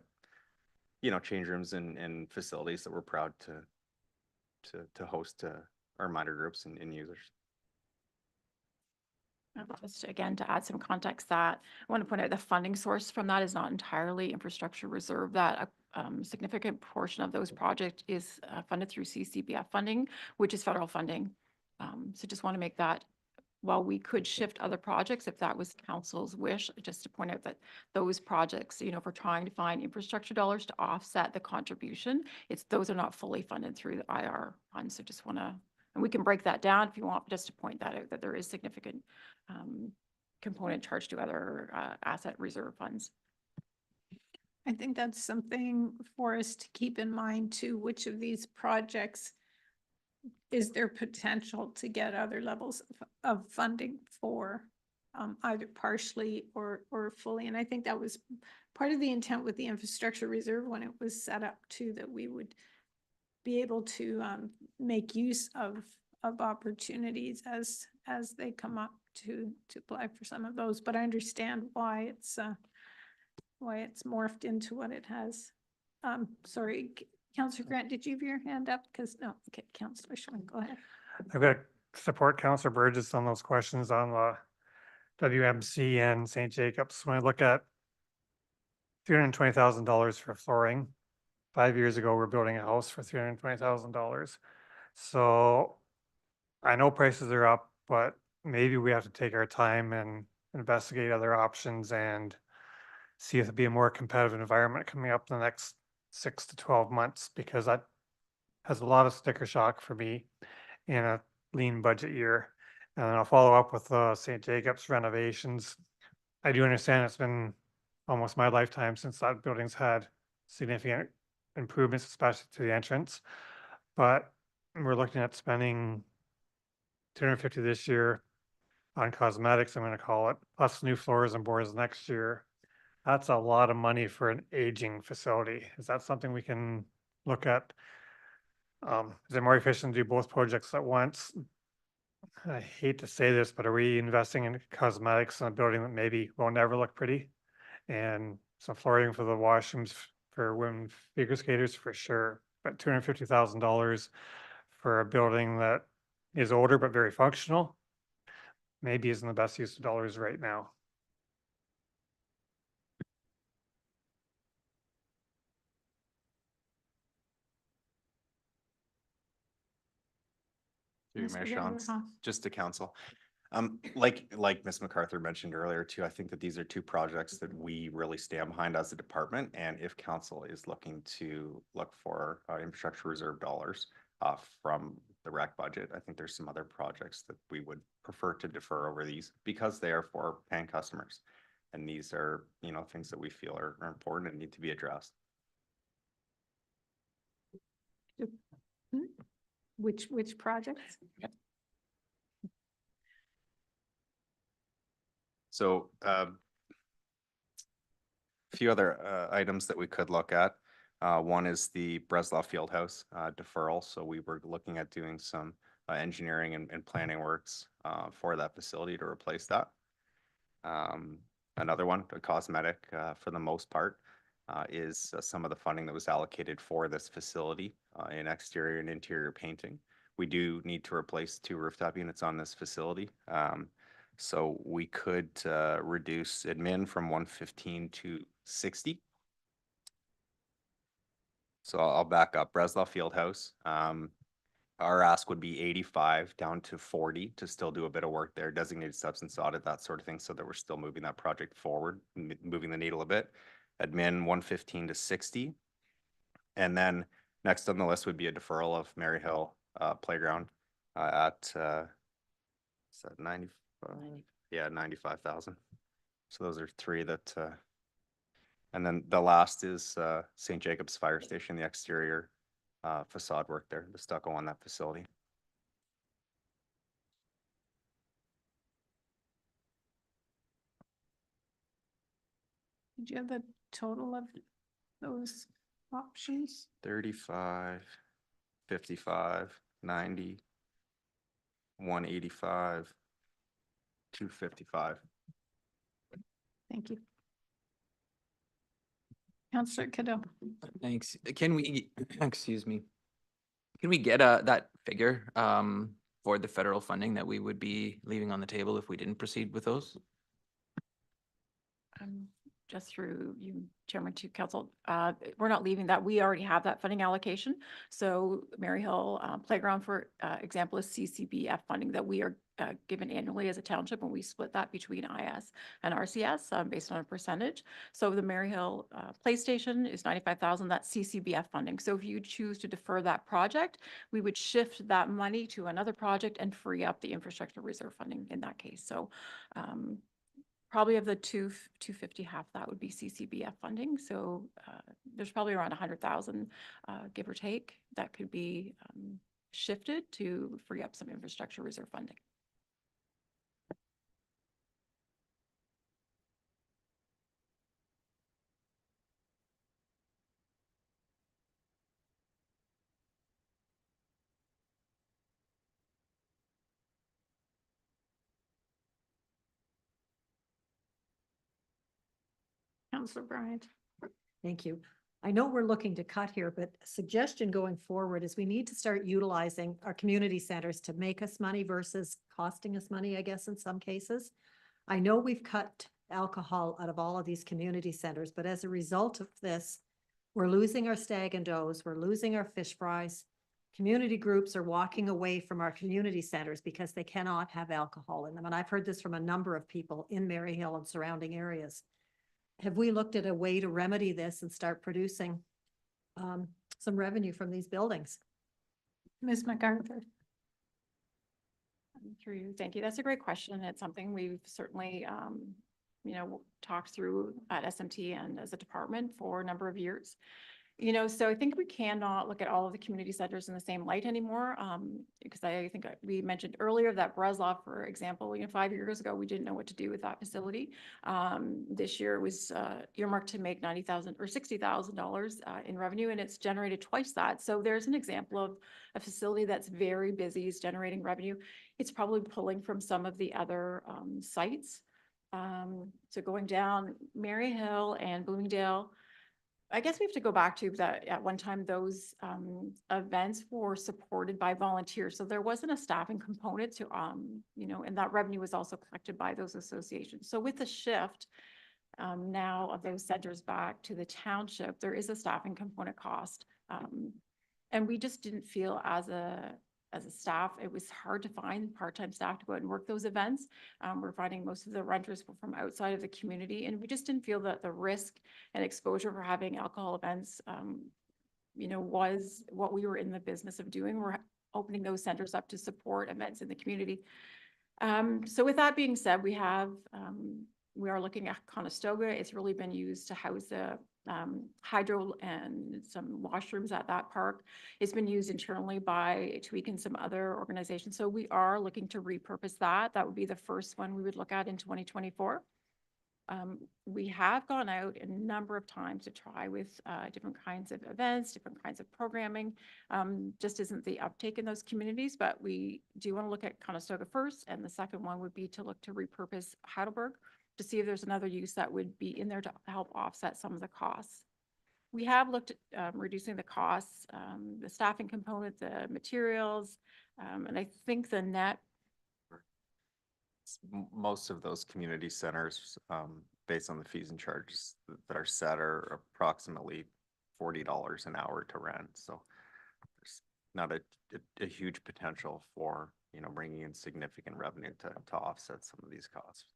change rooms and facilities that we're proud to host our minor groups and users. Just again, to add some context, that I want to point out the funding source from that is not entirely infrastructure reserve. That significant portion of those projects is funded through CCBF funding, which is federal funding. So just want to make that, while we could shift other projects if that was council's wish, just to point out that those projects, you know, if we're trying to find infrastructure dollars to offset the contribution, those are not fully funded through the IR fund. So just want to, and we can break that down if you want, just to point that out, that there is significant component charged to other asset reserve funds. I think that's something for us to keep in mind too. Which of these projects is there potential to get other levels of funding for, either partially or fully? And I think that was part of the intent with the infrastructure reserve when it was set up too, that we would be able to make use of opportunities as they come up to apply for some of those. But I understand why it's morphed into what it has. Sorry, Councillor Grant, did you have your hand up? Because no, okay, Councillor Schwinn, go ahead. I've got to support Councillor Burgess on those questions on the WMC and St. Jacobs. When I look at $320,000 for flooring, 5 years ago, we're building a house for $320,000. So I know prices are up, but maybe we have to take our time and investigate other options and see if it'd be a more competitive environment coming up in the next 6 to 12 months, because that has a lot of sticker shock for me in a lean budget year. And then I'll follow up with St. Jacobs renovations. I do understand it's been almost my lifetime since that building's had significant improvements, especially to the entrance. But we're looking at spending $250 this year on cosmetics, I'm going to call it, plus new floors and boards next year. That's a lot of money for an aging facility. Is that something we can look at? Is it more efficient to do both projects at once? I hate to say this, but are we investing in cosmetics in a building that maybe will never look pretty? And some flooring for the washrooms for women figure skaters for sure. But $250,000 for a building that is older but very functional maybe isn't the best use of dollars right now. Through you, Mr. Mayor Gallagher, Shantz, huh? just to council. Like Ms. MacArthur mentioned earlier too, I think that these are two projects that we really stand behind as a department. And if council is looking to look for infrastructure reserve dollars from the rec budget, I think there's some other projects that we would prefer to defer over these because they are for paying customers. And these are, you know, things that we feel are important and need to be addressed. Which projects? So a few other items that we could look at. One is the Breslau Fieldhouse deferral. So we were looking at doing some engineering and planning works for that facility to replace that. Another one, a cosmetic for the most part, is some of the funding that was allocated for this facility in exterior and interior painting. We do need to replace 2 rooftop units on this facility. So we could reduce admin from 115 to 60. So I'll back up. Breslau Fieldhouse. Our ask would be 85 down to 40 to still do a bit of work there, designated substance audit, that sort of thing, so that we're still moving that project forward, moving the needle a bit. Admin 115 to 60. And then next on the list would be a deferral of Maryhill Playground at is that 95? Yeah, 95,000. So those are 3 that and then the last is St. Jacobs Fire Station, the exterior facade work there, the stucco on that facility. Did you have the total of those options? 35, 55, 90, 185, 255. Thank you. Councillor Cadeau. Thanks. Can we, excuse me, can we get that figure for the federal funding that we would be leaving on the table if we didn't proceed with those? just through you, Chairman to Council, we're not leaving that. We already have that funding allocation. So Mary Hill Playground, for example, is CCBF funding that we are given annually as a township, and we split that between IS and RCS based on a percentage. So the Mary Hill PlayStation is 95,000, that's CCBF funding. So if you choose to defer that project, we would shift that money to another project and free up the infrastructure reserve funding in that case. So probably of the 250, half that would be CCBF funding. So there's probably around 100,000, give or take, that could be shifted to free up some infrastructure reserve funding. Councillor Bryant. Thank you. I know we're looking to cut here, but a suggestion going forward is we need to start utilizing our community centers to make us money versus costing us money, I guess, in some cases. I know we've cut alcohol out of all of these community centers, but as a result of this, we're losing our Stag and Does, we're losing our fish fries. Community groups are walking away from our community centers because they cannot have alcohol in them. And I've heard this from a number of people in Maryhill and surrounding areas. Have we looked at a way to remedy this and start producing some revenue from these buildings? Ms. MacArthur. Through you. Thank you. That's a great question. It's something we've certainly, talked through at SMT and as a department for a number of years. So I think we cannot look at all of the community centers in the same light anymore. Because I think we mentioned earlier that Breslov, for example, 5 years ago, we didn't know what to do with that facility. This year it was earmarked to make $90,000 or $60,000 in revenue, and it's generated twice that. So there's an example of a facility that's very busy, is generating revenue. It's probably pulling from some of the other sites. So going down Maryhill and Bloomingdale, I guess we have to go back to that at one time, those events were supported by volunteers. So there wasn't a staffing component to, and that revenue was also collected by those associations. So with the shift now of those centers back to the township, there is a staffing component cost. And we just didn't feel as a staff, it was hard to find part-time staff to go out and work those events. We're finding most of the renters were from outside of the community, and we just didn't feel that the risk and exposure for having alcohol events, was what we were in the business of doing. We're opening those centers up to support events in the community. So with that being said, we are looking at Conestoga. It's really been used to house the hydro and some washrooms at that park. It's been used internally by Tweak and some other organizations. So we are looking to repurpose that. That would be the first one we would look at in 2024. We have gone out a number of times to try with different kinds of events, different kinds of programming. Just isn't the uptake in those communities, but we do want to look at Conestoga first. And the second one would be to look to repurpose Heidelberg to see if there's another use that would be in there to help offset some of the costs. We have looked at reducing the costs, the staffing component, the materials, and I think the net. Most of those community centers, based on the fees and charges that are set, are approximately $40 an hour to rent. So there's not a huge potential for, bringing in significant revenue to offset some of these costs.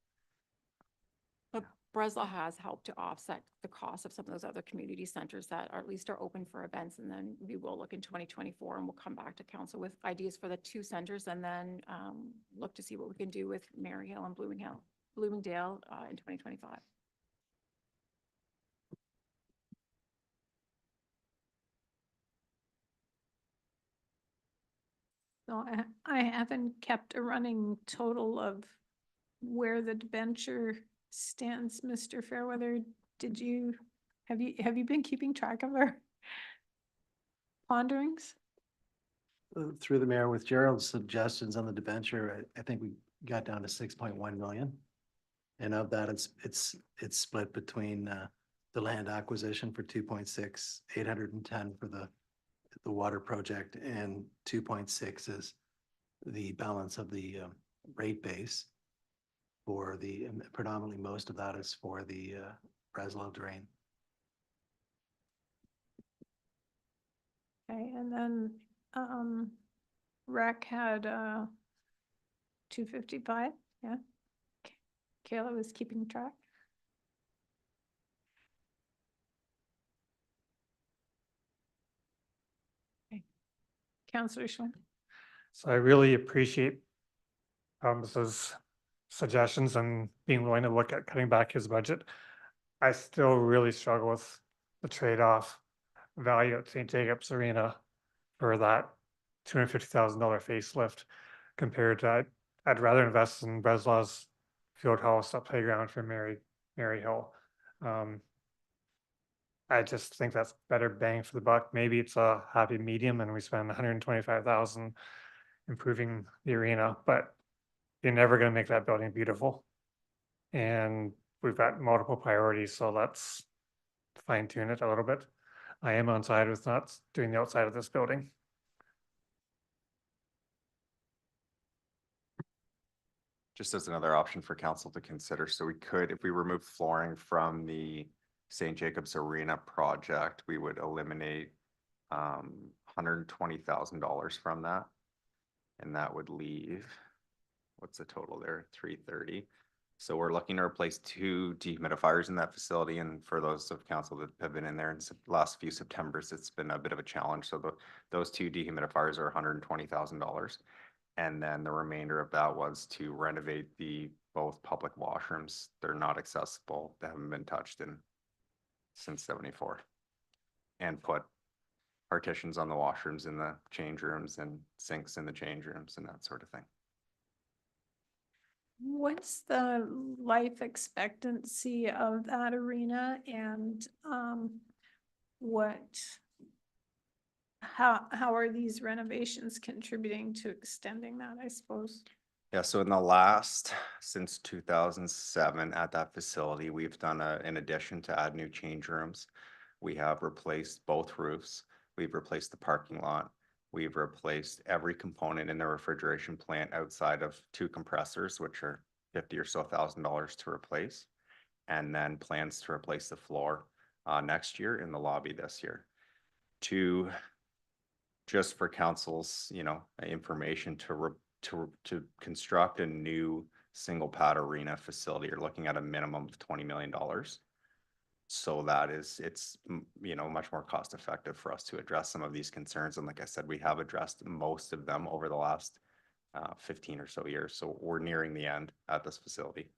But Breslau has helped to offset the cost of some of those other community centers that are at least are open for events. And then we will look in 2024 and we'll come back to council with ideas for the two centers and then look to see what we can do with Maryhill and Bloomingdale in 2025. So I haven't kept a running total of where the debenture stands, Mr. Fairweather. Have you been keeping track of our ponderings? Through the mayor, with Gerald's suggestions on the debenture, I think we got down to 6.1 million. And of that, it's split between the land acquisition for 2.6, 810 for the water project, and 2.6 is the balance of the rate base for predominantly most of that is for the Breslow drain. Okay, and then, rec had, 255, yeah. Kayla was keeping track. Okay. Counselor Schwinn. So I really appreciate Thomas's suggestions and being willing to look at cutting back his budget. I still really struggle with the trade-off value at St. Jacobs Arena for that $250,000 facelift compared to I'd rather invest in Breslau's field house, a playground for Mary Hill. I just think that's better bang for the buck. Maybe it's a happy medium and we spend 125,000 improving the arena, but you're never going to make that building beautiful. And we've got multiple priorities, so let's fine tune it a little bit. I am on side with not doing the outside of this building. Just as another option for council to consider. So we could, if we remove flooring from the St. Jacobs Arena project, we would eliminate $120,000 from that. And that would leave, what's the total there? 330. So we're looking to replace 2 dehumidifiers in that facility. And for those of council that have been in there in the last few Septembers, it's been a bit of a challenge. So those 2 dehumidifiers are $120,000. And then the remainder of that was to renovate both public washrooms. They're not accessible. They haven't been touched since 74. And put partitions on the washrooms in the change rooms and sinks in the change rooms and that sort of thing. What's the life expectancy of that arena and how are these renovations contributing to extending that, I suppose? Yeah, so since 2007 at that facility, we've done in addition to add new change rooms, we have replaced both roofs. We've replaced the parking lot. We've replaced every component in the refrigeration plant outside of 2 compressors, which are $50,000 or so to replace. And then plans to replace the floor next year in the lobby this year. Just for council's, information to construct a new single pad arena facility, you're looking at a minimum of $20 million. So it's much more cost effective for us to address some of these concerns. And like I said, we have addressed most of them over the last 15 or so years. So we're nearing the end at this facility.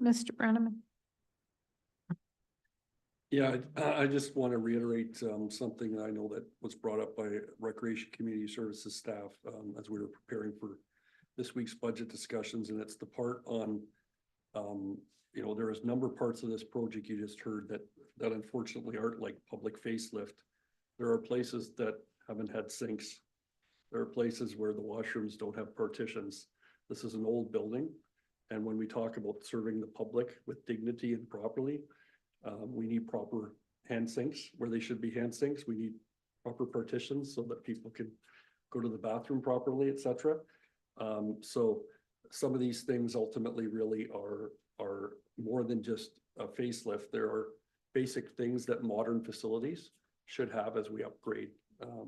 Mr. Brenneman. Yeah, I just want to reiterate something that I know that was brought up by Recreation Community Services staff as we were preparing for this week's budget discussions, and it's the part on, there is a number of parts of this project you just heard that unfortunately aren't like public facelift. There are places that haven't had sinks. There are places where the washrooms don't have partitions. This is an old building, and when we talk about serving the public with dignity and properly, we need proper hand sinks where they should be hand sinks. We need proper partitions so that people can go to the bathroom properly, etc. So some of these things ultimately really are more than just a facelift. There are basic things that modern facilities should have as we upgrade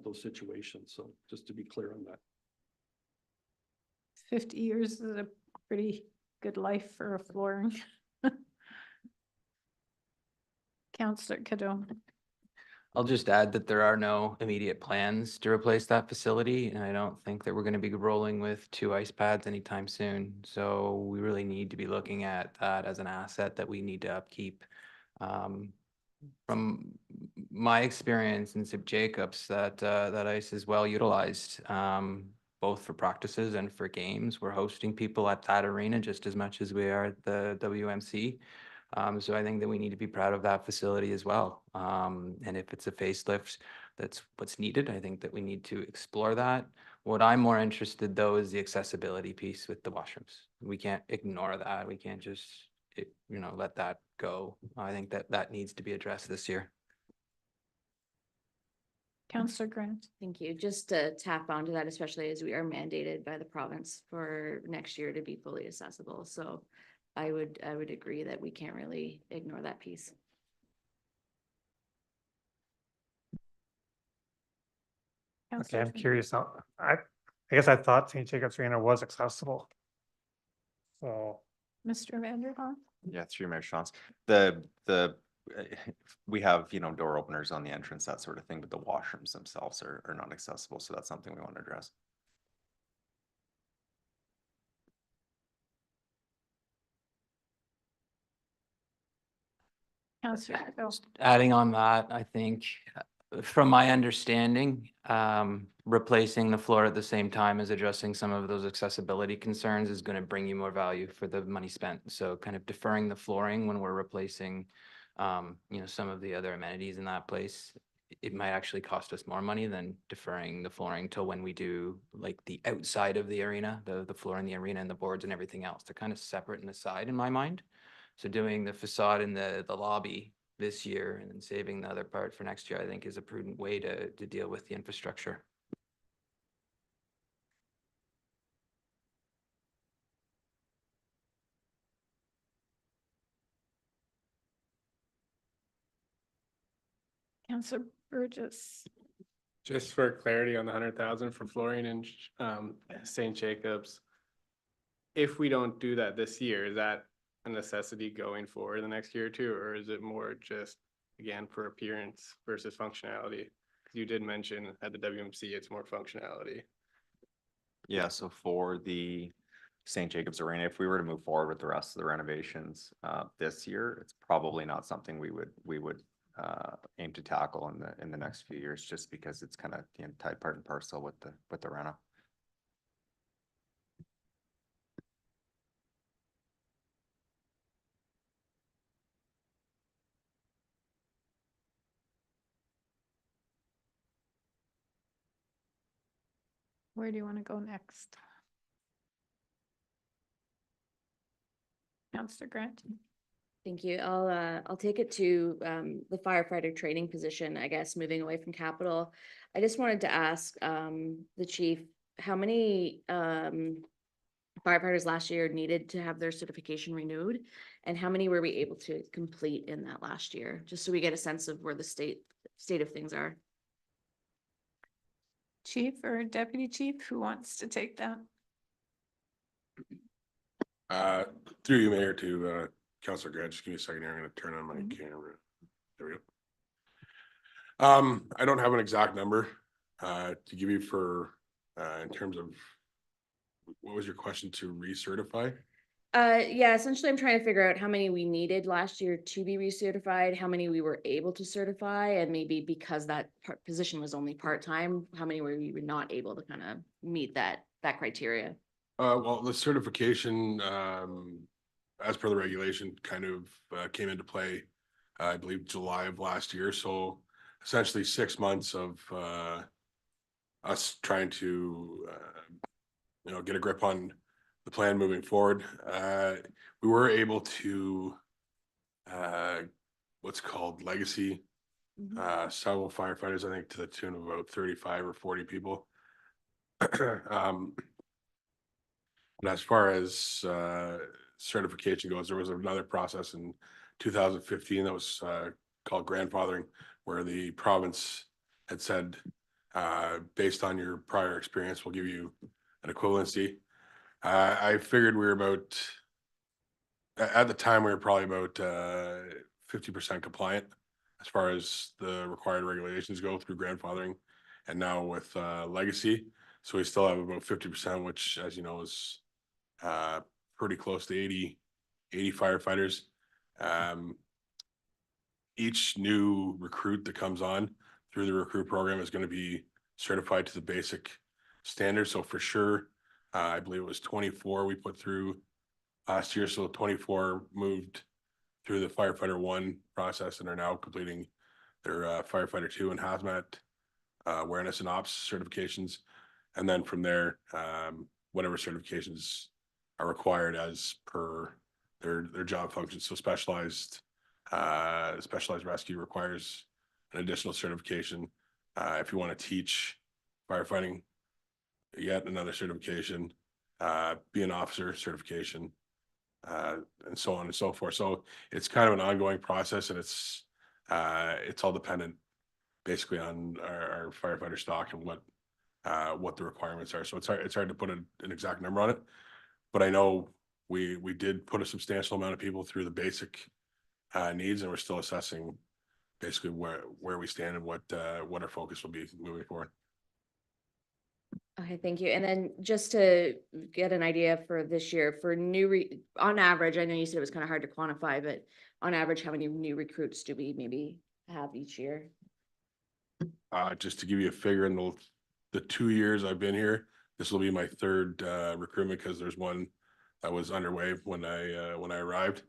those situations. So just to be clear on that. 50 years is a pretty good life for a flooring. Counselor Cadeau. I'll just add that there are no immediate plans to replace that facility, and I don't think that we're going to be rolling with 2 ice pads anytime soon. So we really need to be looking at that as an asset that we need to upkeep. From my experience in St. Jacobs, that ice is well utilized, both for practices and for games. We're hosting people at that arena just as much as we are at the WMC. So I think that we need to be proud of that facility as well. And if it's a facelift, that's what's needed. I think that we need to explore that. What I'm more interested though is the accessibility piece with the washrooms. We can't ignore that. We can't just, let that go. I think that needs to be addressed this year. Counselor Grant. Thank you. Just to tap onto that, especially as we are mandated by the province for next year to be fully accessible. So I would agree that we can't really ignore that piece. Okay, Councillor I'm Finn. curious now. I guess I thought St. Jacobs Arena was accessible. So, Mr. Vanderpump. Yeah, through Mayor Schantz. We have, you know, door openers on the entrance, that sort of thing, but the washrooms themselves are not accessible. So that's something we want to address. Councillor Phil. Adding on that, I think, from my understanding, replacing the floor at the same time as addressing some of those accessibility concerns is going to bring you more value for the money spent. So kind of deferring the flooring when we're replacing, you know, some of the other amenities in that place, it might actually cost us more money than deferring the flooring till when we do like the outside of the arena, the floor in the arena and the boards and everything else. They're kind of separate and aside in my mind. So doing the facade in the lobby this year and then saving the other part for next year, I think is a prudent way to deal with the infrastructure. Councillor Burgess. Just for clarity on the 100,000 for flooring and St. Jacobs. If we don't do that this year, is that a necessity going forward the next year or two, or is it more just, again, for appearance versus functionality? 'Cause you did mention at the WMC, it's more functionality. Yeah, so for the St. Jacobs Arena, if we were to move forward with the rest of the renovations this year, it's probably not something we would aim to tackle in the next few years, just because it's kind of, you know, tied part and parcel with the reno. Where do you want to go next? Councillor Grant. Thank you. I'll take it to the firefighter training position, I guess, moving away from capital. I just wanted to ask the chief, how many firefighters last year needed to have their certification renewed? And how many were we able to complete in that last year? Just so we get a sense of where the state of things are. Chief or deputy chief, who wants to take that? Through you, Mayor, to Councilor Grant, just give me a second here. I'm gonna turn on my camera. There we go. I don't have an exact number to give you for in terms of, what was your question, to recertify? Yeah, essentially I'm trying to figure out how many we needed last year to be recertified, how many we were able to certify, and maybe because that position was only part-time, how many we were not able to kind of meet that criteria. Well, the certification, as per the regulation, kind of came into play, I believe, July of last year. So essentially 6 months of us trying to, you know, get a grip on the plan moving forward. We were able to what's called legacy several firefighters, I think to the tune of about 35 or 40 people. And as far as certification goes, there was another process in 2015 that was called grandfathering, where the province had said, based on your prior experience, we'll give you an equivalency. I figured we were about, at the time, we were probably about 50% compliant as far as the required regulations go through grandfathering, and now with legacy. So we still have about 50%, which, as you know, is pretty close to 80 firefighters. Each new recruit that comes on through the recruit program is going to be certified to the basic standards. So for sure, I believe it was 24 we put through last year. So 24 moved through the firefighter 1 process and are now completing their firefighter 2 and hazmat awareness and ops certifications. And then from there, whatever certifications are required as per their job functions. So specialized rescue requires an additional certification. If you want to teach firefighting, yet another certification, be an officer certification. and so on and so forth. So it's kind of an ongoing process, and it's all dependent basically on our firefighter stock and what the requirements are. So it's hard to put an exact number on it. But I know we did put a substantial amount of people through the basic needs, and we're still assessing basically where we stand and what our focus will be moving forward. Okay, thank you. And then just to get an idea for this year, for on average, I know you said it was kind of hard to quantify, but on average, how many new recruits do we maybe have each year? Just to give you a figure, in the 2 years I've been here, this will be my third recruitment, because there's one that was underway when I arrived.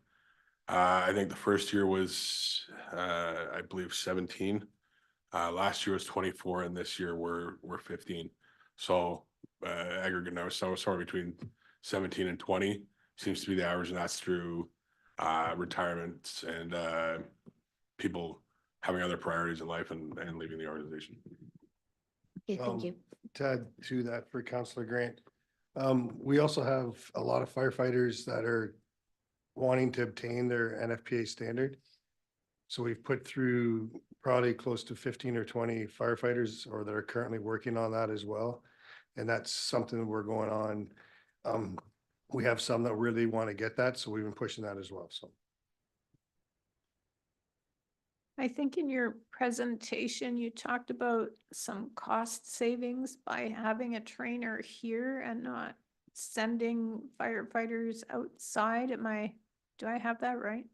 I think the first year was I believe 17. Last year was 24, and this year we're 15. So aggregate now somewhere between 17 and 20 seems to be the average, and that's through retirements and people having other priorities in life and leaving the organization. Okay, thank you. To add to that for Councillor Grant, we also have a lot of firefighters that are wanting to obtain their NFPA standard. So we've put through probably close to 15 or 20 firefighters or that are currently working on that as well. And that's something that we're going on. We have some that really want to get that, so we've been pushing that as well, so. I think in your presentation, you talked about some cost savings by having a trainer here and not sending firefighters outside. Do I have that right?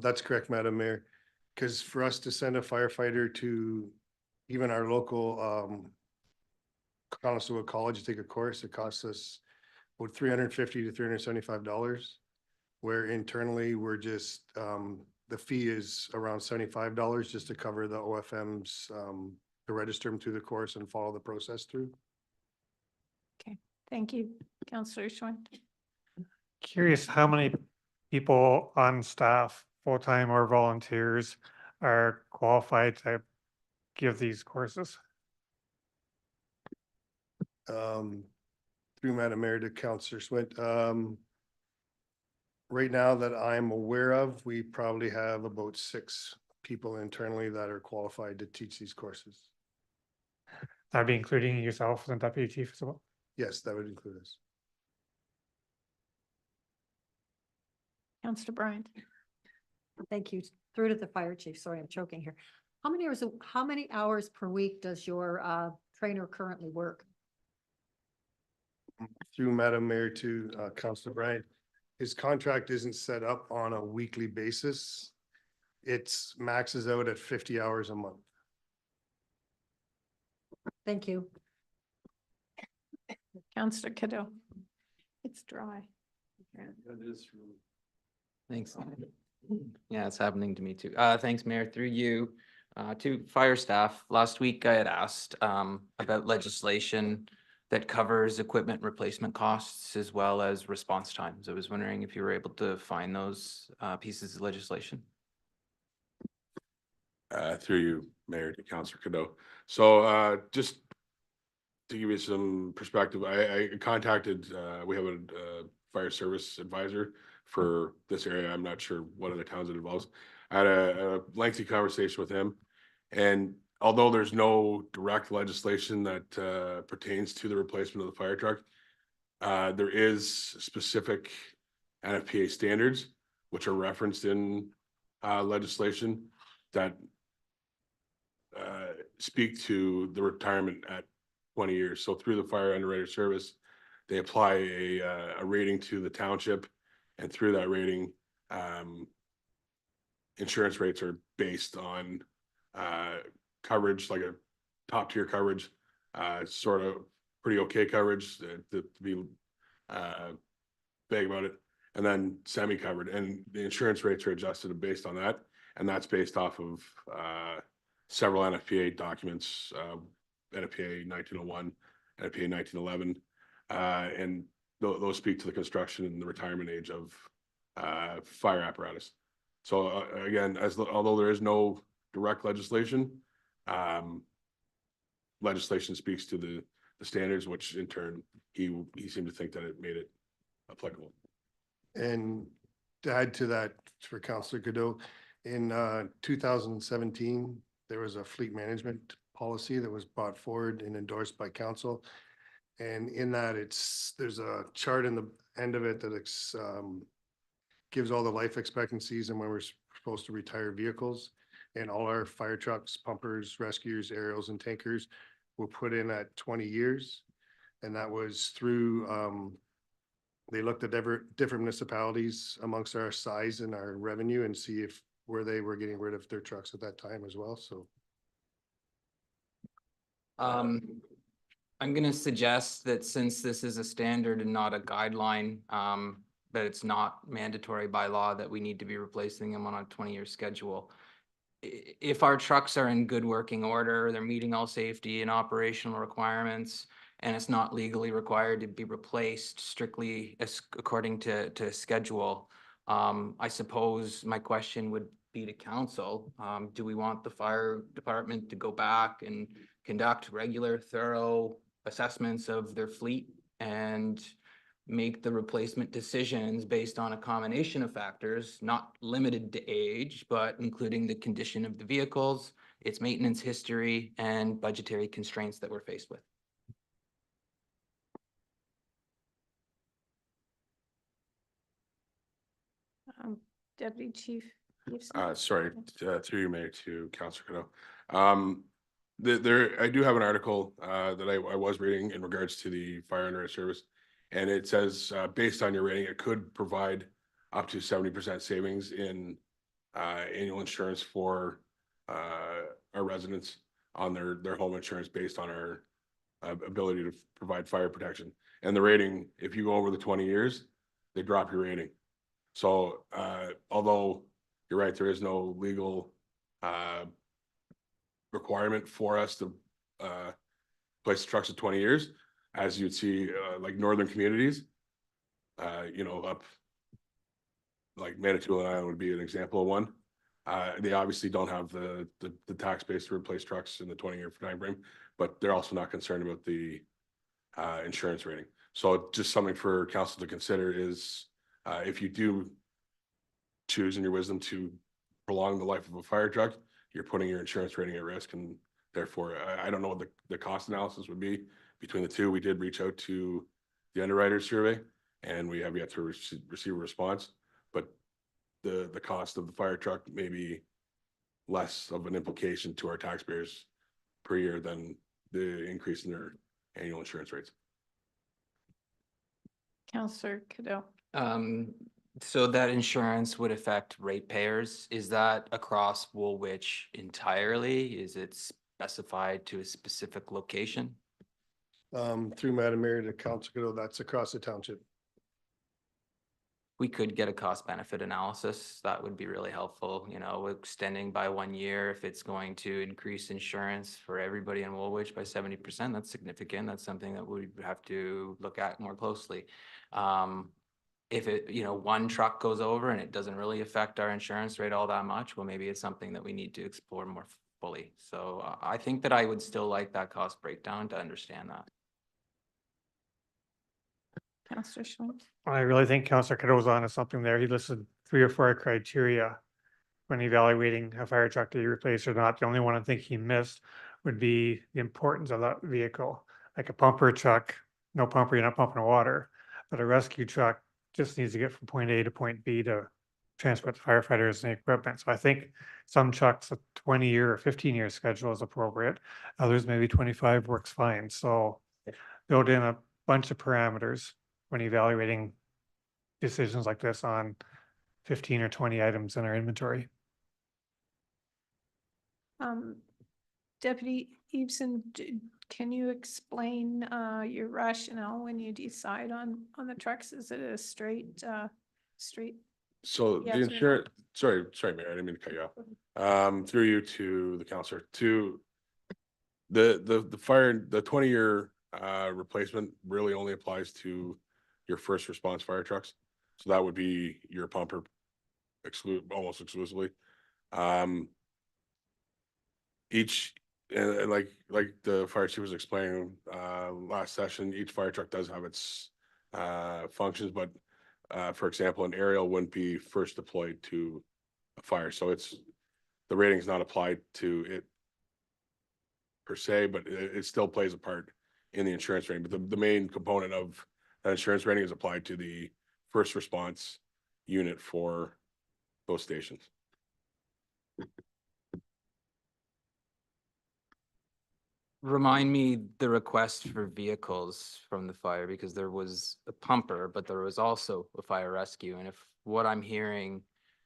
That's correct, Madam Mayor, because for us to send a firefighter to even our local Conestoga College to take a course, it costs us about $350 to $375, where internally we're just the fee is around $75 just to cover the OFMs to register them through the course and follow the process through. Okay, thank you, Councillor Schwinn. Curious how many people on staff, full-time or volunteers, are qualified to give these courses? Through Madam Mayor to Councillor Schwinn. Right now that I'm aware of, we probably have about 6 people internally that are qualified to teach these courses. That'd be including yourself as deputy chief as well? Yes, that would include us. Councillor Bryant. Thank you. Through to the fire chief. Sorry, I'm choking here. How many hours per week does your trainer currently work? Through Madam Mayor to Councillor Bryant, his contract isn't set up on a weekly basis. It's maxes out at 50 hours a month. Thank you. Councillor Cadeau. It's dry. Thanks. Yeah, it's happening to me too. Thanks, Mayor, through you, to fire staff. Last week I had asked about legislation that covers equipment replacement costs as well as response times. I was wondering if you were able to find those pieces of legislation. Through you, Mayor, to Councillor Cadeau. So just to give you some perspective, I contacted, we have a fire service advisor for this area. I'm not sure what other towns it involves. I had a lengthy conversation with him, and although there's no direct legislation that pertains to the replacement of the fire truck, there is specific NFPA standards which are referenced in legislation that speak to the retirement at 20 years. So through the fire underwriter service, they apply a rating to the township, and through that rating, insurance rates are based on coverage, like a top tier coverage, sort of pretty okay coverage to be vague about it, and then semi-covered, and the insurance rates are adjusted based on that, and that's based off of several NFPA documents, NFPA 1901, NFPA 1911, and those speak to the construction and the retirement age of fire apparatus. So again, although there is no direct legislation, legislation speaks to the standards, which in turn he seemed to think that it made it applicable. And to add to that, for Councillor Godot, in 2017, there was a fleet management policy that was brought forward and endorsed by council. And in that, there's a chart in the end of it that gives all the life expectancies and when we're supposed to retire vehicles. And all our fire trucks, pumpers, rescuers, aerials, and tankers were put in at 20 years. And that was through, they looked at different municipalities amongst our size and our revenue and see where they were getting rid of their trucks at that time as well, so. I'm gonna suggest that since this is a standard and not a guideline, that it's not mandatory by law that we need to be replacing them on a 20-year schedule. If our trucks are in good working order, they're meeting all safety and operational requirements, and it's not legally required to be replaced strictly according to schedule, I suppose my question would be to council. Do we want the fire department to go back and conduct regular, thorough assessments of their fleet and make the replacement decisions based on a combination of factors, not limited to age, but including the condition of the vehicles, its maintenance history, and budgetary constraints that we're faced with? Deputy Chief Gibson? Sorry, through you, Mayor, to Councillor Cadeau. I do have an article that I was reading in regards to the fire underwrite service. And it says, based on your rating, it could provide up to 70% savings in annual insurance for our residents on their home insurance based on our ability to provide fire protection. And the rating, if you go over the 20 years, they drop your rating. So although you're right, there is no legal requirement for us to place trucks at 20 years, as you'd see like northern communities, up like Manitoulin Island would be an example of one. They obviously don't have the tax base to replace trucks in the 20-year time frame, but they're also not concerned about the insurance rating. So just something for council to consider is if you do choose in your wisdom to prolong the life of a fire truck, you're putting your insurance rating at risk. And therefore, I don't know what the cost analysis would be between the two. We did reach out to the underwriters survey and we have yet to receive a response, but the cost of the fire truck may be less of an implication to our taxpayers per year than the increase in their annual insurance rates. Councillor Cadeau? So that insurance would affect ratepayers. Is that across Woolwich entirely? Is it specified to a specific location? Through Madam Mayor to Councillor Cadeau, that's across the township. We could get a cost benefit analysis. That would be really helpful, extending by 1 year. If it's going to increase insurance for everybody in Woolwich by 70%, that's significant. That's something that we have to look at more closely. If one truck goes over and it doesn't really affect our insurance rate all that much, well, maybe it's something that we need to explore more fully. So I think that I would still like that cost breakdown to understand that. Councillor Schwint? I really think Councillor Cadeau's on to something there. He listed 3 or 4 criteria when evaluating a fire truck to be replaced or not. The only one I think he missed would be the importance of that vehicle. Like a pumper truck, no pumper, you're not pumping water, but a rescue truck just needs to get from point A to point B to transport the firefighters and equipment. So I think some trucks, a 20-year or 15-year schedule is appropriate. Others, maybe 25 works fine. So build in a bunch of parameters when evaluating decisions like this on 15 or 20 items in our inventory. Deputy Eveson, can you explain your rationale when you decide on the trucks? Is it a straight? So Yes the or no? insurance, sorry, Mayor, I didn't mean to cut you off. Through you to the councillor, to the fire, the 20-year replacement really only applies to your first response fire trucks. So that would be your pumper almost exclusively. Each and like the fire chief was explaining last session, each fire truck does have its functions, but For example, an aerial wouldn't be first deployed to a fire, so the rating's not applied to it per se, but it still plays a part in the insurance rating. But the main component of that insurance rating is applied to the first response unit for those stations. Remind me the request for vehicles from the fire, because there was a pumper, but there was also a fire rescue. And if what I'm hearing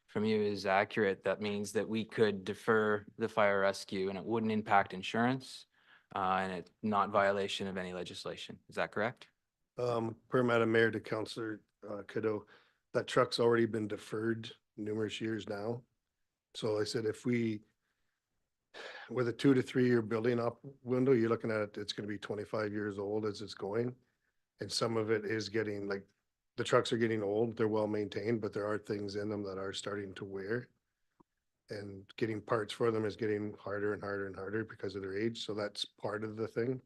from you is accurate, that means that we could defer the fire rescue and it wouldn't impact insurance, and it's not violation of any legislation. Is that correct? Per Madam Mayor to Councillor Cadeau, that truck's already been deferred numerous years now. So I said, if we, with a 2 to 3 year building up window, you're looking at, it's gonna be 25 years old as it's going. And some of it is getting, like, the trucks are getting old, they're well maintained, but there are things in them that are starting to wear. And getting parts for them is getting harder and harder and harder because of their age, so that's part of the thing.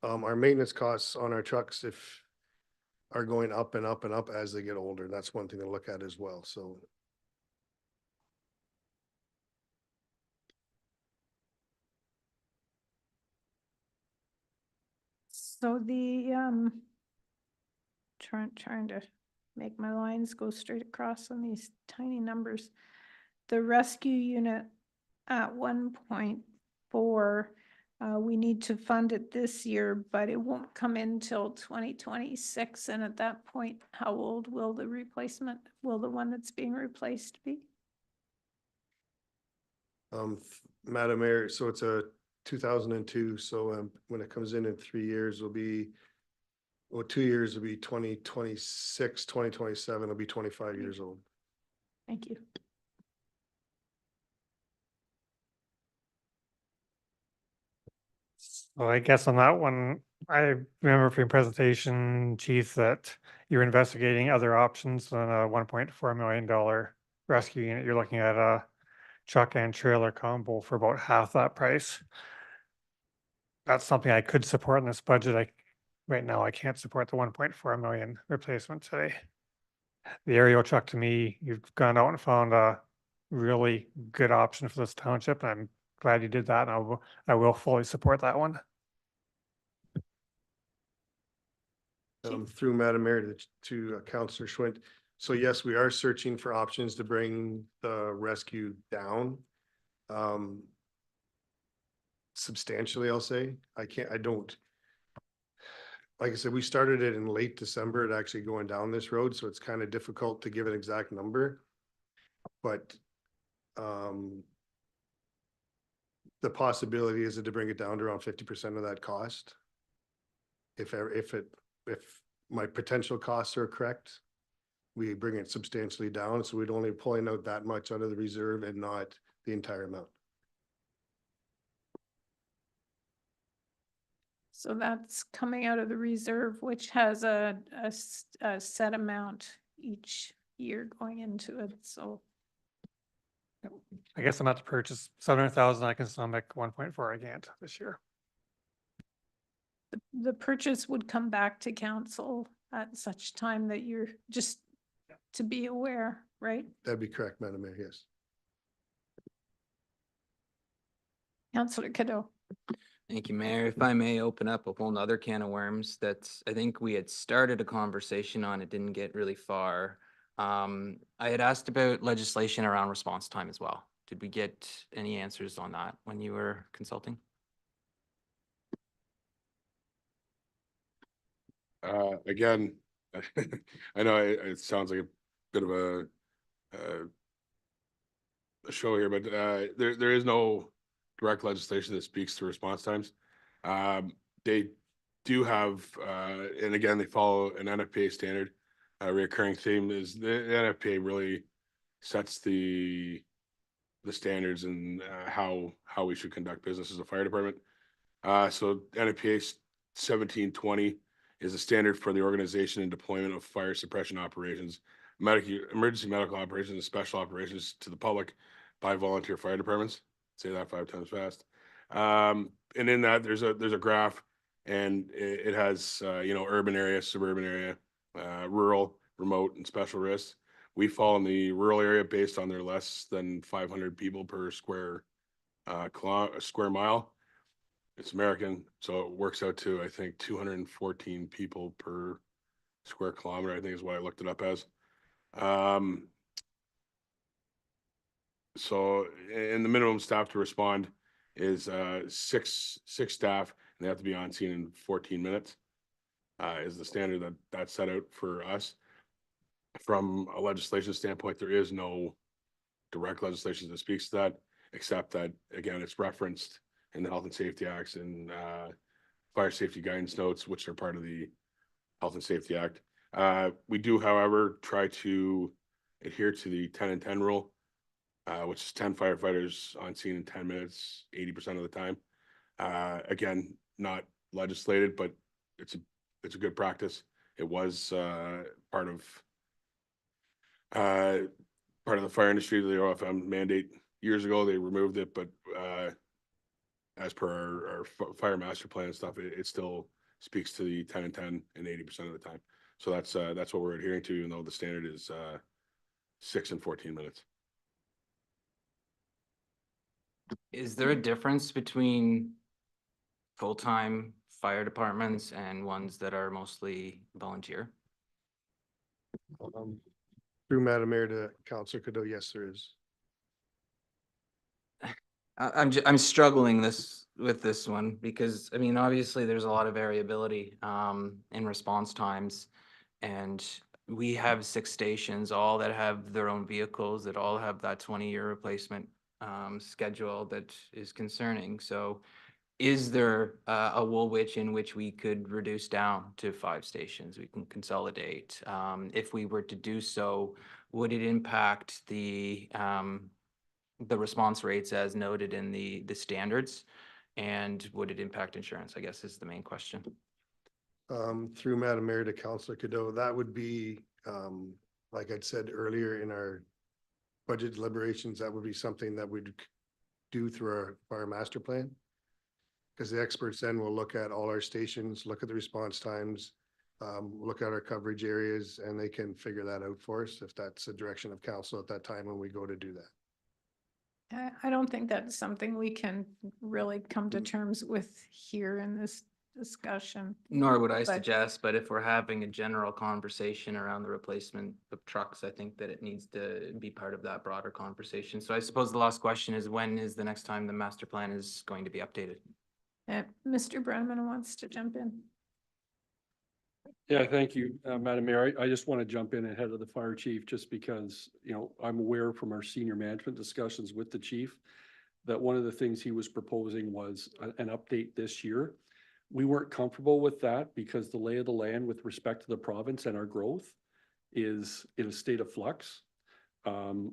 Our maintenance costs on our trucks are going up and up and up as they get older. That's one thing to look at as well, so. So trying to make my lines go straight across on these tiny numbers. The rescue unit at 1.4, we need to fund it this year, but it won't come in till 2026. And at that point, how old will the one that's being replaced be? Madam Mayor, so it's a 2002, so when it comes in 3 years, will be, well, 2 years will be 2026, 2027, will be 25 years old. Thank you. Well, I guess on that one, I remember from your presentation, Chief, that you're investigating other options than a $1.4 million rescue unit. You're looking at a truck and trailer combo for about half that price. That's something I could support in this budget. Right now, I can't support the 1.4 million replacement today. The aerial truck, to me, you've gone out and found a really good option for this township. I'm glad you did that, and I will fully support that one. Through Madam Mayor to Councillor Schwint. So yes, we are searching for options to bring the rescue down. Substantially, I'll say. Like I said, we started it in late December, it actually going down this road, so it's kind of difficult to give an exact number. But the possibility is to bring it down to around 50% of that cost. If my potential costs are correct, we bring it substantially down, so we'd only pulling out that much out of the reserve and not the entire amount. So that's coming out of the reserve, which has a set amount each year going into it, so. I guess I'm about to purchase 700,000. I can still make 1.4 again this year. The purchase would come back to council at such time that you're just to be aware, right? That'd be correct, Madam Mayor, yes. Councillor Cadeau. Thank you, Mayor. If I may open up a whole nother can of worms that I think we had started a conversation on, it didn't get really far. I had asked about legislation around response time as well. Did we get any answers on that when you were consulting? Again, I know it sounds like a bit of a show here, but there is no direct legislation that speaks to response times. They do have, and again, they follow an NFPA standard. A recurring theme is the NFPA really sets the standards and how we should conduct business as a fire department. So NFPA 1720 is a standard for the organization and deployment of fire suppression operations, emergency medical operations, and special operations to the public by volunteer fire departments. Say that 5 times fast. And in that, there's a graph, and it has urban area, suburban area, rural, remote and special risks. We fall in the rural area based on their less than 500 people per square square mile. It's American, so it works out to, I think, 214 people per square kilometer, I think is what I looked it up as. So, and the minimum staff to respond is six staff, and they have to be on scene in 14 minutes. Is the standard that's set out for us. From a legislation standpoint, there is no direct legislation that speaks to that, except that, again, it's referenced in the Health and Safety Acts and Fire Safety Guidance Notes, which are part of the Health and Safety Act. We do, however, try to adhere to the 10 and 10 rule, which is 10 firefighters on scene in 10 minutes, 80% of the time. Again, not legislated, but it's a good practice. It was part of the fire industry, the OFM mandate years ago. They removed it, but as per our fire master plan and stuff, it still speaks to the 10 and 10 and 80% of the time. So that's what we're adhering to, even though the standard is 6 and 14 minutes. Is there a difference between full-time fire departments and ones that are mostly volunteer? Through Madam Mayor to Councillor Cadeau, yes, there is. I'm struggling with this one because, I mean, obviously there's a lot of variability in response times. And we have 6 stations, all that have their own vehicles, that all have that 20-year replacement schedule that is concerning. So is there a Woolwich in which we could reduce down to 5 stations? We can consolidate. If we were to do so, would it impact the response rates as noted in the standards? And would it impact insurance, I guess, is the main question. Through Madam Mayor to Councillor Cadeau, that would be, like I'd said earlier in our budget deliberations, that would be something that we'd do through our fire master plan. Because the experts then will look at all our stations, look at the response times, look at our coverage areas, and they can figure that out for us if that's the direction of council at that time when we go to do that. I don't think that's something we can really come to terms with here in this discussion. Nor would I But- suggest, but if we're having a general conversation around the replacement of trucks, I think that it needs to be part of that broader conversation. So I suppose the last question is, when is the next time the master plan is going to be updated? Mr. Brennan wants to jump in. Yeah, thank you, Madam Mayor. I just want to jump in ahead of the fire chief, just because, you know, I'm aware from our senior management discussions with the chief that one of the things he was proposing was an update this year. We weren't comfortable with that because the lay of the land with respect to the province and our growth is in a state of flux.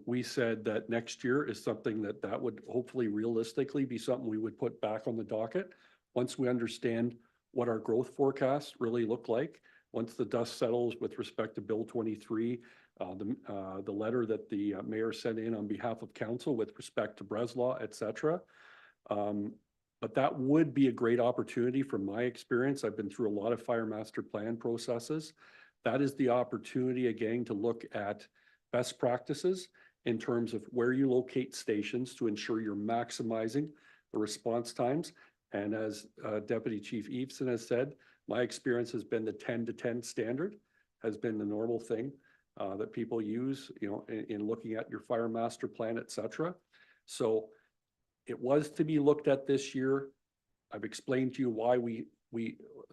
We said that next year is something that would hopefully realistically be something we would put back on the docket once we understand what our growth forecasts really look like. Once the dust settles with respect to Bill 23, the letter that the mayor sent in on behalf of council with respect to Breslau, et cetera. But that would be a great opportunity from my experience. I've been through a lot of fire master plan processes. That is the opportunity again to look at best practices in terms of where you locate stations to ensure you're maximizing the response times. And as Deputy Chief Eveson has said, my experience has been the 10 to 10 standard has been the normal thing that people use, you know, in looking at your fire master plan, et cetera. So it was to be looked at this year. I've explained to you why we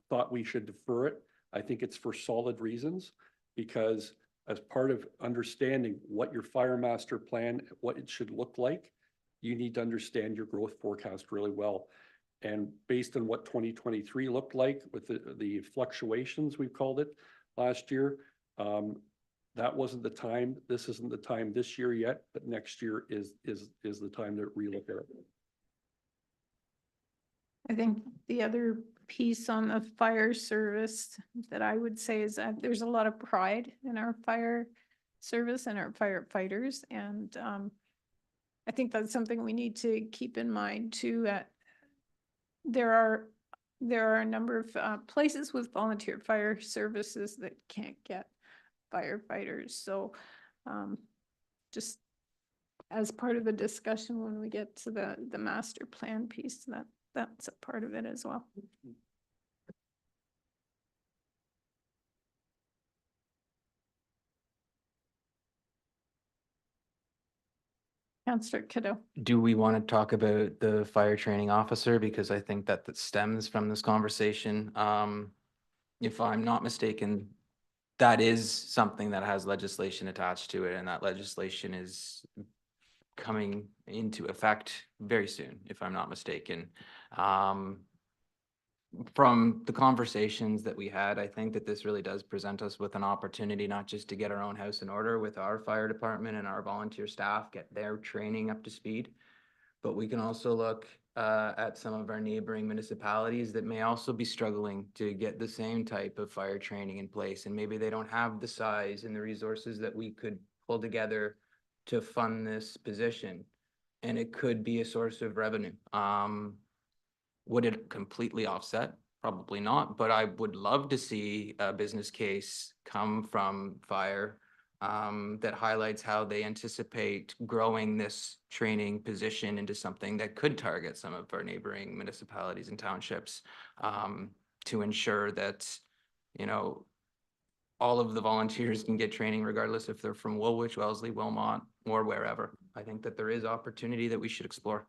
thought we should defer it. I think it's for solid reasons, because as part of understanding what your fire master plan, what it should look like, you need to understand your growth forecast really well. And based on what 2023 looked like with the fluctuations, we've called it last year, that wasn't the time. This isn't the time this year yet, but next year is the time to relook at it. I think the other piece on the fire service that I would say is that there's a lot of pride in our fire service and our firefighters. And I think that's something we need to keep in mind too. There are a number of places with volunteer fire services that can't get firefighters. So just as part of the discussion when we get to the master plan piece, that's a part of it as well. Councillor Kiddo. Do we want to talk about the fire training officer? Because I think that stems from this conversation. If I'm not mistaken, that is something that has legislation attached to it, and that legislation is coming into effect very soon, if I'm not mistaken. From the conversations that we had, I think that this really does present us with an opportunity, not just to get our own house in order with our fire department and our volunteer staff, get their training up to speed, but we can also look at some of our neighboring municipalities that may also be struggling to get the same type of fire training in place. And maybe they don't have the size and the resources that we could pull together to fund this position. And it could be a source of revenue. Would it completely offset? Probably not, but I would love to see a business case come from fire that highlights how they anticipate growing this training position into something that could target some of our neighboring municipalities and townships to ensure that, you know, all of the volunteers can get training regardless if they're from Woolwich, Wellesley, Wilmot, or wherever. I think that there is opportunity that we should explore.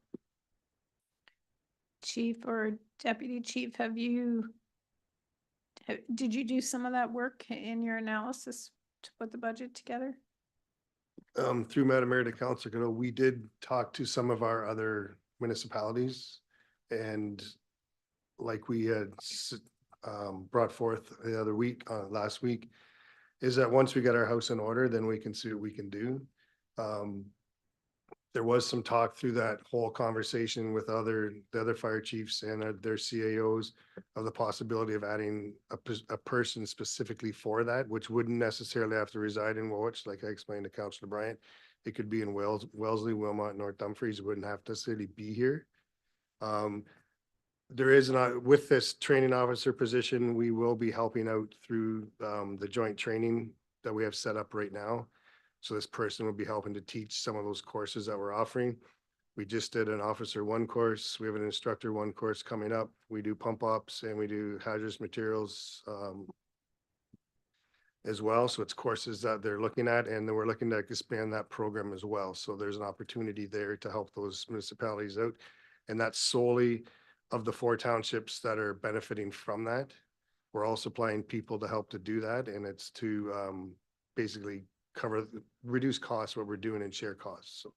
Chief or Deputy Chief, did you do some of that work in your analysis to put the budget together? Through Madam Mayor to Councillor Kiddo, we did talk to some of our other municipalities, and like we had brought forth the other week, last week, is that once we get our house in order, then we can see what we can do. There was some talk through that whole conversation with the other fire chiefs and their CAOs of the possibility of adding a person specifically for that, which wouldn't necessarily have to reside in Woolwich, like I explained to Councillor Bryant. It could be in Wellesley, Wilmot, North Dumfries. It wouldn't have to necessarily be here. There is not, with this training officer position, we will be helping out through the joint training that we have set up right now. So this person will be helping to teach some of those courses that we're offering. We just did an Officer 1 course. We have an Instructor 1 course coming up. We do pump ops and we do hazardous materials as well. So it's courses that they're looking at, and then we're looking to expand that program as well. So there's an opportunity there to help those municipalities out. And that's solely of the 4 townships that are benefiting from that. We're all supplying people to help to do that, and it's to basically reduce costs, what we're doing, and share costs. So,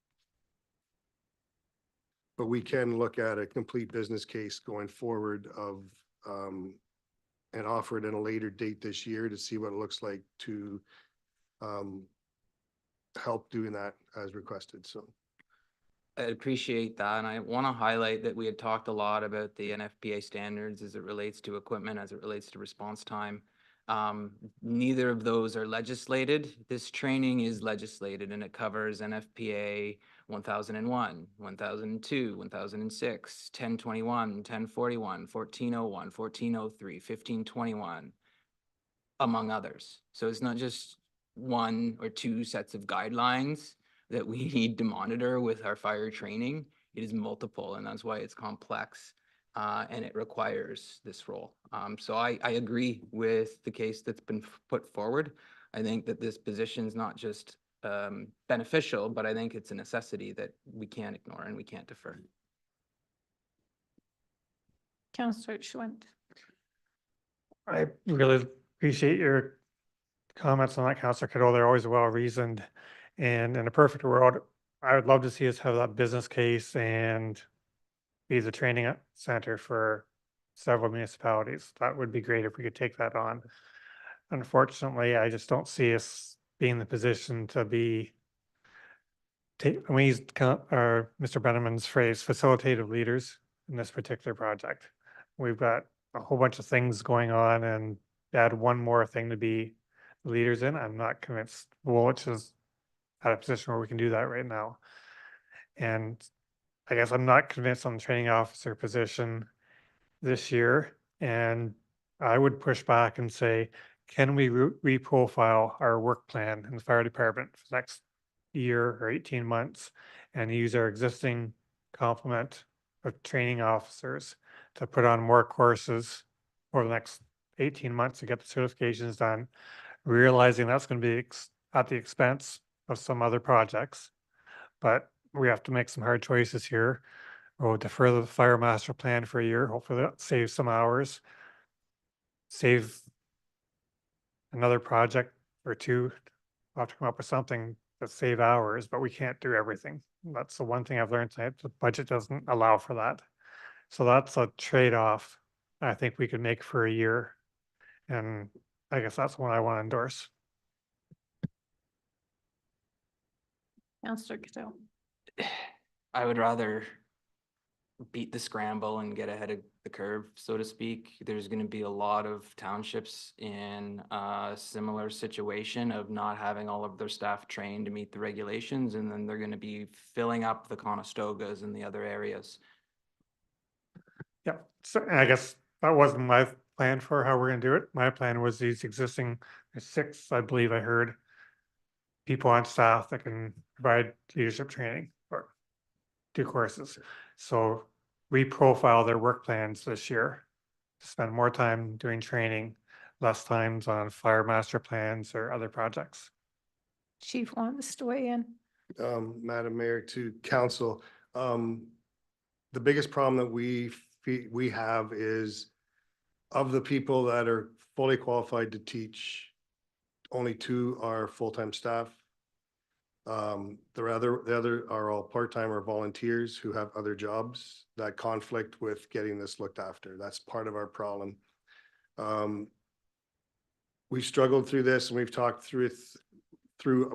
but we can look at a complete business case going forward of and offer it at a later date this year to see what it looks like to help doing that as requested. So I appreciate that, and I want to highlight that we had talked a lot about the NFPA standards as it relates to equipment, as it relates to response time. Neither of those are legislated. This training is legislated, and it covers NFPA 1001, 1002, 1006, 1021, 1041, 1401, 1403, 1521, among others. So it's not just 1 or 2 sets of guidelines that we need to monitor with our fire training. It is multiple, and that's why it's complex. And it requires this role. So I agree with the case that's been put forward. I think that this position is not just beneficial, but I think it's a necessity that we can't ignore and we can't defer. Councillor Schwint. I really appreciate your comments on that, Councillor Kiddo. They're always well reasoned. And in a perfect world, I would love to see us have that business case and be the training center for several municipalities. That would be great if we could take that on. Unfortunately, I just don't see us being in the position to be, we use Mr. Benneman's phrase, facilitative leaders in this particular project. We've got a whole bunch of things going on, and add one more thing to be leaders in. I'm not convinced Woolwich is at a position where we can do that right now. And I guess I'm not convinced on the training officer position this year. And I would push back and say, can we reprofile our work plan in the fire department for the next year or 18 months and use our existing complement of training officers to put on more courses over the next 18 months to get the certifications done, realizing that's going to be at the expense of some other projects. But we have to make some hard choices here. We'll defer the fire master plan for a year. Hopefully that saves some hours. Save another project or two. We'll have to come up with something that save hours, but we can't do everything. That's the one thing I've learned tonight. The budget doesn't allow for that. So that's a trade-off I think we could make for a year. And I guess that's one I want to endorse. Counselor Cattell. I would rather beat the scramble and get ahead of the curve, so to speak. There's going to be a lot of townships in a similar situation of not having all of their staff trained to meet the regulations, and then they're going to be filling up the Conestogas and the other areas. Yeah, so and I guess that wasn't my plan for how we're gonna do it. My plan was these existing, there's 6, I believe I heard, people on staff that can provide leadership training or do courses. So reprofile their work plans this year, spend more time doing training, less times on fire master plans or other projects. Chief wants to weigh in. Madam Mayor, to council, the biggest problem that we have is of the people that are fully qualified to teach, only 2 are full-time staff. The other are all part-time or volunteers who have other jobs that conflict with getting this looked after. That's part of our problem. We've struggled through this and we've talked through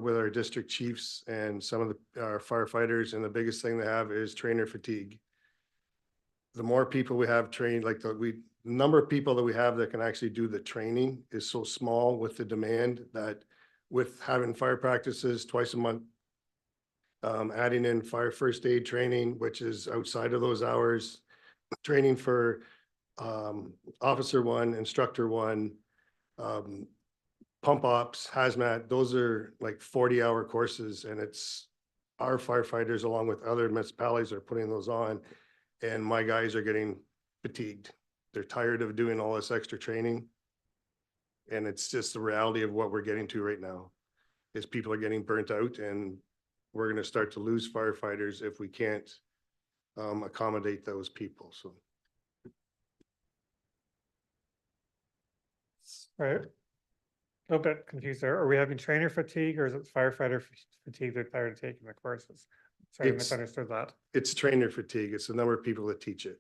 with our district chiefs and some of our firefighters, and the biggest thing they have is trainer fatigue. The more people we have trained, like the number of people that we have that can actually do the training is so small with the demand that with having fire practices twice a month, adding in fire first aid training, which is outside of those hours, training for officer 1, instructor 1, pump ops, hazmat, those are like 40-hour courses, and it's our firefighters along with other municipalities are putting those on, and my guys are getting fatigued. They're tired of doing all this extra training. And it's just the reality of what we're getting to right now is people are getting burnt out, and we're going to start to lose firefighters if we can't accommodate those people. So. Right. A little bit confused there. Are we having trainer fatigue or is it firefighter fatigue they're tired of taking the courses? Sorry, I misunderstood that. It's trainer fatigue. It's the number of people that teach it.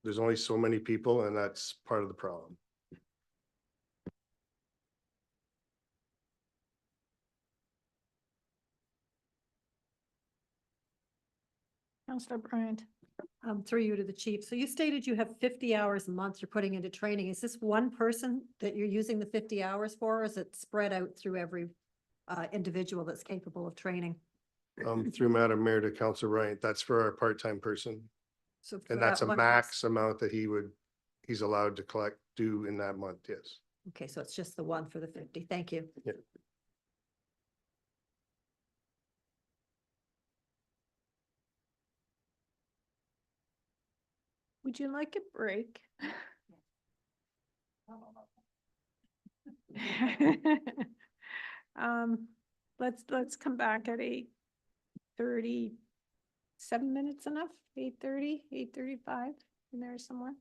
There's only so many people, and that's part of the problem. Counselor Bryant. Through you to the chief. So you stated you have 50 hours a month you're putting into training. Is this one person that you're using the 50 hours for, or is it spread out through every individual that's capable of training? Through Madam Mayor to Councilor Bryant, that's for our part-time person. So for And that's that a one max amount that he's allowed to do in that month, yes. Okay, so it's just the one for the 50. Thank you. Yeah. Would you like a break? Let's come back at 8:30. 7 minutes enough? 8:30, 8:35 in there somewhere.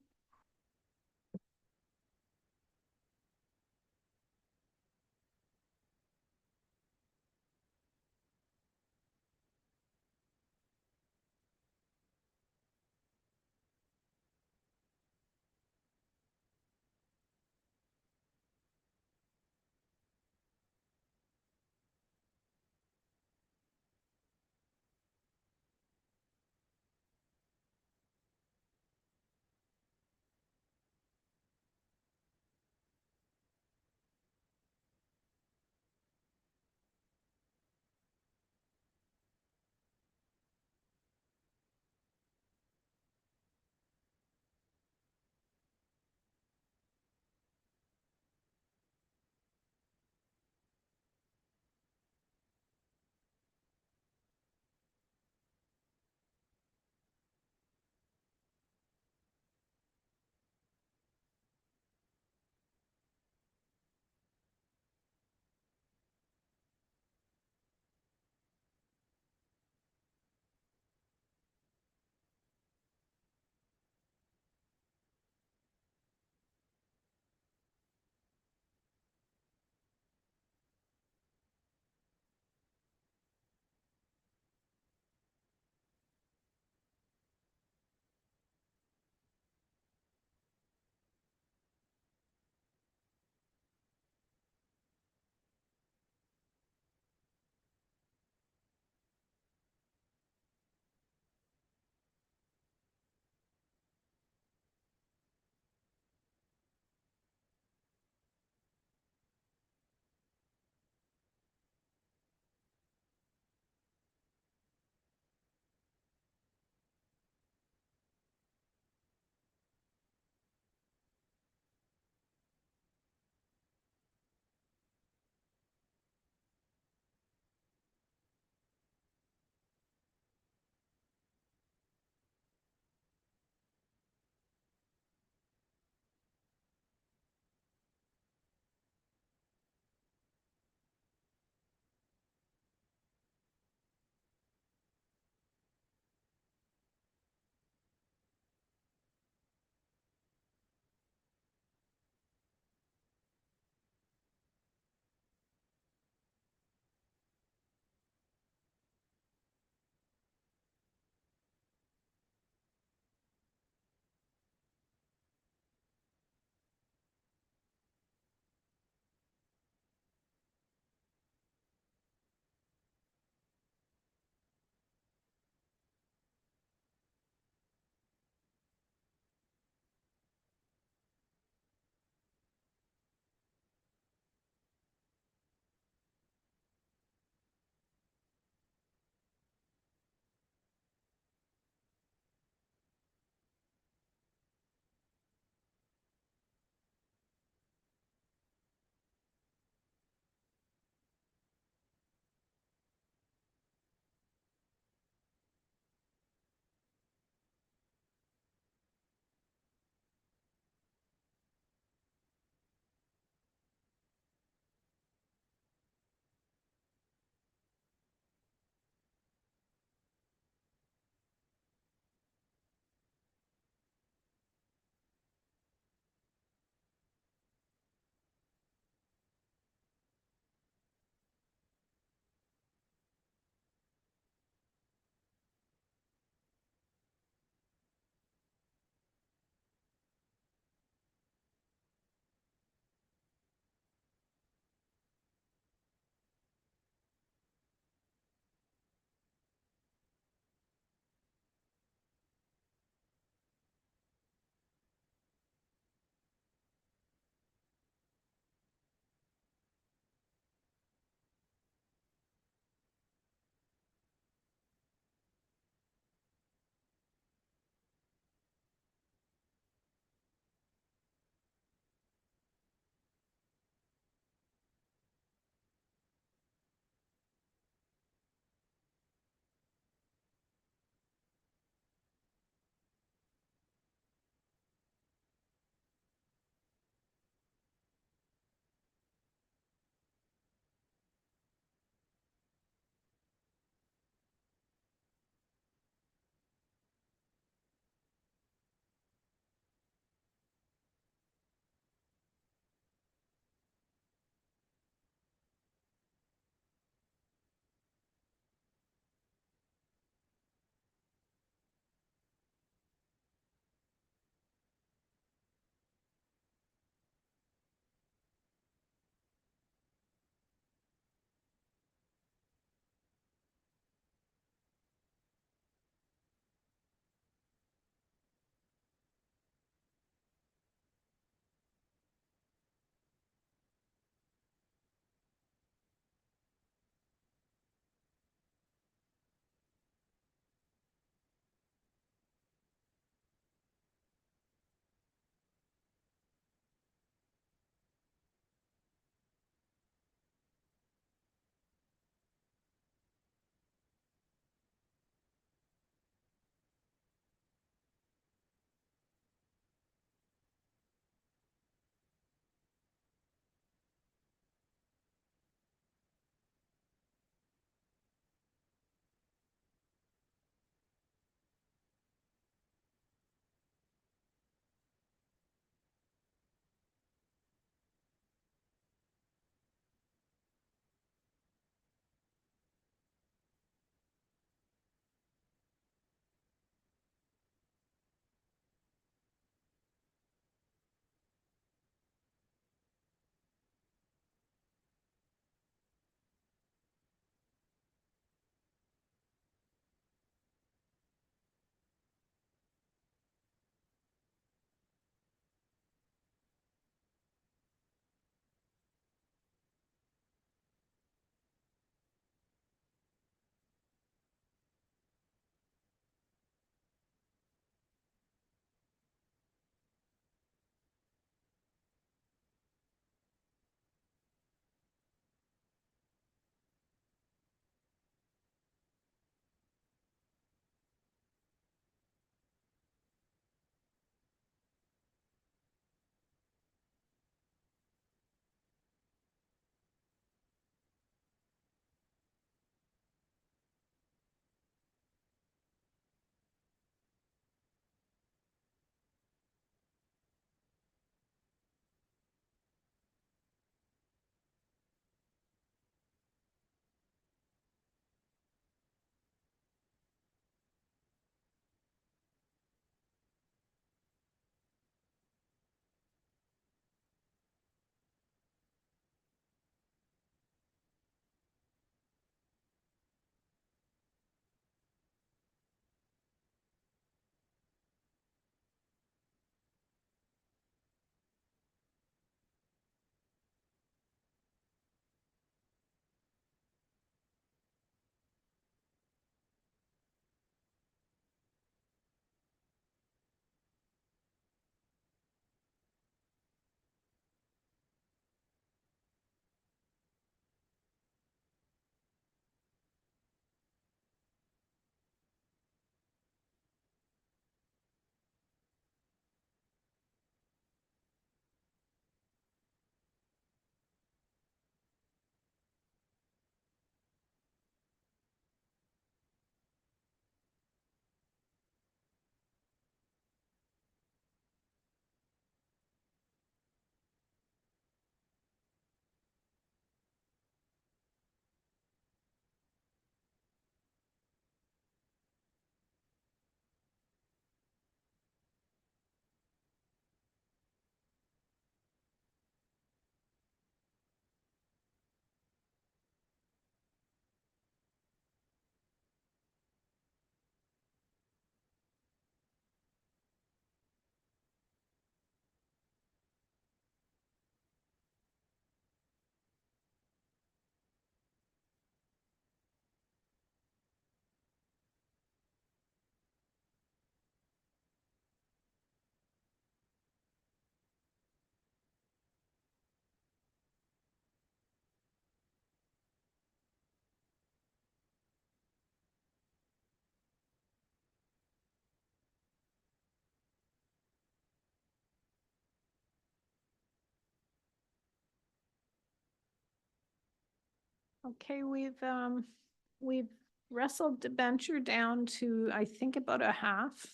Okay, we've wrestled debenture down to, I think, about a half.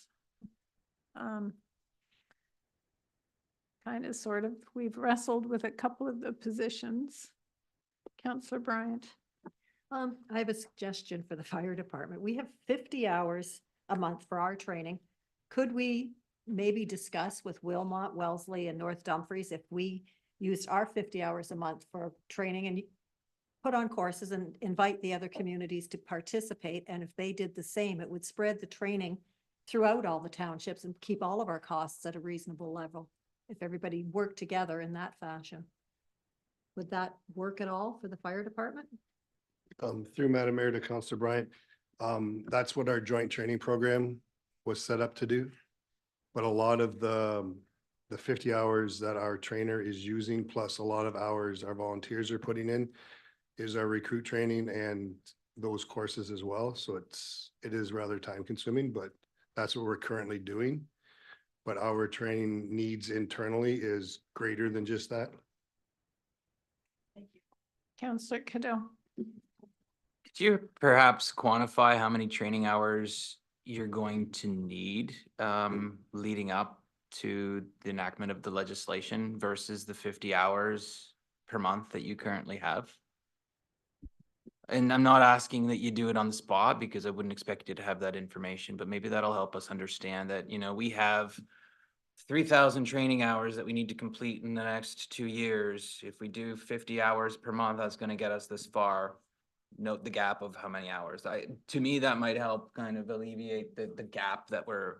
Kind of, sort of. We've wrestled with a couple of the positions. Counselor Bryant. I have a suggestion for the fire department. We have 50 hours a month for our training. Could we maybe discuss with Wilmot, Wellesley, and North Dumfries if we used our 50 hours a month for training and put on courses and invite the other communities to participate? And if they did the same, it would spread the training throughout all the townships and keep all of our costs at a reasonable level if everybody worked together in that fashion. Would that work at all for the fire department? Through Madam Mayor to Councillor Bryant, that's what our joint training program was set up to do. But a lot of the 50 hours that our trainer is using, plus a lot of hours our volunteers are putting in, is our recruit training and those courses as well. So it is rather time consuming, but that's what we're currently doing. But our training needs internally is greater than just that. Counselor Cadeau. Could you perhaps quantify how many training hours you're going to need leading up to the enactment of the legislation versus the 50 hours per month that you currently have? And I'm not asking that you do it on the spot because I wouldn't expect you to have that information, but maybe that'll help us understand that, you know, we have 3,000 training hours that we need to complete in the next 2 years. If we do 50 hours per month, that's going to get us this far. Note the gap of how many hours. To me, that might help kind of alleviate the gap that we're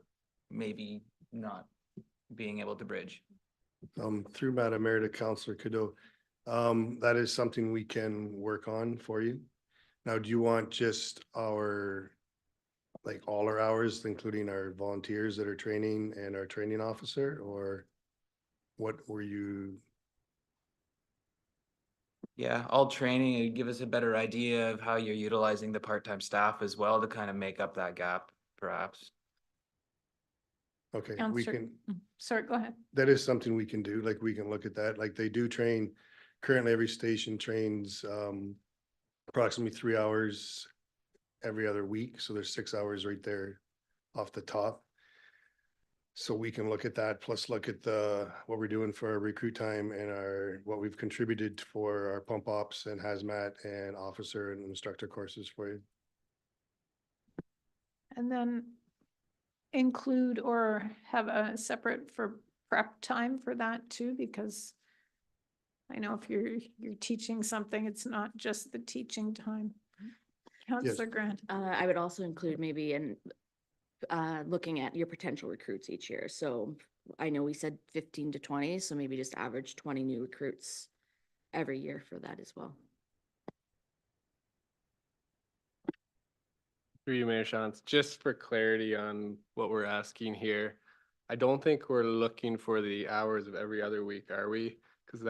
maybe not being able to bridge. Through Madam Mayor to Councillor Cadeau, that is something we can work on for you. Now, do you want just our, like all our hours, including our volunteers that are training and our training officer, or what were you? Yeah, all training, it'd give us a better idea of how you're utilizing the part-time staff as well to kind of make up that gap, perhaps. Okay, we Counselor, can, sorry, go ahead. that is something we can do. Like, we can look at that. Like, they do train, currently every station trains approximately 3 hours every other week. So there's 6 hours right there off the top. So we can look at that, plus look at what we're doing for our recruit time and what we've contributed for our pump ops and hazmat and officer and instructor courses for you. And then include or have a separate for prep time for that too, because I know if you're teaching something, it's not just the teaching time. Counselor Grant. I would also include maybe looking at your potential recruits each year. So I know we said 15 to 20, so maybe just average 20 new recruits every year for that as well. Through you, Mayor Shantz, just for clarity on what we're asking here, I don't think we're looking for the hours of every other week, are we? Because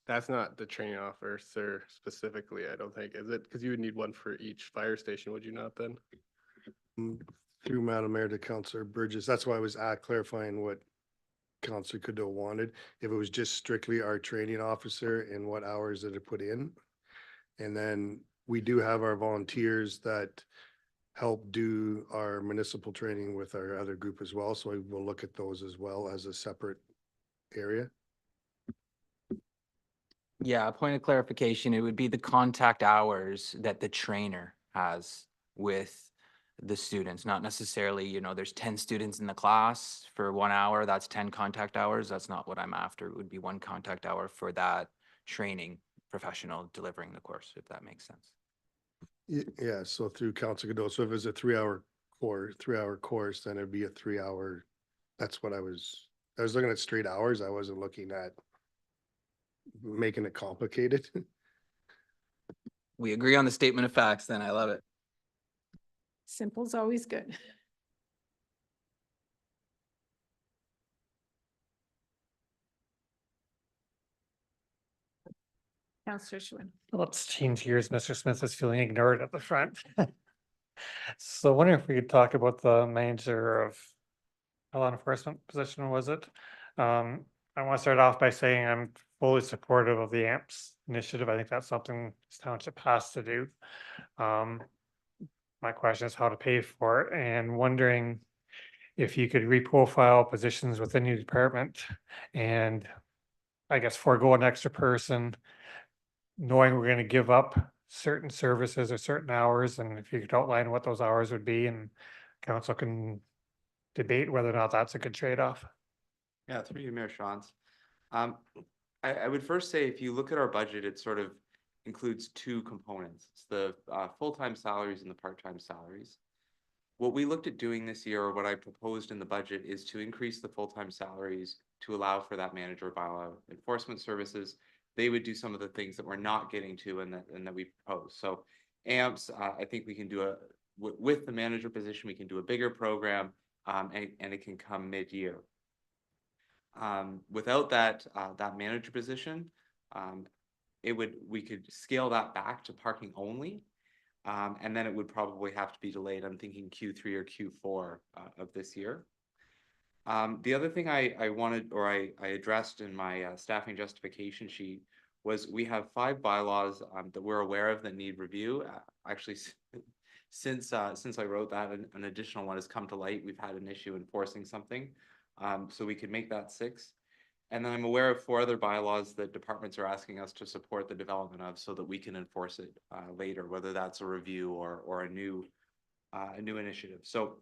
that's not the training officer specifically, I don't think, is it? Because you would need one for each fire station, would you not then? Through Madam Mayor to Councillor Burgess, that's why I was clarifying what Councillor Cadeau wanted. If it was just strictly our training officer and what hours that are put in. And then we do have our volunteers that help do our municipal training with our other group as well. So we'll look at those as well as a separate area. Yeah, a point of clarification, it would be the contact hours that the trainer has with the students, not necessarily, you know, there's 10 students in the class for 1 hour, that's 10 contact hours. That's not what I'm after. It would be 1 contact hour for that training professional delivering the course, if that makes sense. Yeah, so through Councillor Cadeau, so if it's a 3-hour course, then it'd be a 3-hour. That's what I was looking at straight hours. I wasn't looking at making it complicated. We agree on the statement of facts, then I love it. Simple's always good. Counselor Schwinn. Let's change gears. Mr. Smith is feeling ignored at the front. So wondering if we could talk about the manager of law enforcement position, was it? I want to start off by saying I'm fully supportive of the AMPS initiative. I think that's something this township has to do. My question is how to pay for it, and wondering if you could reprofile positions within your department and I guess forego an extra person, knowing we're gonna give up certain services or certain hours, and if you could outline what those hours would be, and council can debate whether or not that's a good trade-off. Yeah, through you, Mayor Shantz. I would first say, if you look at our budget, it sort of includes two components. It's the full-time salaries and the part-time salaries. What we looked at doing this year, or what I proposed in the budget, is to increase the full-time salaries to allow for that manager bylaw enforcement services. They would do some of the things that we're not getting to and that we propose. So AMPS, I think we can do with the manager position, we can do a bigger program, and it can come mid-year. Without that manager position, we could scale that back to parking only. And then it would probably have to be delayed. I'm thinking Q3 or Q4 of this year. The other thing I wanted, or I addressed in my staffing justification sheet, was we have 5 bylaws that we're aware of that need review. Actually, since I wrote that, an additional one has come to light. We've had an issue enforcing something, so we could make that 6. And then I'm aware of 4 other bylaws that departments are asking us to support the development of, so that we can enforce it later, whether that's a review or a new initiative. So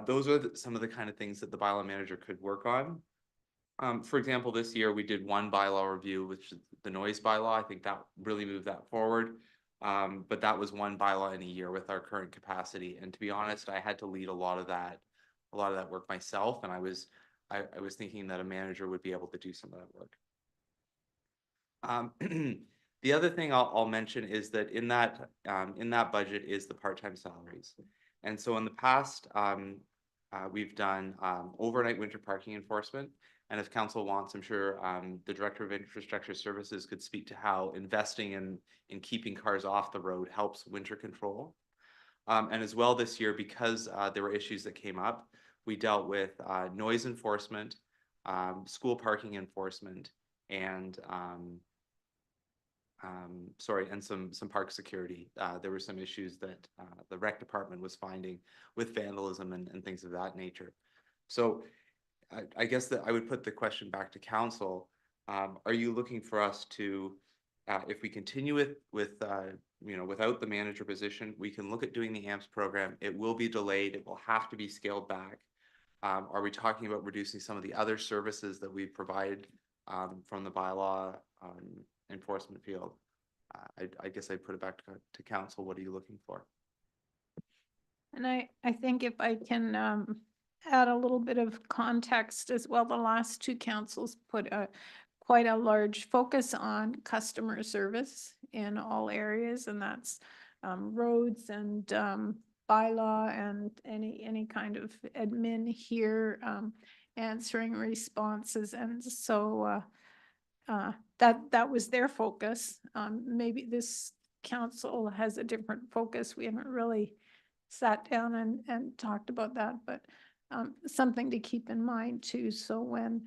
those are some of the kind of things that the bylaw manager could work on. For example, this year we did 1 bylaw review, which is the noise bylaw. I think that really moved that forward. But that was 1 bylaw in a year with our current capacity. And to be honest, I had to lead a lot of that work myself, and I was thinking that a manager would be able to do some of that work. The other thing I'll mention is that in that budget is the part-time salaries. And so in the past, we've done overnight winter parking enforcement. And if council wants, I'm sure the Director of Infrastructure Services could speak to how investing in keeping cars off the road helps winter control. And as well this year, because there were issues that came up, we dealt with noise enforcement, school parking enforcement, and some park security. There were some issues that the rec department was finding with vandalism and things of that nature. So I guess that I would put the question back to council. Are you looking for us to, if we continue without the manager position, we can look at doing the AMPS program. It will be delayed. It will have to be scaled back. Are we talking about reducing some of the other services that we provide from the bylaw enforcement field? I guess I'd put it back to council. What are you looking for? And I think if I can add a little bit of context as well, the last 2 councils put quite a large focus on customer service in all areas, and that's roads and bylaw and any kind of admin here, answering responses. And so that was their focus. Maybe this council has a different focus. We haven't really sat down and talked about that, but something to keep in mind too. So when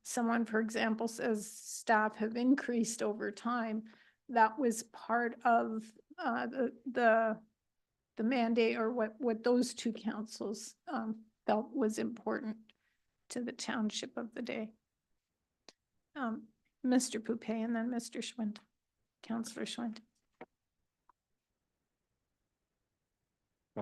someone, for example, says staff have increased over time, that was part of the mandate, or what those 2 councils felt was important to the township of the day. Mr. Poupey and then Mr. Schwint, Councillor Schwint.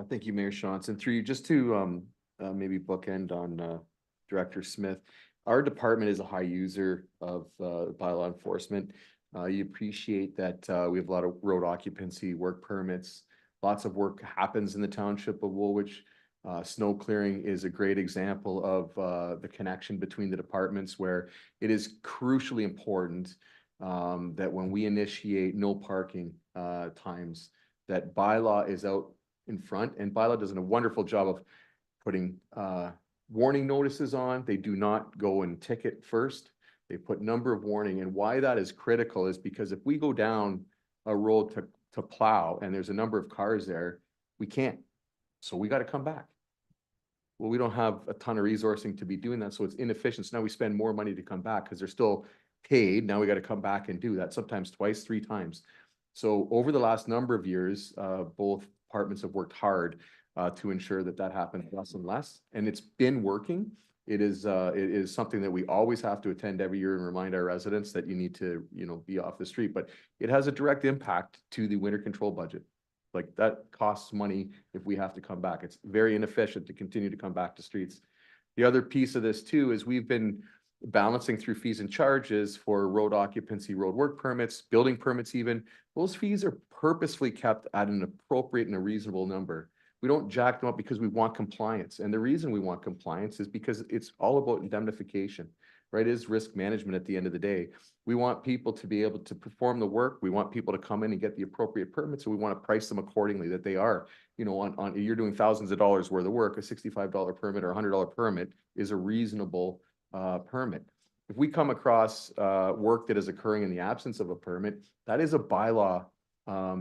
Thank you, Mayor Shantz. And through you, just to maybe bookend on Director Smith, our department is a high user of bylaw enforcement. You appreciate that we have a lot of road occupancy, work permits. Lots of work happens in the township of Woolwich. Snow clearing is a great example of the connection between the departments, where it is crucially important that when we initiate no parking times, that bylaw is out in front, and bylaw does a wonderful job of putting warning notices on. They do not go and ticket first. They put number of warning, and why that is critical is because if we go down a road to plow and there's a number of cars there, we can't. So we got to come back. Well, we don't have a ton of resourcing to be doing that, so it's inefficient. So now we spend more money to come back because there's still paid. Now we got to come back and do that, sometimes twice, 3 times. So over the last number of years, both departments have worked hard to ensure that that happens less and less, and it's been working. It is something that we always have to attend every year and remind our residents that you need to, be off the street, but it has a direct impact to the winter control budget. Like that costs money if we have to come back. It's very inefficient to continue to come back to streets. The other piece of this too is we've been balancing through fees and charges for road occupancy, road work permits, building permits even. Those fees are purposefully kept at an appropriate and a reasonable number. We don't jack them up because we want compliance. And the reason we want compliance is because it's all about indemnification, right? It is risk management at the end of the day. We want people to be able to perform the work. We want people to come in and get the appropriate permits. And we want to price them accordingly, that they are, you're doing thousands of dollars worth of work, a $65 permit or $100 permit is a reasonable permit. If we come across work that is occurring in the absence of a permit, that is a bylaw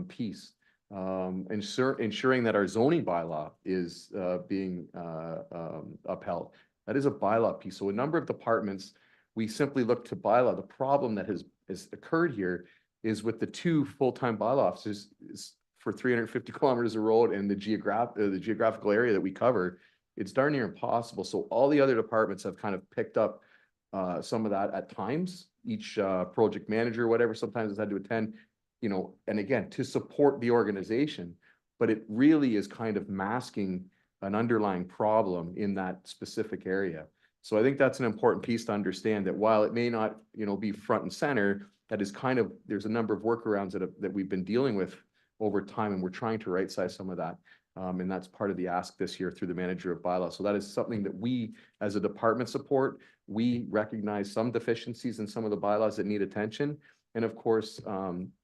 piece. Ensuring that our zoning bylaw is being upheld. That is a bylaw piece. So a number of departments, we simply look to bylaw. The problem that has occurred here is with the 2 full-time bylaw officers is for 350 kilometers of road and the geographical area that we cover, it's darn near impossible. So all the other departments have kind of picked up some of that at times. Each project manager, whatever, sometimes has had to attend, and again, to support the organization, but it really is kind of masking an underlying problem in that specific area. So I think that's an important piece to understand, that while it may not, be front and center, that is kind of, there's a number of workarounds that we've been dealing with over time, and we're trying to right size some of that. And that's part of the ask this year through the manager of bylaw. So that is something that we, as a department, support. We recognize some deficiencies in some of the bylaws that need attention. And of course,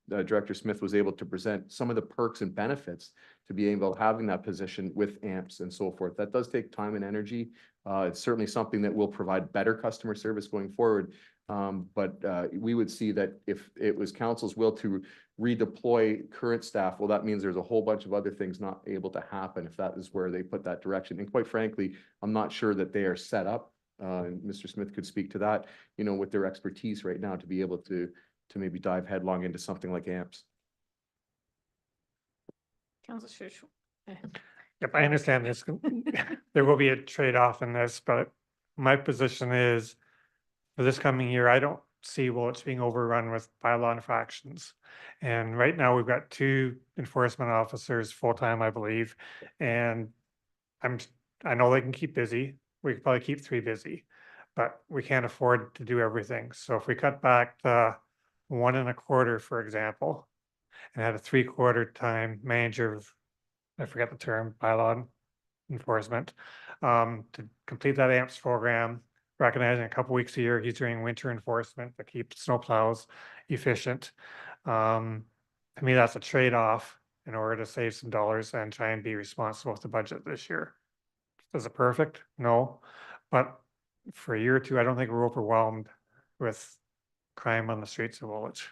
Director Smith was able to present some of the perks and benefits to be able to having that position with AMPS and so forth. That does take time and energy. It's certainly something that will provide better customer service going forward. But we would see that if it was council's will to redeploy current staff, well, that means there's a whole bunch of other things not able to happen if that is where they put that direction. And quite frankly, I'm not sure that they are set up. And Mr. Smith could speak to that, with their expertise right now to be able to maybe dive headlong into something like AMPS. Councillor Schuh. Yep, I understand this. There will be a trade-off in this, but my position is for this coming year, I don't see Woolwich being overrun with bylaw infractions. And right now we've got 2 enforcement officers full-time, I believe. And I know they can keep busy. We could probably keep 3 busy, but we can't afford to do everything. So if we cut back the 1 1/4, for example, and had a 3/4 time manager of, I forget the term, bylaw enforcement, to complete that AMPS program, recognizing a couple weeks a year, he's doing winter enforcement to keep snowplows efficient. To me, that's a trade-off in order to save some dollars and try and be responsible with the budget this year. Is it perfect? No, but for a year or 2, I don't think we're overwhelmed with crime on the streets of Woolwich.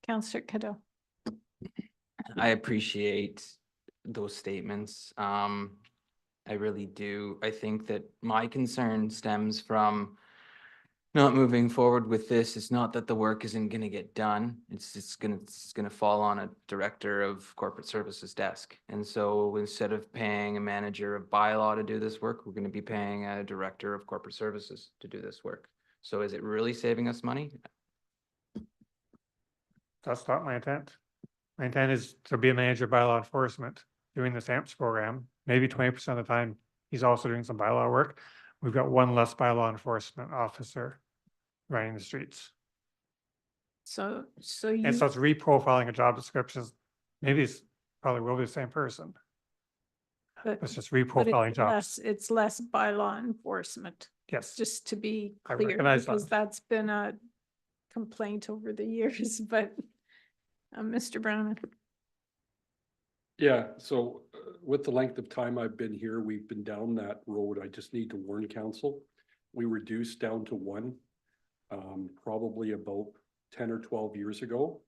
Councillor Cadeau. I appreciate those statements. I really do. I think that my concern stems from not moving forward with this. It's not that the work isn't going to get done. It's gonna fall on a director of corporate services desk. And so instead of paying a manager of bylaw to do this work, we're going to be paying a director of corporate services to do this work. So is it really saving us money? That's not my intent. My intent is to be a manager of bylaw enforcement, doing this AMPS program. Maybe 20% of the time, he's also doing some bylaw work. We've got 1 less bylaw enforcement officer running the streets. So And so it's reprofiling a job descriptions. Maybe it's probably will be the same person. but It's just but reprofiling jobs. it's less bylaw enforcement, Yes, just to be I clear, recognize that. because that's been a complaint over the years, but Mr. Brown. Yeah, so with the length of time I've been here, we've been down that road. I just need to warn council. We reduced down to 1, probably about 10 or 12 years ago.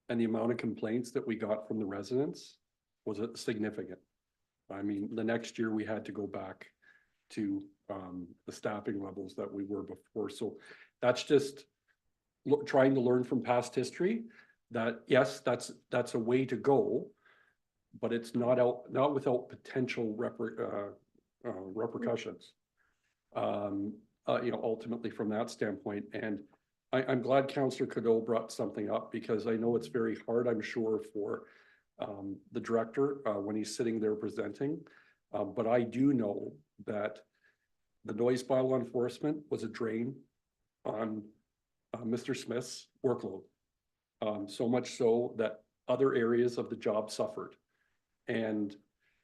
And the amount of complaints that we got from the residents was significant. I mean, the next year we had to go back to the staffing levels that we were before. So that's just trying to learn from past history that, yes, that's a way to go, but it's not without potential repercussions. Ultimately from that standpoint. And I'm glad Councillor Cadeau brought something up, because I know it's very hard, I'm sure, for the director when he's sitting there presenting. But I do know that the noise bylaw enforcement was a drain on Mr. Smith's workload. So much so that other areas of the job suffered. And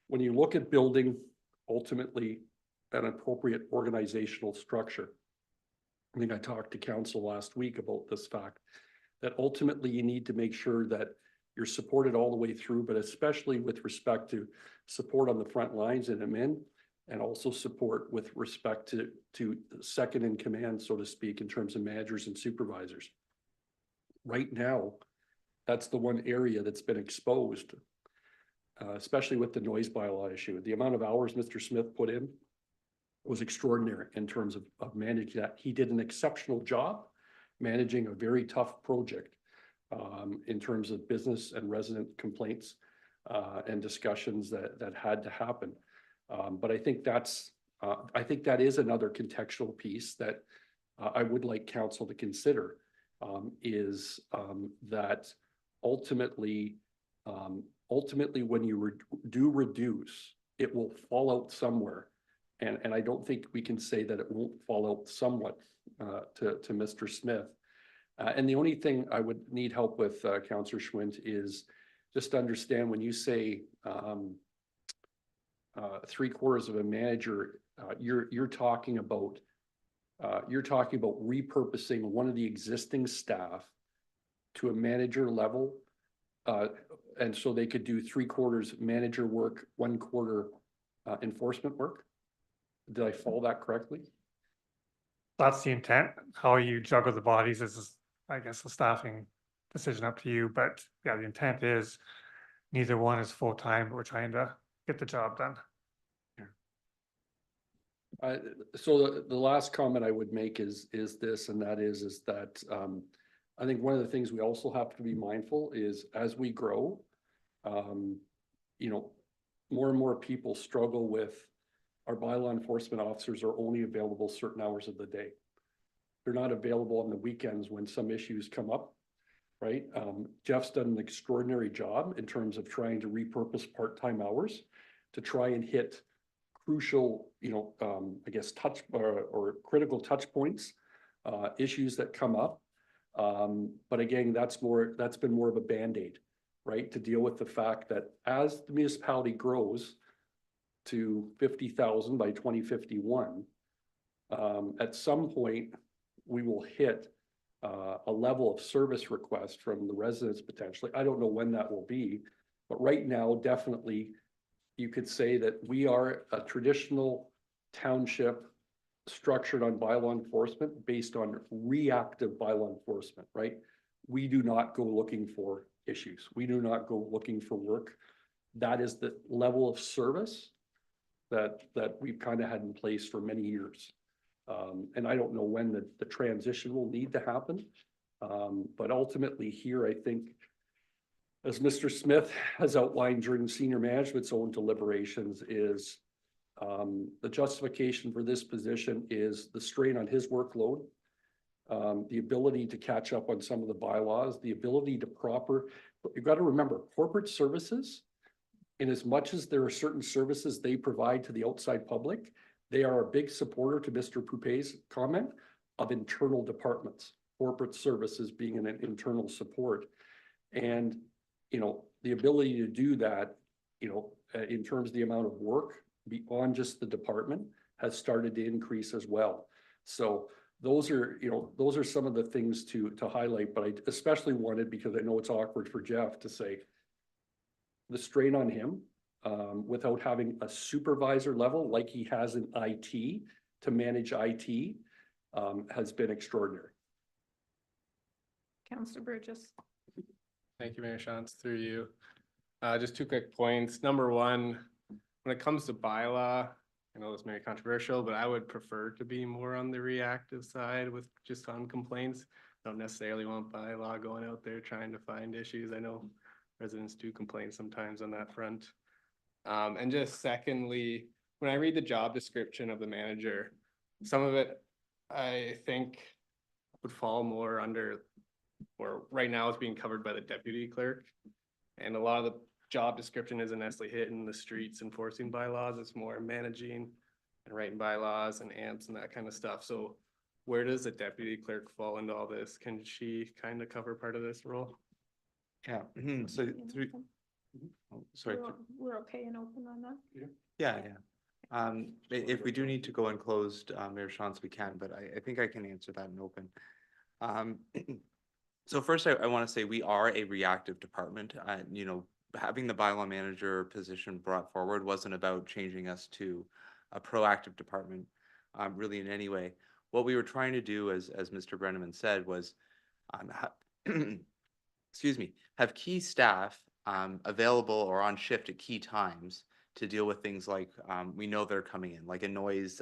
when you look at building ultimately an appropriate organizational structure, I think I talked to council last week about this fact, that ultimately you need to make sure that you're supported all the way through, but especially with respect to support on the front lines and admin, and also support with respect to second in command, so to speak, in terms of managers and supervisors. Right now, that's the one area that's been exposed, especially with the noise bylaw issue. The amount of hours Mr. Smith put in was extraordinary in terms of managing that. He did an exceptional job managing a very tough project in terms of business and resident complaints and discussions that had to happen. But I think that is another contextual piece that I would like council to consider, is that ultimately when you do reduce, it will fall out somewhere. And I don't think we can say that it won't fall out somewhat to Mr. Smith. And the only thing I would need help with, Councillor Schwint, is just to understand when you say 3/4 of a manager, you're talking about repurposing one of the existing staff to a manager level, and so they could do 3/4 manager work, 1/4 enforcement work. Did I follow that correctly? That's the intent. How you juggle the bodies is, I guess, a staffing decision up to you, but yeah, the intent is neither one is full-time, but we're trying to get the job done. So the last comment I would make is this, and that is that I think one of the things we also have to be mindful is, as we grow, more and more people struggle with, our bylaw enforcement officers are only available certain hours of the day. They're not available on the weekends when some issues come up, right? Jeff's done an extraordinary job in terms of trying to repurpose part-time hours to try and hit crucial, I guess, touch or critical touch points, issues that come up. But again, that's been more of a Band-Aid, right? To deal with the fact that as the municipality grows to 50,000 by 2051, at some point we will hit a level of service request from the residents potentially. I don't know when that will be, but right now, definitely, you could say that we are a traditional township structured on bylaw enforcement based on reactive bylaw enforcement, right? We do not go looking for issues. We do not go looking for work. That is the level of service that we've kind of had in place for many years. And I don't know when the transition will need to happen. But ultimately here, I think, as Mr. Smith has outlined during senior management's own deliberations, is the justification for this position is the strain on his workload, the ability to catch up on some of the bylaws, the ability to you've got to remember, corporate services, in as much as there are certain services they provide to the outside public, they are a big supporter, to Mr. Poupé's comment, of internal departments, corporate services being an internal support. And, the ability to do that, in terms of the amount of work beyond just the department, has started to increase as well. So those are some of the things to highlight, but I especially wanted, because I know it's awkward for Jeff to say, the strain on him, without having a supervisor level like he has in IT to manage IT, has been extraordinary. Councillor Burgess. Thank you, Mayor Shantz, through you. Just 2 quick points. Number one, when it comes to bylaw I know this may be controversial, but I would prefer to be more on the reactive side with just on complaints. Don't necessarily want bylaw going out there trying to find issues. I know residents do complain sometimes on that front. And just secondly, when I read the job description of the manager, some of it I think would fall more under, or right now it's being covered by the deputy clerk. And a lot of the job description isn't necessarily hitting the streets enforcing bylaws. It's more managing and writing bylaws and amps and that kind of stuff. So where does the deputy clerk fall into all this? Can she kind of cover part of this role? Yeah, so through, oh, sorry. We're okay and open on that? Yeah, yeah. If we do need to go in closed, Mayor Shantz, we can, but I think I can answer that in open. So first, I want to say we are a reactive department. You know, having the bylaw manager position brought forward wasn't about changing us to a proactive department, really in any way. What we were trying to do, as Mr. Brenneman said, was, excuse me, have key staff available or on shift at key times to deal with things like we know they're coming in, like a noise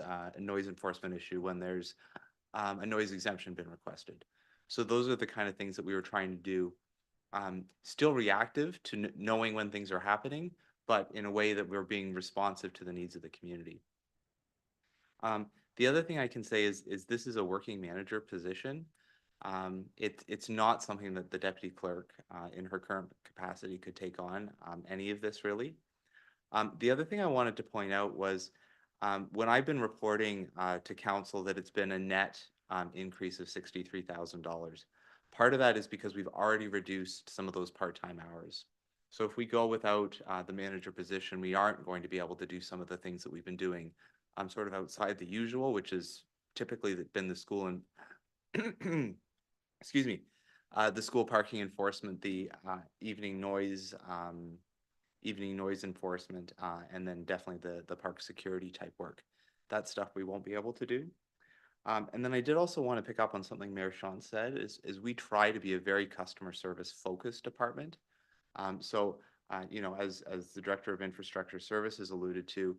enforcement issue when there's a noise exemption been requested. So those are the kind of things that we were trying to do. Still reactive to knowing when things are happening, but in a way that we're being responsive to the needs of the community. The other thing I can say is this is a working manager position. It's not something that the deputy clerk in her current capacity could take on any of this really. The other thing I wanted to point out was when I've been reporting to council that it's been a net increase of $63,000. Part of that is because we've already reduced some of those part-time hours. So if we go without the manager position, we aren't going to be able to do some of the things that we've been doing sort of outside the usual, which is typically been the school and excuse me, the school parking enforcement, the evening noise enforcement, and then definitely the park security type work. That stuff we won't be able to do. And then I did also want to pick up on something Mayor Sean said, is we try to be a very customer service focused department. You know, as the Director of Infrastructure Services alluded to,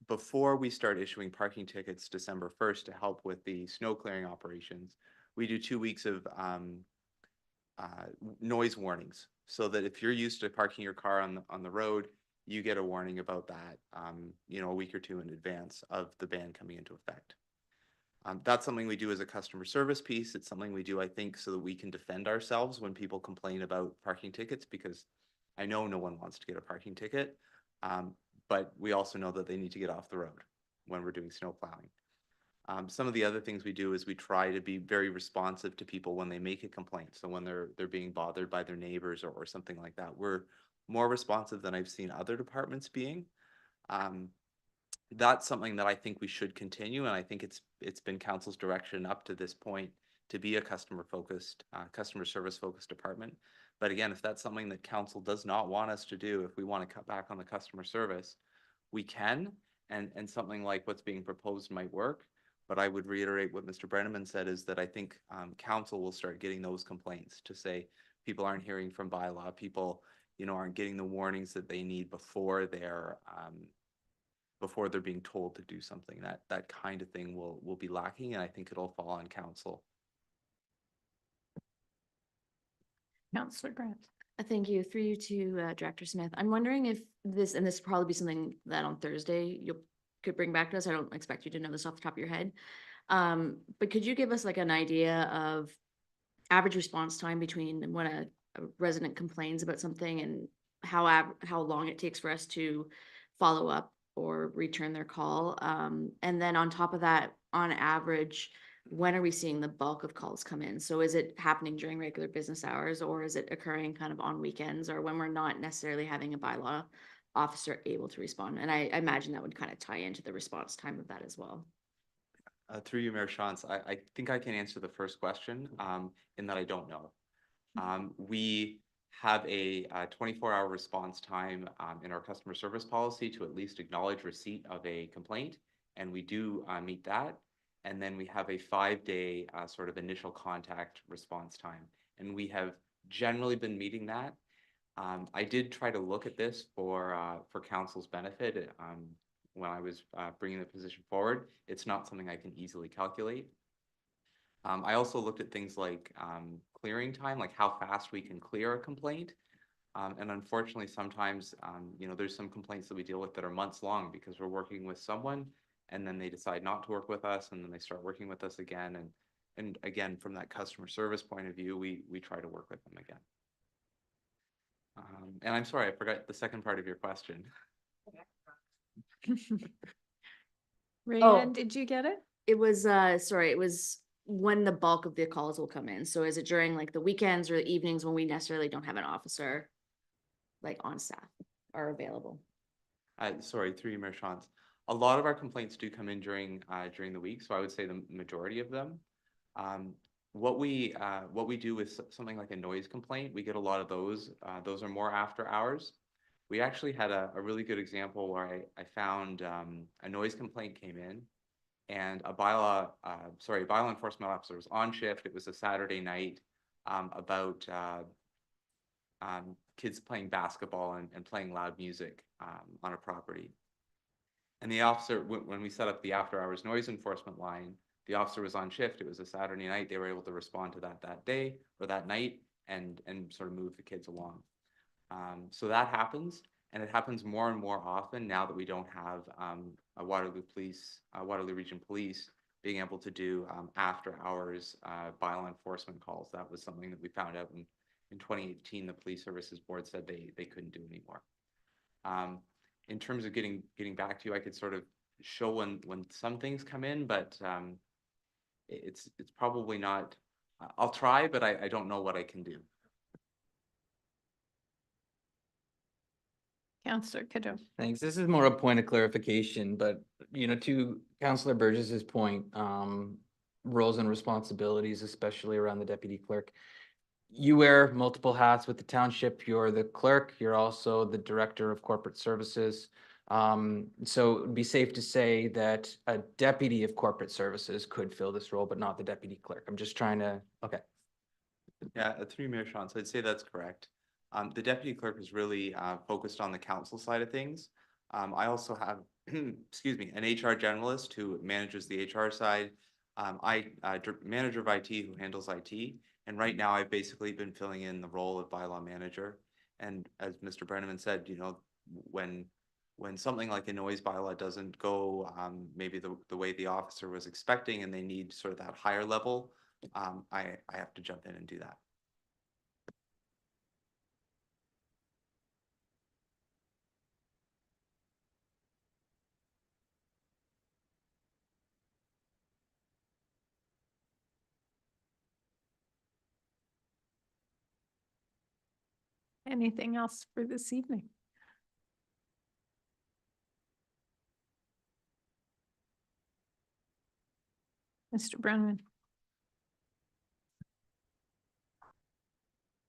before we start issuing parking tickets December 1st to help with the snow clearing operations, we do 2 weeks of noise warnings, so that if you're used to parking your car on the road, you get a warning about that, you know, a week or two in advance of the ban coming into effect. That's something we do as a customer service piece. It's something we do, I think, so that we can defend ourselves when people complain about parking tickets, because I know no one wants to get a parking ticket, but we also know that they need to get off the road when we're doing snow plowing. Some of the other things we do is we try to be very responsive to people when they make a complaint. So when they're being bothered by their neighbors or something like that, we're more responsive than I've seen other departments being. That's something that I think we should continue, and I think it's been council's direction up to this point to be a customer service focused department. But again, if that's something that council does not want us to do, if we want to cut back on the customer service, we can, and something like what's being proposed might work. But I would reiterate what Mr. Brenneman said, is that I think council will start getting those complaints to say people aren't hearing from bylaw, people, you know, aren't getting the warnings that they need before they're being told to do something. That kind of thing will be lacking, and I think it'll fall on council. Councillor Grant. Thank you. Through you to Director Smith. I'm wondering if this will probably be something that on Thursday you could bring back to us. I don't expect you to know this off the top of your head. But could you give us like an idea of average response time between when a resident complains about something and how long it takes for us to follow up or return their call? And then on top of that, on average, when are we seeing the bulk of calls come in? So is it happening during regular business hours, or is it occurring kind of on weekends, or when we're not necessarily having a bylaw officer able to respond? And I imagine that would kind of tie into the response time of that as well. Through you, Mayor Shantz, I think I can answer the first question in that I don't know. We have a 24-hour response time in our customer service policy to at least acknowledge receipt of a complaint, and we do meet that. And then we have a 5-day sort of initial contact response time, and we have generally been meeting that. I did try to look at this for council's benefit when I was bringing the position forward. It's not something I can easily calculate. I also looked at things like clearing time, like how fast we can clear a complaint. And unfortunately, sometimes, there's some complaints that we deal with that are months long because we're working with someone and then they decide not to work with us and then they start working with us again. And again, from that customer service point of view, we try to work with them again. And I'm sorry, I forgot the second part of your question. Rayanne, did you get it? It was, sorry, it was when the bulk of the calls will come in. So is it during like the weekends or the evenings when we necessarily don't have an officer like on staff or available? Sorry, through you, Mayor Shantz. A lot of our complaints do come in during the week, so I would say the majority of them. What we do with something like a noise complaint, we get a lot of those. Those are more after hours. We actually had a really good example where I found a noise complaint came in, and a bylaw enforcement officer was on shift. It was a Saturday night about kids playing basketball and playing loud music on a property. And the officer, when we set up the after hours noise enforcement line, the officer was on shift. It was a Saturday night. They were able to respond to that day or that night and sort of move the kids along. So that happens, and it happens more and more often now that we don't have a Waterloo Region Police being able to do after hours bylaw enforcement calls. That was something that we found out in 2018. The Police Services Board said they couldn't do anymore. In terms of getting back to you, I could sort of show when some things come in, but it's probably not. I'll try, but I don't know what I can do. Councillor Cadeau. Thanks. This is more a point of clarification, but to Councillor Burgess's point, roles and responsibilities, especially around the deputy clerk. You wear multiple hats with the township. You're the clerk. You're also the director of corporate services. So it'd be safe to say that a deputy of corporate services could fill this role, but not the deputy clerk. I'm just trying to, okay. Yeah, through Mayor Sean, so I'd say that's correct. The deputy clerk is really focused on the council side of things. I also have, excuse me, an HR generalist who manages the HR side. Manager of IT who handles IT. And right now I've basically been filling in the role of bylaw manager. And as Mr. Brenneman said, when something like a noise bylaw doesn't go maybe the way the officer was expecting and they need sort of that higher level, I have to jump in and do that. Anything else for this evening? Mr. Brenneman.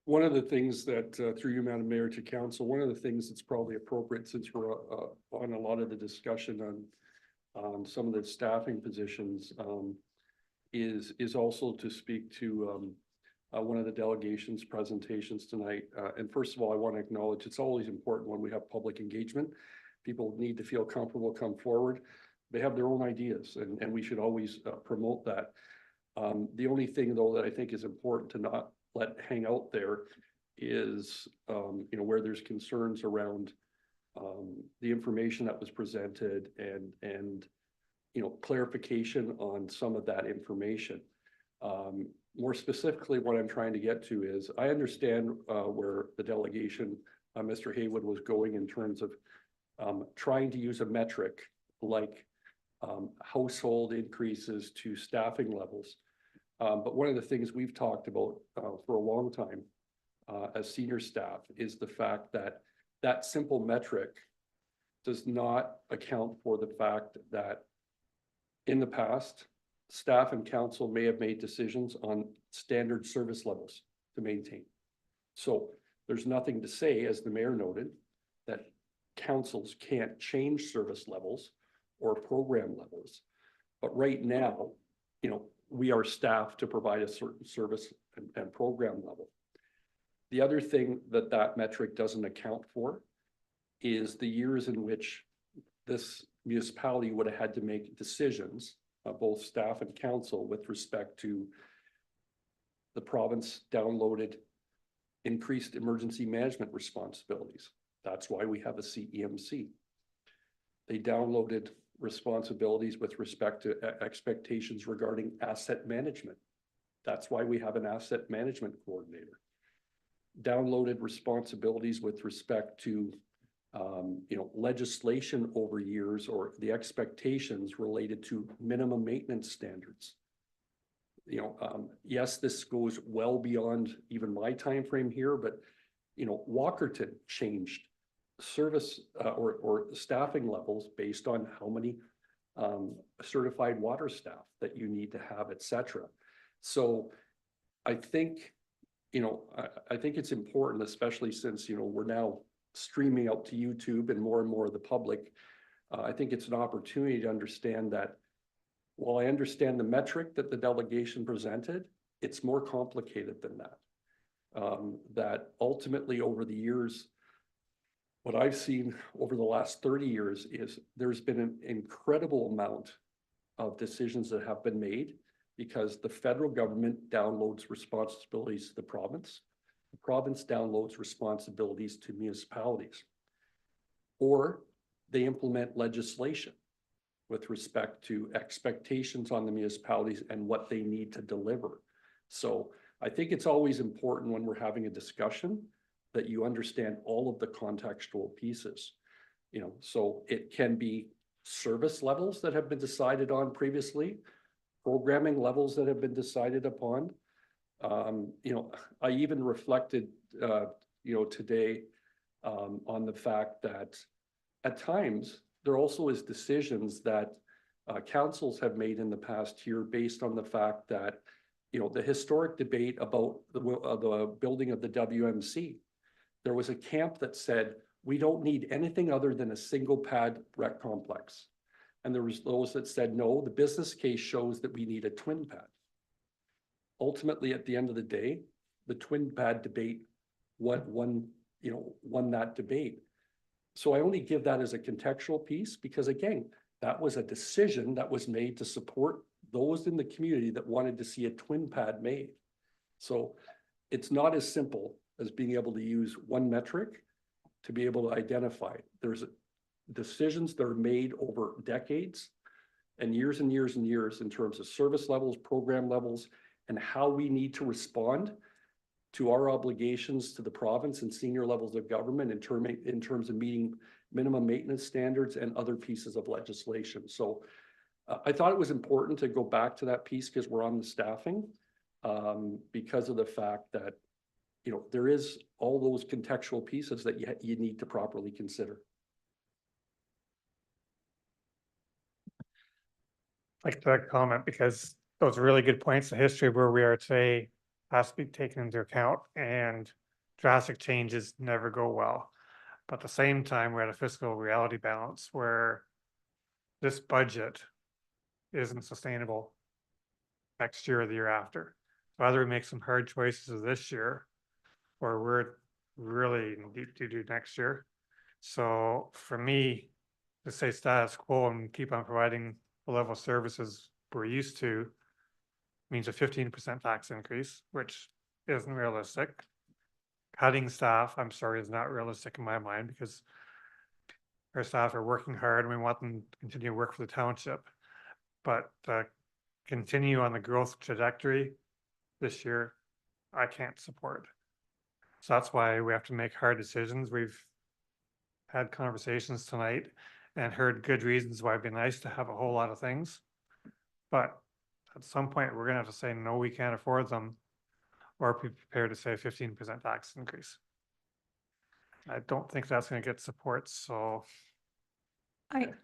One of the things that, through you, Madam Mayor, to council, one of the things that's probably appropriate since we're on a lot of the discussion on some of the staffing positions, is also to speak to one of the delegation's presentations tonight. And first of all, I want to acknowledge it's always important when we have public engagement. People need to feel comfortable, come forward. They have their own ideas, and we should always promote that. The only thing, though, that I think is important to not let hang out there is, where there's concerns around the information that was presented and clarification on some of that information. More specifically, what I'm trying to get to is I understand where the delegation, Mr. Haywood, was going in terms of trying to use a metric like household increases to staffing levels. But one of the things we've talked about for a long time as senior staff is the fact that that simple metric does not account for the fact that in the past, staff and council may have made decisions on standard service levels to maintain. So there's nothing to say, as the mayor noted, that councils can't change service levels or program levels. But right now, we are staffed to provide a certain service and program level. The other thing that metric doesn't account for is the years in which this municipality would have had to make decisions, both staff and council, with respect to the province downloaded increased emergency management responsibilities. That's why we have a CEMC. They downloaded responsibilities with respect to expectations regarding asset management. That's why we have an asset management coordinator. Downloaded responsibilities with respect to legislation over years, or the expectations related to minimum maintenance standards. Yes, this goes well beyond even my time frame here, but Walkerton changed service or staffing levels based on how many certified water staff that you need to have, et cetera. So I think, I think it's important, especially since, we're now streaming out to YouTube and more of the public. I think it's an opportunity to understand that while I understand the metric that the delegation presented, it's more complicated than that. That ultimately over the years, what I've seen over the last 30 years is there's been an incredible amount of decisions that have been made because the federal government downloads responsibilities to the province downloads responsibilities to municipalities, or they implement legislation with respect to expectations on the municipalities and what they need to deliver. So I think it's always important when we're having a discussion that you understand all of the contextual pieces. So it can be service levels that have been decided on previously, programming levels that have been decided upon. I even reflected, today on the fact that at times there also is decisions that councils have made in the past year based on the fact that, the historic debate about the building of the WMC, there was a camp that said, we don't need anything other than a single pad rec complex. And there was those that said, no, the business case shows that we need a twin pad. Ultimately, at the end of the day, the twin pad debate won that debate. So I only give that as a contextual piece because, again, that was a decision that was made to support those in the community that wanted to see a twin pad made. So it's not as simple as being able to use one metric to be able to identify. There's decisions that are made over decades and years and years and years in terms of service levels, program levels, and how we need to respond to our obligations to the province and senior levels of government in terms of meeting minimum maintenance standards and other pieces of legislation. So I thought it was important to go back to that piece because we're on the staffing, because of the fact that, there is all those contextual pieces that you need to properly consider. I'd like to comment because those are really good points. The history of where we are today has to be taken into account, and drastic changes never go well. But at the same time, we're at a fiscal reality balance where this budget isn't sustainable next year or the year after. So either we make some hard choices this year, or we're really in deep doo-doo next year. So for me, to say status quo and keep on providing the level of services we're used to means a 15% tax increase, which isn't realistic. Cutting staff, I'm sorry, is not realistic in my mind because our staff are working hard and we want them to continue to work for the township. But continue on the growth trajectory this year, I can't support. So that's why we have to make hard decisions. We've had conversations tonight and heard good reasons why it'd be nice to have a whole lot of things. But at some point, we're gonna have to say, no, we can't afford them, or be prepared to say 15% tax increase. I don't think that's gonna get support, so.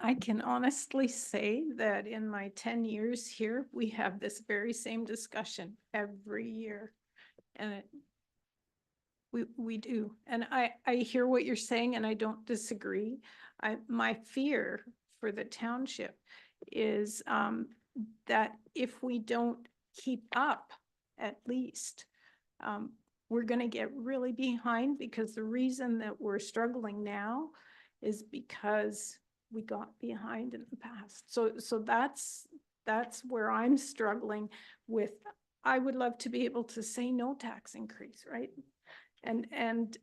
I can honestly say that in my 10 years here, we have this very same discussion every year. And we do. And I hear what you're saying and I don't disagree. My fear for the township is that if we don't keep up, at least, we're going to get really behind, because the reason that we're struggling now is because we got behind in the past. So that's where I'm struggling with. I would love to be able to say no tax increase, right? And,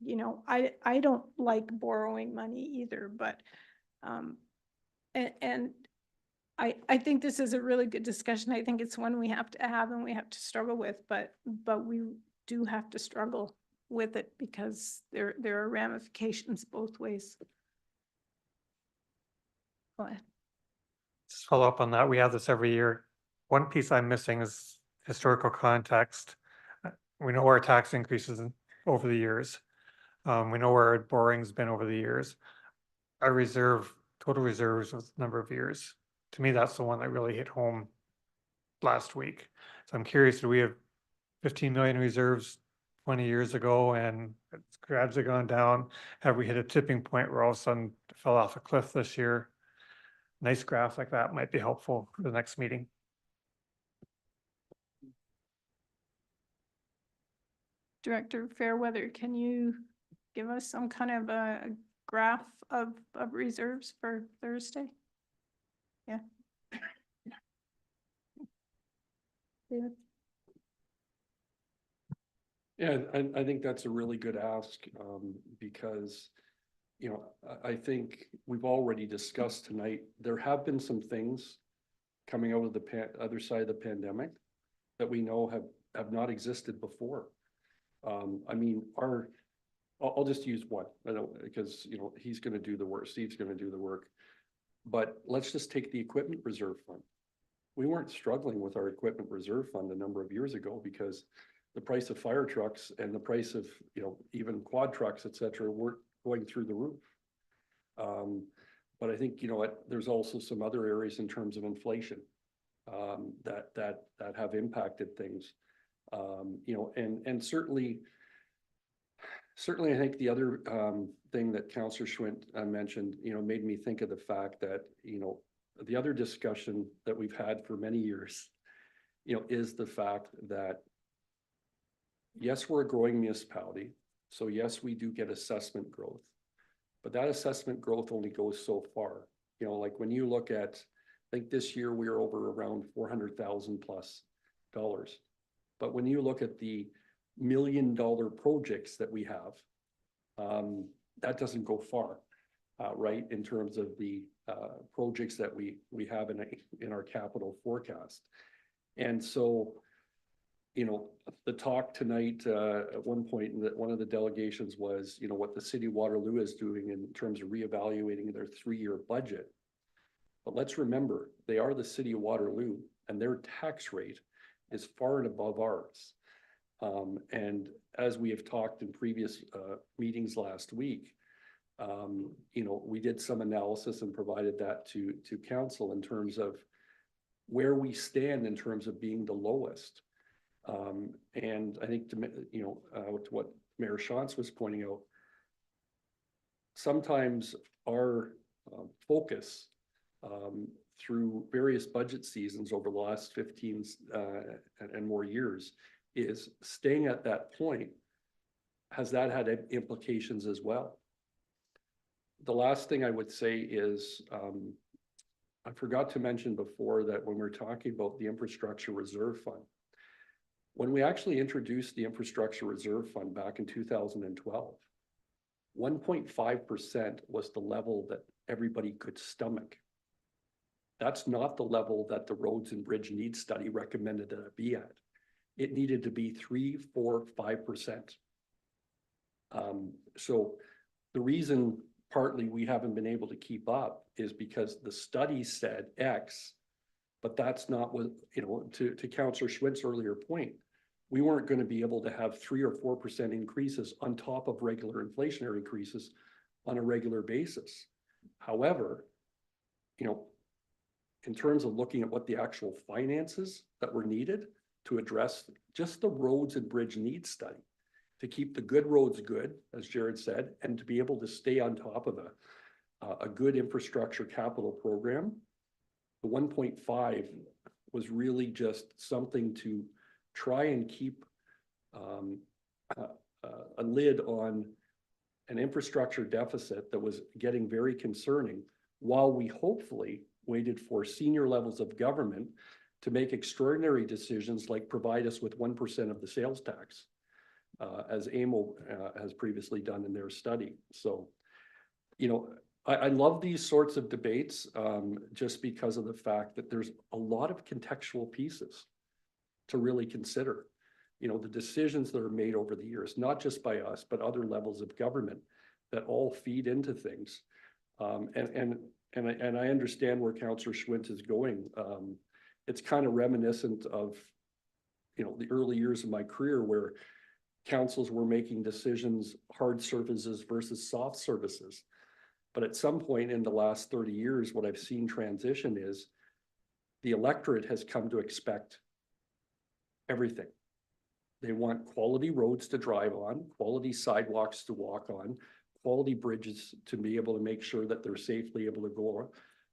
you know, I don't like borrowing money either, but, and I think this is a really good discussion. I think it's one we have to have and we have to struggle with, but we do have to struggle with it because there are ramifications both ways. Go ahead. Just follow up on that. We have this every year. One piece I'm missing is historical context. We know our tax increases over the years. We know where our borrowing's been over the years. Our reserve, total reserves was a number of years. To me, that's the one that really hit home last week. So I'm curious, do we have 15 million reserves 20 years ago and it's gradually gone down? Have we hit a tipping point where all of a sudden it fell off a cliff this year? Nice graph like that might be helpful for the next meeting. Director Fairweather, can you give us some kind of a graph of reserves for Thursday? Yeah. David? Yeah, I think that's a really good ask, because, you know, I think we've already discussed tonight, there have been some things coming out of the other side of the pandemic that we know have not existed before. I mean, I'll just use one, I don't, because, you know, he's gonna do the work, Steve's gonna do the work. But let's just take the equipment reserve fund. We weren't struggling with our equipment reserve fund a number of years ago because the price of fire trucks and the price of, you know, even quad trucks, et cetera, weren't going through the roof. But I think, you know what, there's also some other areas in terms of inflation that have impacted things. You know, and certainly I think the other thing that Councillor Schwint mentioned, you know, made me think of the fact that, you know, the other discussion that we've had for many years, you know, is the fact that yes, we're a growing municipality. So yes, we do get assessment growth, but that assessment growth only goes so far. You know, like when you look at, I think this year we are over around $400,000 plus. But when you look at the $1 million projects that we have, that doesn't go far, right? In terms of the projects that we have in our capital forecast. And so, you know, the talk tonight, at one point, that one of the delegations was, you know, what the city of Waterloo is doing in terms of reevaluating their 3-year budget. But let's remember, they are the city of Waterloo and their tax rate is far and above ours. And as we have talked in previous meetings last week, you know, we did some analysis and provided that to council in terms of where we stand in terms of being the lowest. And I think, you know, to what Mayor Shantz was pointing out, sometimes our focus through various budget seasons over the last 15 and more years is staying at that point. Has that had implications as well? The last thing I would say is, I forgot to mention before that when we're talking about the infrastructure reserve fund, when we actually introduced the infrastructure reserve fund back in 2012, 1.5% was the level that everybody could stomach. That's not the level that the Roads and Bridge Needs Study recommended that it be at. It needed to be 3, 4, 5%. So the reason partly we haven't been able to keep up is because the study said X, but that's not what, you know, to Councillor Schwint's earlier point, we weren't going to be able to have 3 or 4% increases on top of regular inflationary increases on a regular basis. However, you know, in terms of looking at what the actual finances that were needed to address just the Roads and Bridge Needs Study, to keep the good roads good, as Jared said, and to be able to stay on top of a good infrastructure capital program, the 1.5 was really just something to try and keep a lid on an infrastructure deficit that was getting very concerning while we hopefully waited for senior levels of government to make extraordinary decisions like provide us with 1% of the sales tax, as AMO has previously done in their study. So, I love these sorts of debates just because of the fact that there's a lot of contextual pieces to really consider. The decisions that are made over the years, not just by us, but other levels of government that all feed into things. And I understand where Councillor Schwint is going. It's kind of reminiscent of, the early years of my career where councils were making decisions, hard services versus soft services. But at some point in the last 30 years, what I've seen transition is the electorate has come to expect everything. They want quality roads to drive on, quality sidewalks to walk on, quality bridges to be able to make sure that they're safely able to go on.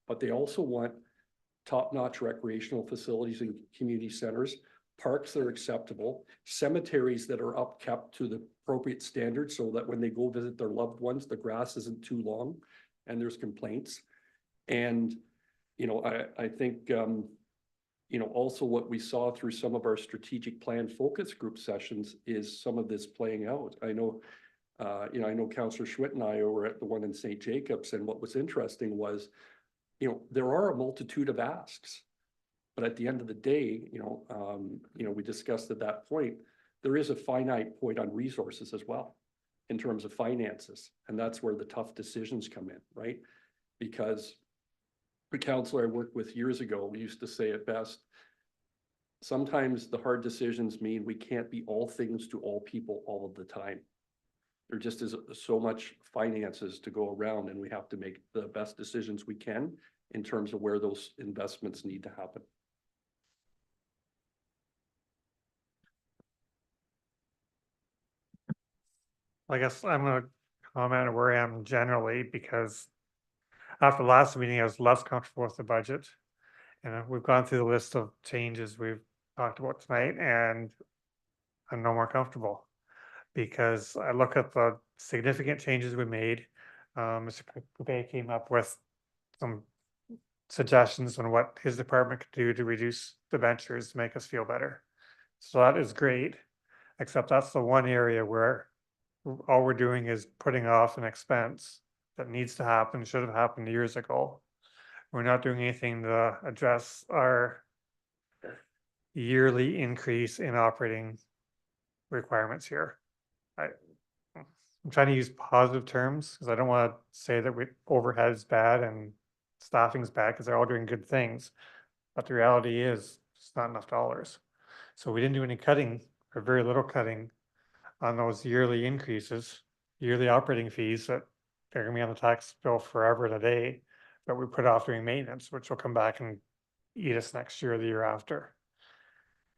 But they also want top-notch recreational facilities and community centers, parks that are acceptable, cemeteries that are upkept to the appropriate standards so that when they go visit their loved ones, the grass isn't too long and there's complaints. And, I think, also what we saw through some of our strategic plan focus group sessions is some of this playing out. I know Councillor Schwint and I were at the one in St. Jacobs, and what was interesting was, there are a multitude of asks, but at the end of the day, we discussed at that point, there is a finite point on resources as well in terms of finances. And that's where the tough decisions come in, right? Because the counselor I worked with years ago used to say it best, sometimes the hard decisions mean we can't be all things to all people all of the time. There just is so much finances to go around, and we have to make the best decisions we can in terms of where those investments need to happen. I guess I'm gonna comment on where I am generally, because after the last meeting, I was less comfortable with the budget. And we've gone through the list of changes we've talked about tonight, and I'm no more comfortable. Because I look at the significant changes we made. Mr. Coupe came up with some suggestions on what his department could do to reduce the ventures to make us feel better. So that is great, except that's the one area where all we're doing is putting off an expense that needs to happen, should have happened years ago. We're not doing anything to address our yearly increase in operating requirements here. I'm trying to use positive terms because I don't want to say that overhead is bad and staffing's bad, because they're all doing good things. But the reality is it's not enough dollars. So we didn't do any cutting, or very little cutting, on those yearly increases, yearly operating fees that they're gonna be on the tax bill forever and a day, but we put off doing maintenance, which will come back and eat us next year or the year after.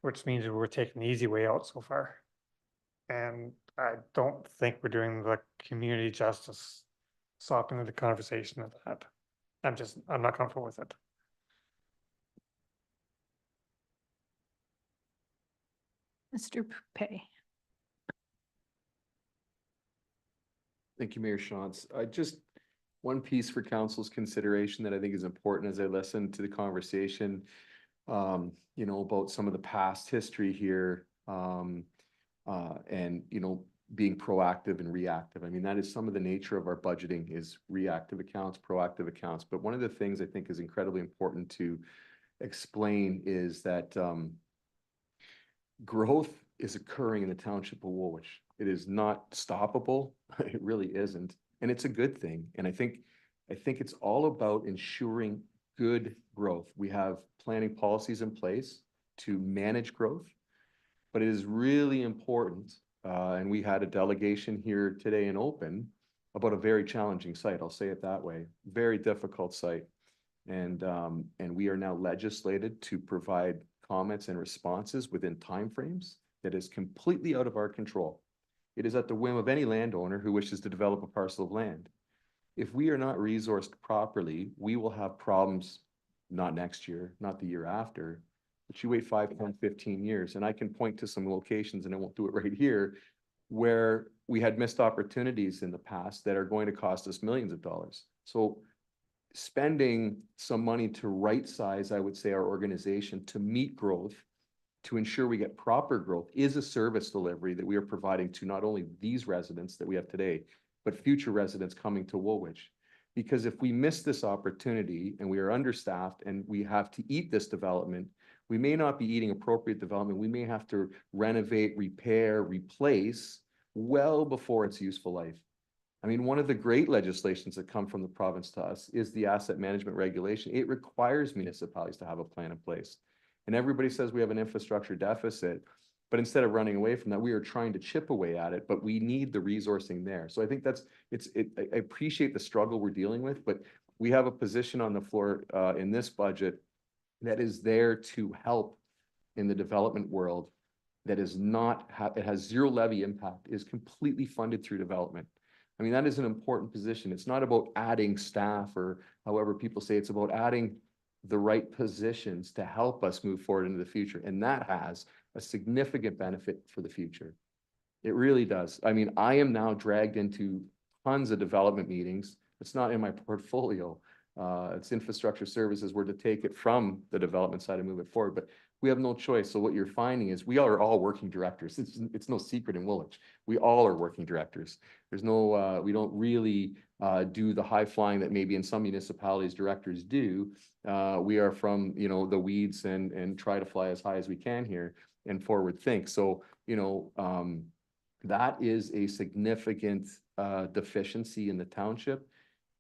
Which means we're taking the easy way out so far. And I don't think we're doing the community justice stopping the conversation of that. I'm not comfortable with it. Mr. Poupe. Thank you, Mayor Shantz. Just one piece for council's consideration that I think is important as I listen to the conversation, about some of the past history here, and, being proactive and reactive. I mean, that is some of the nature of our budgeting is reactive accounts, proactive accounts. But one of the things I think is incredibly important to explain is that growth is occurring in the township of Woolwich. It is not stoppable. It really isn't. And it's a good thing. And I think it's all about ensuring good growth. We have planning policies in place to manage growth, but it is really important. And we had a delegation here today in open about a very challenging site. I'll say it that way. Very difficult site. And we are now legislated to provide comments and responses within timeframes that is completely out of our control. It is at the whim of any landowner who wishes to develop a parcel of land. If we are not resourced properly, we will have problems, not next year, not the year after, but you wait 5, 10, 15 years. And I can point to some locations, and I won't do it right here, where we had missed opportunities in the past that are going to cost us millions of dollars. So spending some money to right size, I would say, our organization to meet growth, to ensure we get proper growth, is a service delivery that we are providing to not only these residents that we have today, but future residents coming to Woolwich. Because if we miss this opportunity and we are understaffed and we have to eat this development, we may not be eating appropriate development. We may have to renovate, repair, replace well before its useful life. I mean, one of the great legislations that come from the province to us is the asset management regulation. It requires municipalities to have a plan in place. And everybody says we have an infrastructure deficit, but instead of running away from that, we are trying to chip away at it, but we need the resourcing there. So I think I appreciate the struggle we're dealing with, but we have a position on the floor in this budget that is there to help in the development world, that is not, it has zero levy impact, is completely funded through development. I mean, that is an important position. It's not about adding staff or however people say, it's about adding the right positions to help us move forward into the future. And that has a significant benefit for the future. It really does. I mean, I am now dragged into tons of development meetings. It's not in my portfolio. It's infrastructure services. We're to take it from the development side and move it forward, but we have no choice. So what you're finding is we are all working directors. It's no secret in Woolwich. We all are working directors. There's no, we don't really do the high flying that maybe in some municipalities directors do. We are from, you know, the weeds and try to fly as high as we can here and forward think. So, you know, that is a significant deficiency in the township.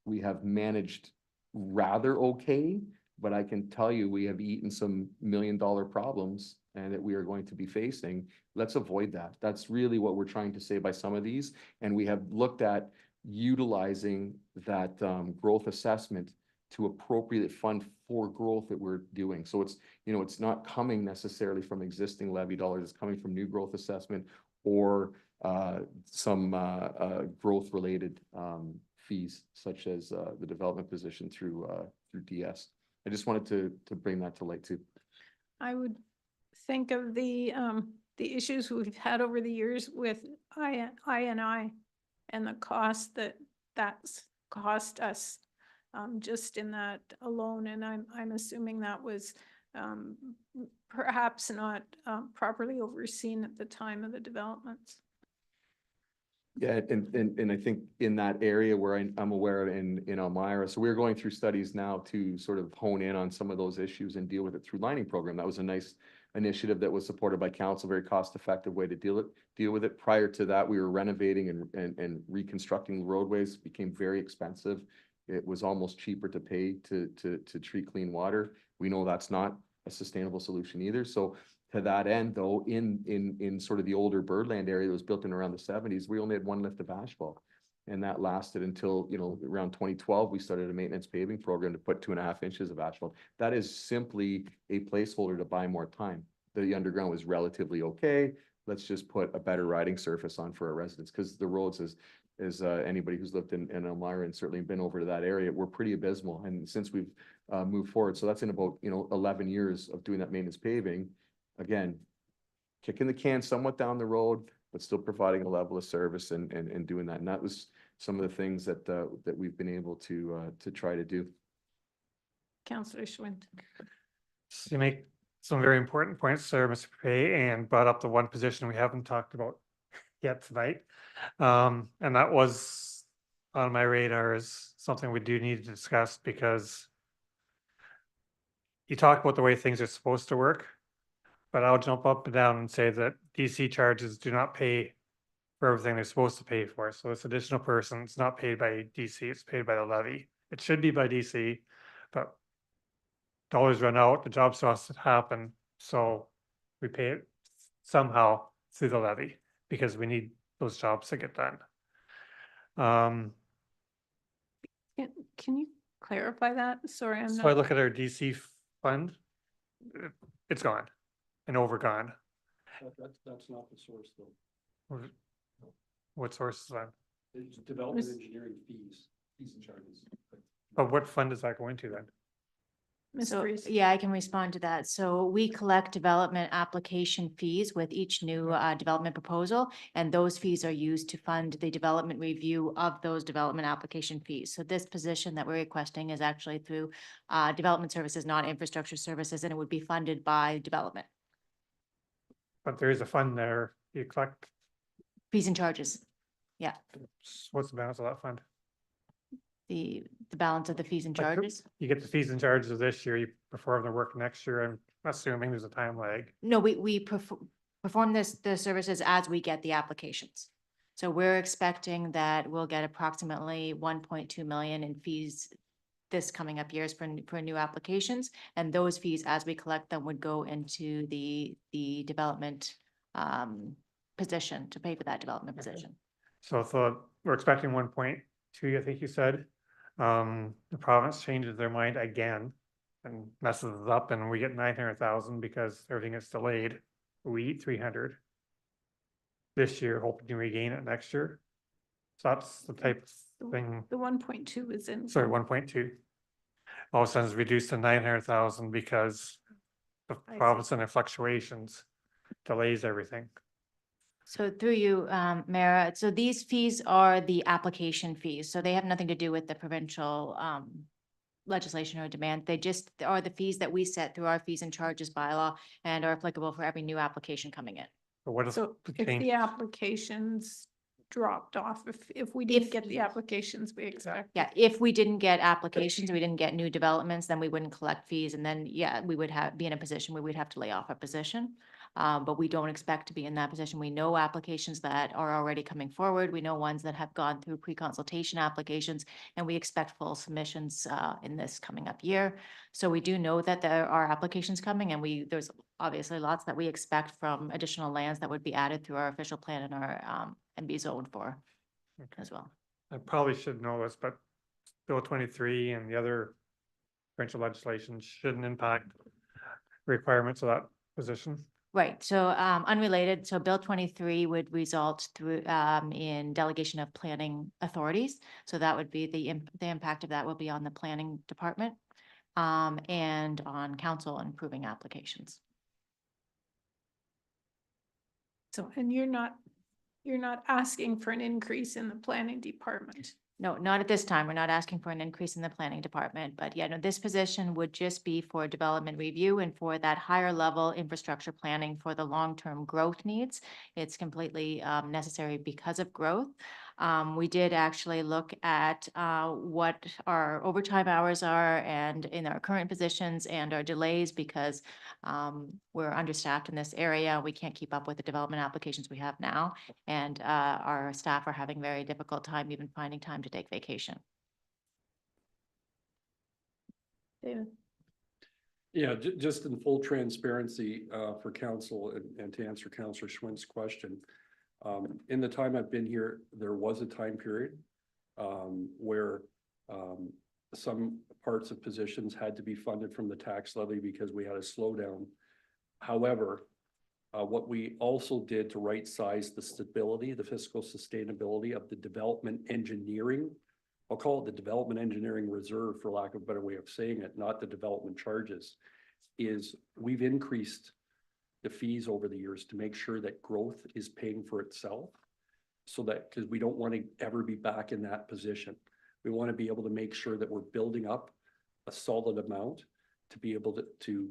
We have managed rather okay, but I can tell you we have eaten some million-dollar problems and that we are going to be facing. Let's avoid that. That's really what we're trying to say by some of these. And we have looked at utilizing that growth assessment to appropriate fund for growth that we're doing. So it's, you know, it's not coming necessarily from existing levy dollars. It's coming from new growth assessment or some growth-related fees, such as the development position through DS. I just wanted to bring that to light too. I would think of the issues we've had over the years with I&I and the cost that's cost us just in that alone. And I'm assuming that was perhaps not properly overseen at the time of the developments. Yeah, and I think in that area where I'm aware of in Elmira, so we're going through studies now to sort of hone in on some of those issues and deal with it through lining program. That was a nice initiative that was supported by council, very cost-effective way to deal with it. Prior to that, we were renovating and reconstructing roadways, became very expensive. It was almost cheaper to pay to treat clean water. We know that's not a sustainable solution either. So to that end, though, in sort of the older Birdland area that was built in around the 70s, we only had one lift of asphalt. And that lasted until, you know, around 2012, we started a maintenance paving program to put 2.5 inches of asphalt. That is simply a placeholder to buy more time. The underground was relatively okay. Let's just put a better riding surface on for our residents, because the roads, as anybody who's lived in Elmira and certainly been over to that area, were pretty abysmal. And since we've moved forward, so that's in about, you know, 11 years of doing that maintenance paving. Again, kicking the can somewhat down the road, but still providing a level of service and doing that. And that was some of the things that that we've been able to try to do. Councillor Schwint. So you make some very important points there, Mr. Pay, and brought up the one position we haven't talked about yet tonight. And that was on my radar as something we do need to discuss, because you talk about the way things are supposed to work, but I'll jump up and down and say that DC charges do not pay for everything they're supposed to pay for. So this additional person, it's not paid by DC, it's paid by the levy. It should be by DC, but dollars run out, the job still has to happen. So we pay it somehow through the levy because we need those jobs to get done. Can you clarify that? Sorry, I'm So not. I look at our DC fund, it's gone and overgone. That's not the source though. What source is that? It's development engineering fees and charges. But what fund is that going to then? Ms. So, Freeze? yeah, I can respond to that. So we collect development application fees with each new development proposal, and those fees are used to fund the development review of those development application fees. So this position that we're requesting is actually through development services, not infrastructure services, and it would be funded by development But there is a fund there. You collect, fees and charges. Yeah, what's the balance of that fund? the balance of the fees and Like, charges. You get the fees and charges of this year, you perform the work next year. I'm assuming there's a time lag. No, we perform the services as we get the applications. So we're expecting that we'll get approximately 1.2 million in fees this coming up years for new applications. And those fees, as we collect them, would go into the development position to pay for that development position. So we're expecting 1.2, I think you said. The province changes their mind again and messes it up, and we get 900,000 because everything is delayed. We eat 300 this year, hoping to regain it next year. So that's the type of thing. The 1.2 is in. Sorry, 1.2. All of a sudden it's reduced to 900,000 because the I see. province and their fluctuations delays everything. So through you, Mayor, so these fees are the application fees, so they have nothing to do with the provincial legislation or demand. They just are the fees that we set through our fees and charges bylaw and are applicable for every new application coming in. But what is So the if change? the applications dropped off, if we didn't If- get the applications we expect. Yeah, if we didn't get applications, we didn't get new developments, then we wouldn't collect fees, and then, yeah, we would be in a position where we'd have to lay off our position. But we don't expect to be in that position. We know applications that are already coming forward. We know ones that have gone through pre-consultation applications, and we expect full submissions in this coming up year. So we do know that there are applications coming, and there's obviously lots that we expect from additional lands that would be added through our official plan and our and be zoned for as well. I probably should know this, but Bill 23 and the other provincial legislation shouldn't impact requirements of that position. Right, so unrelated, so Bill 23 would result through in delegation of planning authorities. So that would be the impact of that will be on the planning department and on council and approving applications. So, and you're not asking for an increase in the planning department. No, not at this time. We're not asking for an increase in the planning department, but yeah, no, this position would just be for development review and for that higher level infrastructure planning for the long-term growth needs. It's completely necessary because of growth. We did actually look at what our overtime hours are and in our current positions and our delays because we're understaffed in this area. We can't keep up with the development applications we have now. And our staff are having very difficult time even finding time to take vacation. David? Yeah, just in full transparency for council and to answer Councillor Schwint's question. In the time I've been here, there was a time period where some parts of positions had to be funded from the tax levy because we had a slowdown. However, what we also did to right size the stability, the fiscal sustainability of the development engineering, I'll call it the development engineering reserve for lack of a better way of saying it, not the development charges, is we've increased the fees over the years to make sure that growth is paying for itself. So that, because we don't want to ever be back in that position. We want to be able to make sure that we're building up a solid amount to be able to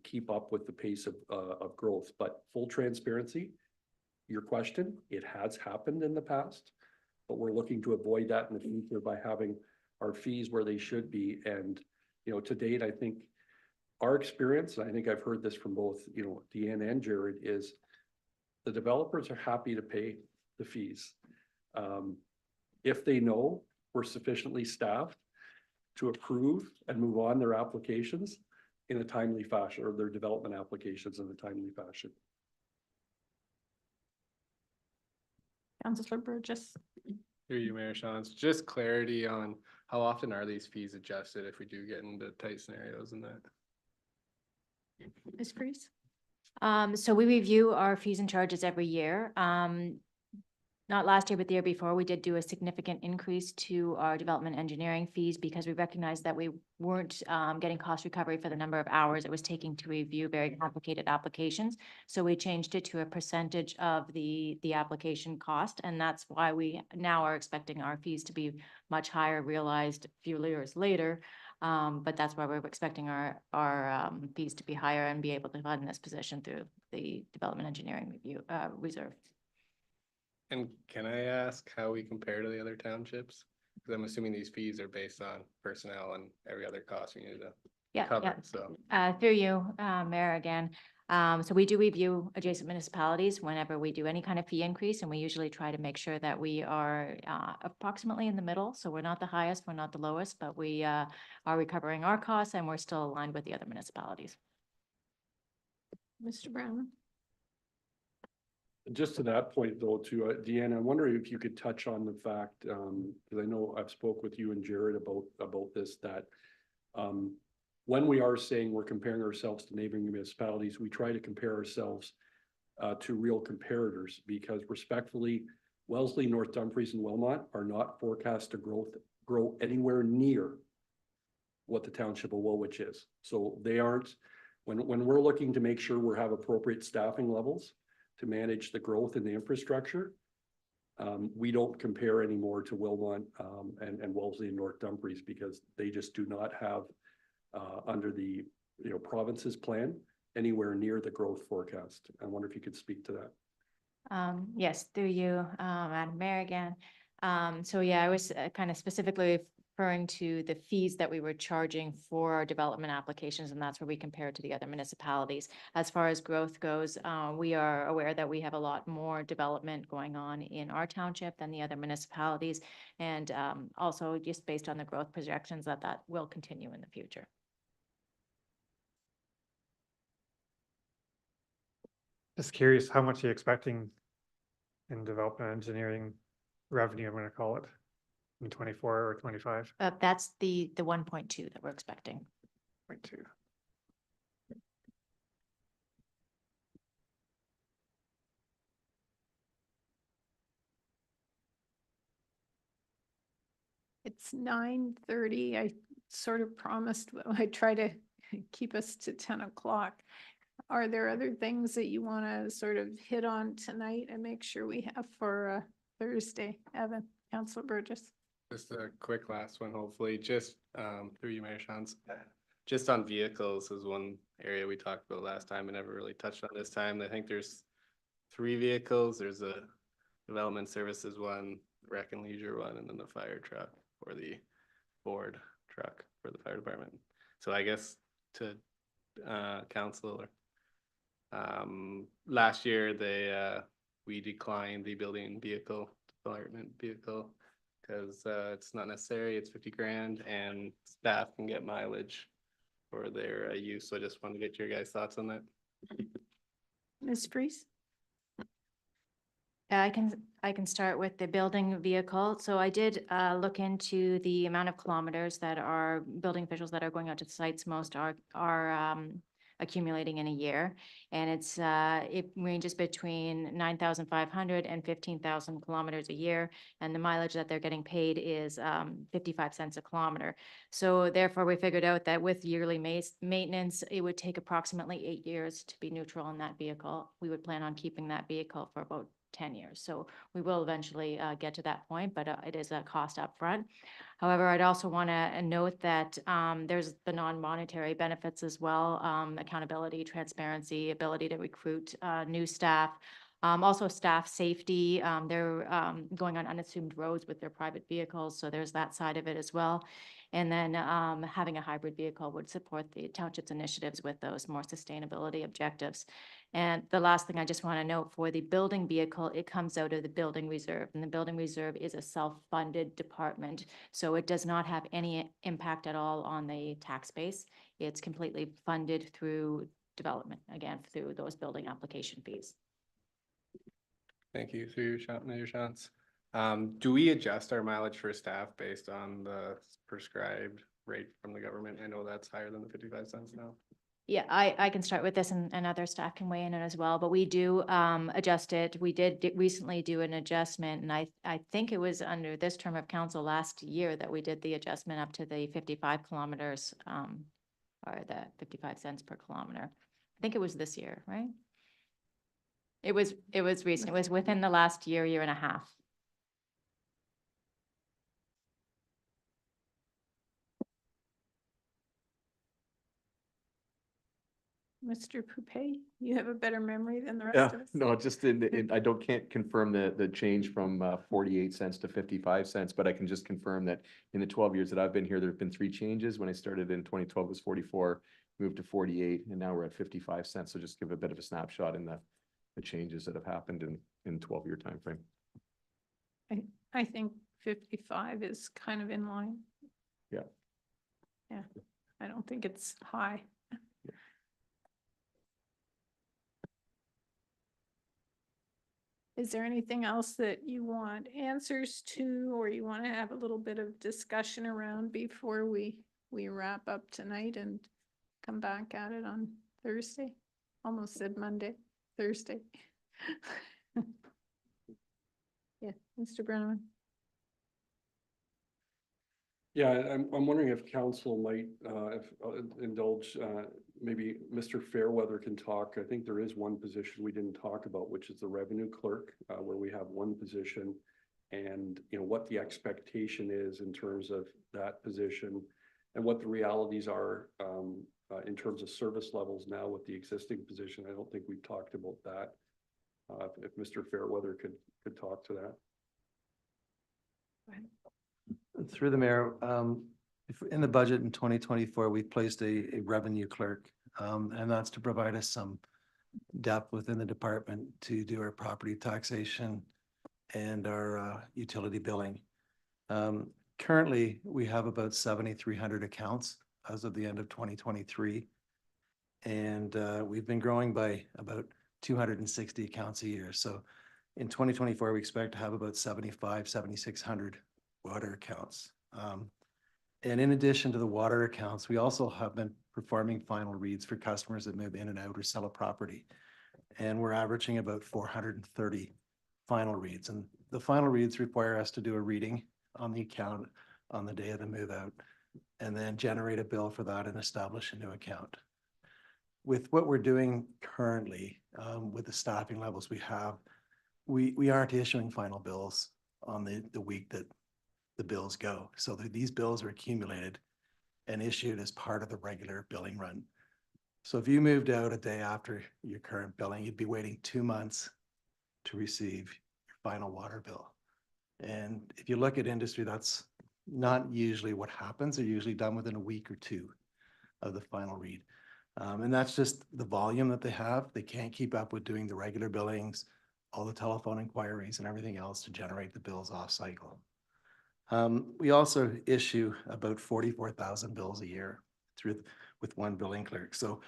keep up with the pace of growth. But full transparency, your question, it has happened in the past, but we're looking to avoid that in the future by having our fees where they should be. And, you know, to date, I think our experience, and I think I've heard this from both, you know, Deanne and Jared, is the developers are happy to pay the fees. If they know we're sufficiently staffed to approve and move on their applications in a timely fashion, or their development applications in a timely fashion. Councillor Burgess? Through you, Mayor Shawns, just clarity on how often are these fees adjusted if we do get into tight scenarios in that? Ms. Freeze? So we review our fees and charges every year. not last year, but the year before, we did do a significant increase to our development engineering fees because we recognized that we weren't getting cost recovery for the number of hours it was taking to review very complicated applications. So we changed it to a percentage of the application cost, and that's why we now are expecting our fees to be much higher, realized a few years later. But that's why we're expecting our fees to be higher and be able to fund this position through the development engineering review reserve. And can I ask how we compare to the other townships? Because I'm assuming these fees are based on personnel and every other cost we need to Yeah, cover, so. through you, Mayor, again. So we do review adjacent municipalities whenever we do any kind of fee increase, and we usually try to make sure that we are approximately in the middle. So we're not the highest, we're not the lowest, but we are recovering our costs and we're still aligned with the other municipalities. Mr. Brown? Just to that point though, to Deanna, I'm wondering if you could touch on the fact, because I know I've spoke with you and Jared about this, that when we are saying we're comparing ourselves to neighboring municipalities, we try to compare ourselves to real comparators, because respectfully, Wellesley, North Dumfries and Wilmot are not forecast to grow anywhere near what the township of Woolwich is. So they aren't, when we're looking to make sure we have appropriate staffing levels to manage the growth in the infrastructure, we don't compare anymore to Wilmot and Wellesley and North Dumfries, because they just do not have under the province's plan anywhere near the growth forecast. I wonder if you could speak to that. Yes, through you, Madam Mayor again. So yeah, I was kind of specifically referring to the fees that we were charging for our development applications, and that's where we compare it to the other municipalities. As far as growth goes, we are aware that we have a lot more development going on in our township than the other municipalities. And also just based on the growth projections that will continue in the future. Just curious, how much are you expecting in development engineering revenue, I'm gonna call it, in 24 or 25? That's the 1.2 that we're expecting. 0.2. It's 9:30. I sort of promised, I try to keep us to 10 o'clock. Are there other things that you want to sort of hit on tonight and make sure we have for Thursday? Evan, Councillor Burgess. Just a quick last one, hopefully, just through you, Mayor Shantz. Just on vehicles is one area we talked about last time and never really touched on this time. I think there's 3 vehicles. There's a development services one, rec and leisure one, and then the fire truck or the Ford truck for the fire department. So I guess to council, last year we declined the building vehicle department vehicle because it's not necessary. It's 50 grand and staff can get mileage for their use. So I just wanted to get your guys' thoughts on that. Ms. Freeze? I can start with the building vehicle. So I did look into the amount of kilometers that our building officials that are going out to the sites most are accumulating in a year. And it ranges between 9,500 and 15,000 kilometers a year. And the mileage that they're getting paid is 55 cents a kilometer. So therefore we figured out that with yearly maintenance, it would take approximately 8 years to be neutral in that vehicle. We would plan on keeping that vehicle for about 10 years. So we will eventually get to that point, but it is a cost up front. However, I'd also want to note that there's the non-monetary benefits as well, accountability, transparency, ability to recruit new staff. Also staff safety, they're going on unassumed roads with their private vehicles, so there's that side of it as well. And then having a hybrid vehicle would support the township's initiatives with those more sustainability objectives. And the last thing I just want to note for the building vehicle, it comes out of the building reserve, and the building reserve is a self-funded department. So it does not have any impact at all on the tax base. It's completely funded through development, again, through those building application fees. Thank you, through Mayor Shantz. Do we adjust our mileage for staff based on the prescribed rate from the government? I know that's higher than the 55 cents now. Yeah, I can start with this and other staff can weigh in on as well, but we do adjust it. We did recently do an adjustment and I think it was under this term of council last year that we did the adjustment up to the 55 kilometers or the 55 cents per kilometer. I think it was this year, right? It was recent. It was within the last year and a half. Mr. Poupey, you have a better memory than the Yeah, rest of us. no, just can't confirm the change from 48 cents to 55 cents, but I can just confirm that in the 12 years that I've been here, there have been 3 changes. When I started in 2012, it was 44, moved to 48, and now we're at 55 cents. So just give a bit of a snapshot in the changes that have happened in 12-year timeframe. I think 55 is kind of in line. Yeah. Yeah, I don't think it's high. Is there anything else that you want answers to, or you want to have a little bit of discussion around before we wrap up tonight and come back at it on Thursday? Almost said Monday, Thursday. Yeah, Mr. Brenneman. Yeah, I'm wondering if council might indulge, maybe Mr. Fairweather can talk. I think there is one position we didn't talk about, which is the revenue clerk, where we have one position. And, you know, what the expectation is in terms of that position and what the realities are in terms of service levels now with the existing position. I don't think we've talked about that. If Mr. Fairweather could talk to that. Go ahead. Through the mayor, in the budget in 2024, we placed a revenue clerk, and that's to provide us some depth within the department to do our property taxation and our utility billing. Currently, we have about 7,300 accounts as of the end of 2023. And we've been growing by about 260 accounts a year. So in 2024, we expect to have about 7,600 water accounts. And in addition to the water accounts, we also have been performing final reads for customers that move in and out or sell a property. And we're averaging about 430 final reads. And the final reads require us to do a reading on the account on the day of the move out, and then generate a bill for that and establish a new account. With what we're doing currently, with the staffing levels we have, we aren't issuing final bills on the week that the bills go. So these bills are accumulated and issued as part of the regular billing run. So if you moved out a day after your current billing, you'd be waiting 2 months to receive your final water bill. And if you look at industry, that's not usually what happens. They're usually done within a week or 2 of the final read. And that's just the volume that they have. They can't keep up with doing the regular billings, all the telephone inquiries and everything else to generate the bills off cycle. We also issue about 44,000 bills a year with one billing clerk. So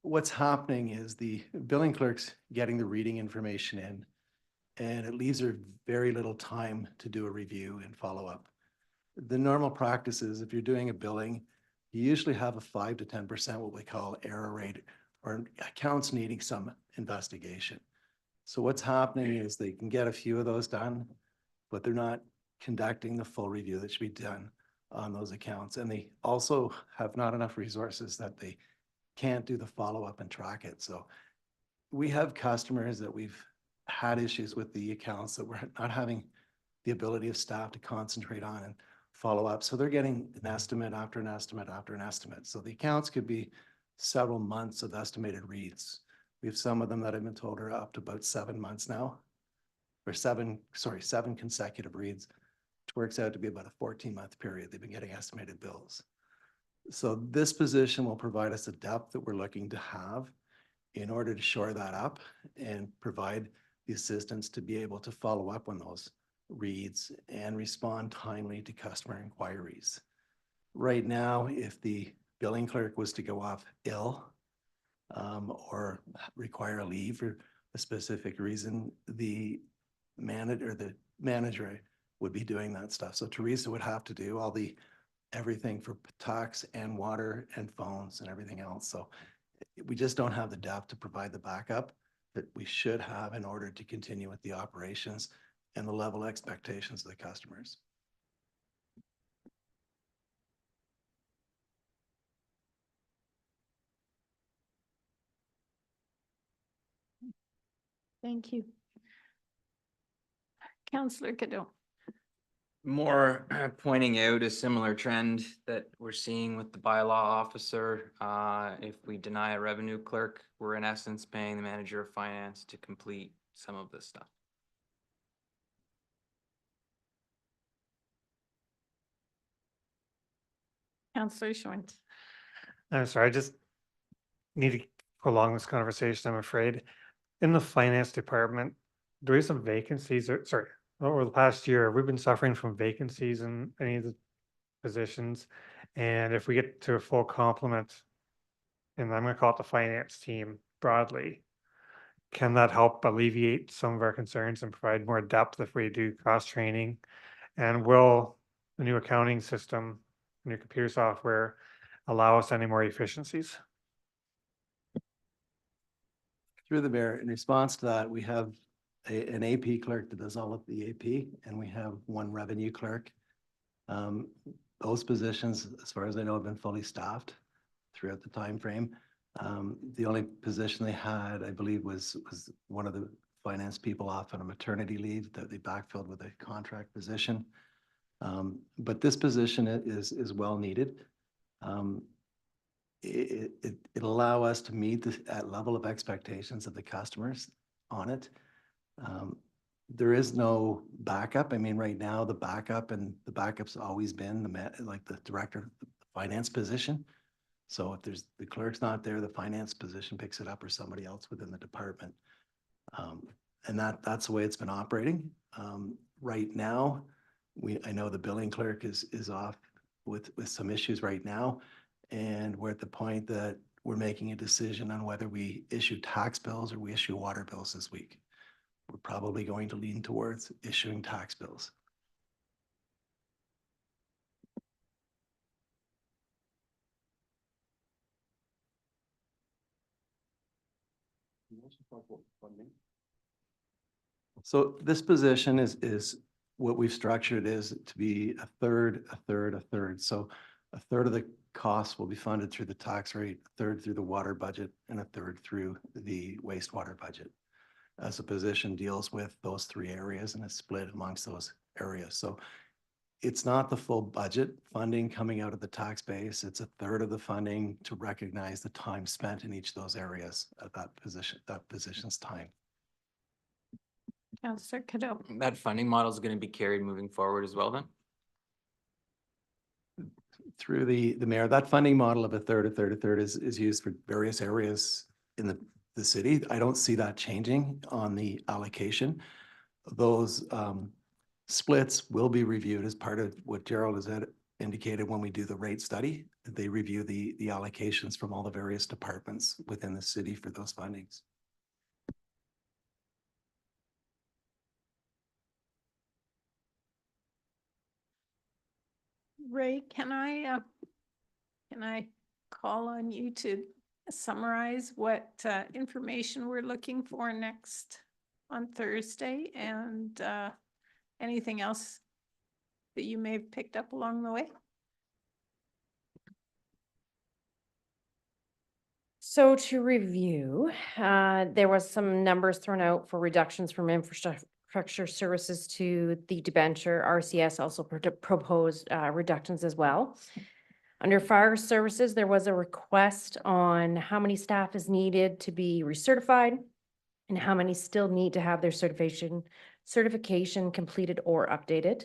what's happening is the billing clerk's getting the reading information in, and it leaves her very little time to do a review and follow up. The normal practice is if you're doing a billing, you usually have a 5 to 10% what we call error rate, or accounts needing some investigation. So what's happening is they can get a few of those done, but they're not conducting the full review that should be done on those accounts. And they also have not enough resources that they can't do the follow-up and track it. So we have customers that we've had issues with the accounts that we're not having the ability of staff to concentrate on and follow up. So they're getting an estimate after an estimate after an estimate. So the accounts could be several months of estimated reads. We have some of them that have been told are up to about 7 months now, or 7 consecutive reads, which works out to be about a 14-month period. They've been getting estimated bills. So this position will provide us the depth that we're looking to have in order to shore that up and provide the assistance to be able to follow up on those reads and respond timely to customer inquiries. Right now, if the billing clerk was to go off ill or require a leave for a specific reason, the manager would be doing that stuff. So Teresa would have to do everything for tax and water and phones and everything else. So We just don't have the depth to provide the backup that we should have in order to continue with the operations and the level expectations of the customers. Thank you. Councillor Cadeau. More pointing out a similar trend that we're seeing with the bylaw officer. If we deny a revenue clerk, we're in essence paying the manager of finance to complete some of this stuff. Councillor Schwint. I'm sorry, I just need to prolong this conversation, I'm afraid. In the finance department, there is some vacancies, or sorry, over the past year, we've been suffering from vacancies in any of the positions. And if we get to a full complement, and I'm gonna call it the finance team broadly, can that help alleviate some of our concerns and provide more depth if we do cross training? And will the new accounting system, new computer software allow us any more efficiencies? Through the mayor, in response to that, we have an AP clerk that does all of the AP, and we have one revenue clerk. Those positions, as far as I know, have been fully staffed throughout the time frame. The only position they had, I believe, was one of the finance people off on a maternity leave that they backfilled with a contract position. But this position is well needed. It'll allow us to meet that level of expectations of the customers on it. There is no backup. I mean, right now, the backup's always been like the director of the finance position. So if the clerk's not there, the finance position picks it up, or somebody else within the department. And that's the way it's been operating. Right now, I know the billing clerk is off with some issues right now. And we're at the point that we're making a decision on whether we issue tax bills or we issue water bills this week. We're probably going to lean towards issuing tax bills. So this position is what we've structured is to be a third, a third, a third. So a third of the costs will be funded through the tax rate, a third through the water budget, and a third through the wastewater budget. As a position deals with those three areas and is split amongst those areas. So it's not the full budget funding coming out of the tax base. It's a third of the funding to recognize the time spent in each of those areas at that position's time. Councillor Cadeau. That funding model is going to be carried moving forward as well then? Through the mayor, that funding model of a third, a third, a third is used for various areas in the city. I don't see that changing on the allocation. Those splits will be reviewed as part of what Gerald has indicated when we do the rate study. They review the allocations from all the various departments within the city for those fundings. Ray, can I call on you to summarize what information we're looking for next on Thursday, and anything else that you may have picked up along the way? So to review, there was some numbers thrown out for reductions from infrastructure services to the debenture. RCS also proposed reductions as well. Under fire services, there was a request on how many staff is needed to be recertified and how many still need to have their certification completed or updated.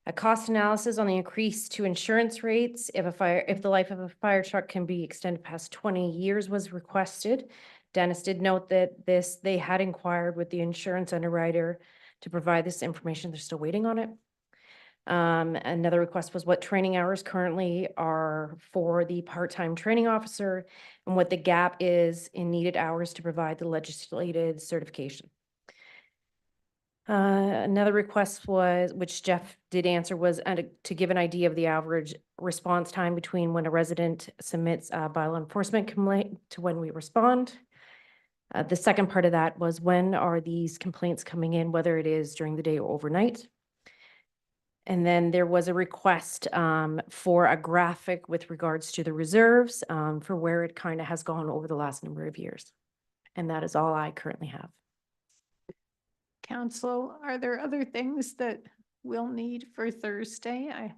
A cost analysis on the increase to insurance rates if the life of a fire truck can be extended past 20 years was requested. Dennis did note that they had inquired with the insurance underwriter to provide this information. They're still waiting on it. Another request was what training hours currently are for the part-time training officer and what the gap is in needed hours to provide the legislated certification. Another request was, which Jeff did answer, was to give an idea of the average response time between when a resident submits a bylaw enforcement complaint to when we respond. The second part of that was, when are these complaints coming in, whether it is during the day or overnight? And then there was a request for a graphic with regards to the reserves for where it kind of has gone over the last number of years. And that is all I currently have. Council, are there other things that we'll need for Thursday? I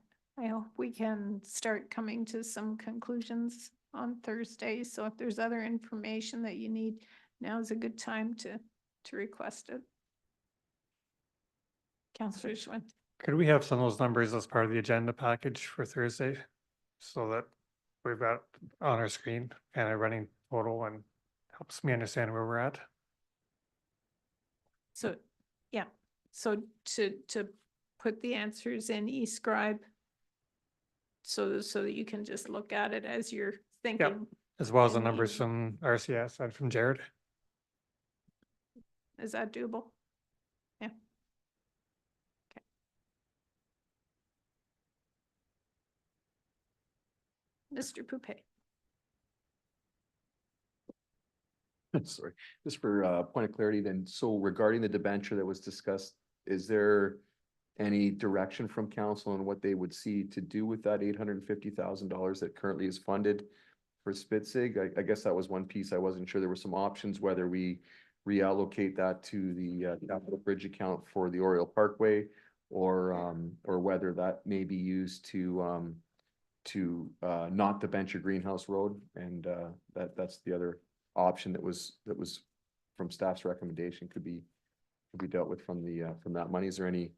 hope we can start coming to some conclusions on Thursday. So if there's other information that you need, now's a good time to request it. Councillor Schwinn. Could we have some of those numbers as part of the agenda package for Thursday? So that we've got on our screen and a running total and helps me understand where we're at. So, yeah, so to put the answers in eScribe so that you can just look at it as you're thinking. As well as the in numbers evening. from RCS and from Jared. Is that doable? Yeah. Okay. Mr. Poupey. Sorry, just for point of clarity then, so regarding the debenture that was discussed, is there any direction from council on what they would see to do with that $850,000 that currently is funded for Spitzig? I guess that was one piece. I wasn't sure. There were some options, whether we reallocate that to the capital bridge account for the Oriole Parkway, or whether that may be used to not debenture Greenhouse Road, and that's the other option that was from staff's recommendation, could be dealt with from that money. Is there any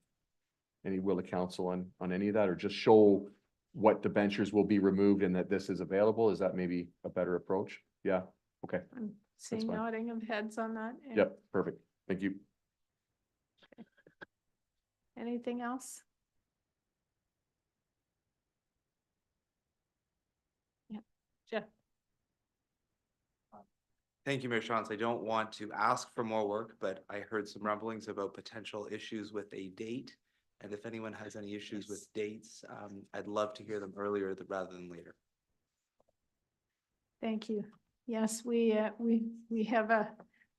will of council on any of that, or just show what debentures will be removed and that this is available? Is that maybe a better approach? Yeah, okay. I'm seeing fine. nodding of heads on that. Yeah. Yep, perfect. Thank you. Anything else? Yeah, Jeff. Thank you, Mayor Shantz. I don't want to ask for more work, but I heard some rumblings about potential issues with a date. And if anyone has any issues with dates, I'd love to hear them earlier rather than later. Thank you. Yes, we have a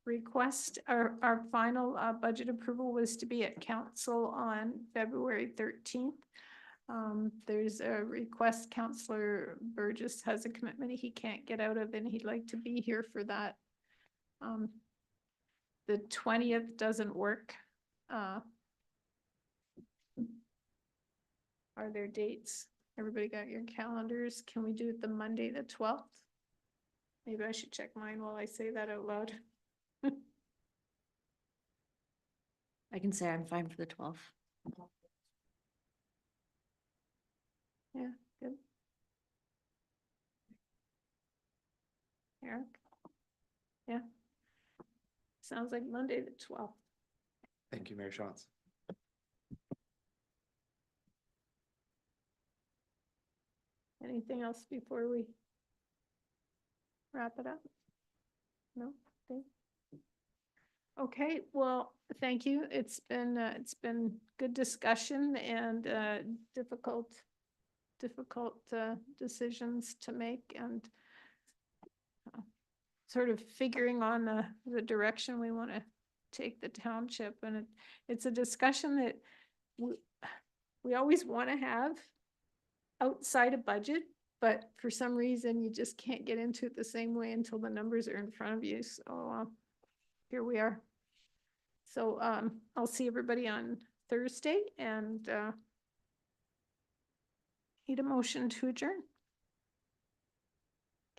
request. Our final budget approval was to be at council on February 13th. There's a request. Councillor Burgess has a commitment he can't get out of, and he'd like to be here for that. The 20th doesn't work. Are there dates? Everybody got your calendars? Can we do it the Monday, the 12th? Maybe I should check mine while I say that out loud. I can say I'm fine for the 12th. Yeah, good. Eric? Yeah. Sounds like Monday, the 12th. Thank you, Mayor Shantz. Anything else before we wrap it up? No? Okay. Okay, well, thank you. It's been good discussion and difficult decisions to make, and sort of figuring on the direction we want to take the township. And it's a discussion that we always want to have outside of budget, but for some reason you just can't get into it the same way until the numbers are in front of you. So here we are. So I'll see everybody on Thursday, and need a motion to adjourn.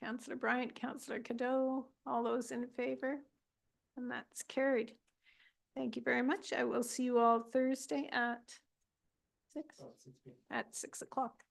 Councillor Bryant, Councillor Cadeau, all those in favor? And that's carried. Thank you very much. I will see you all Thursday at 6 o'clock.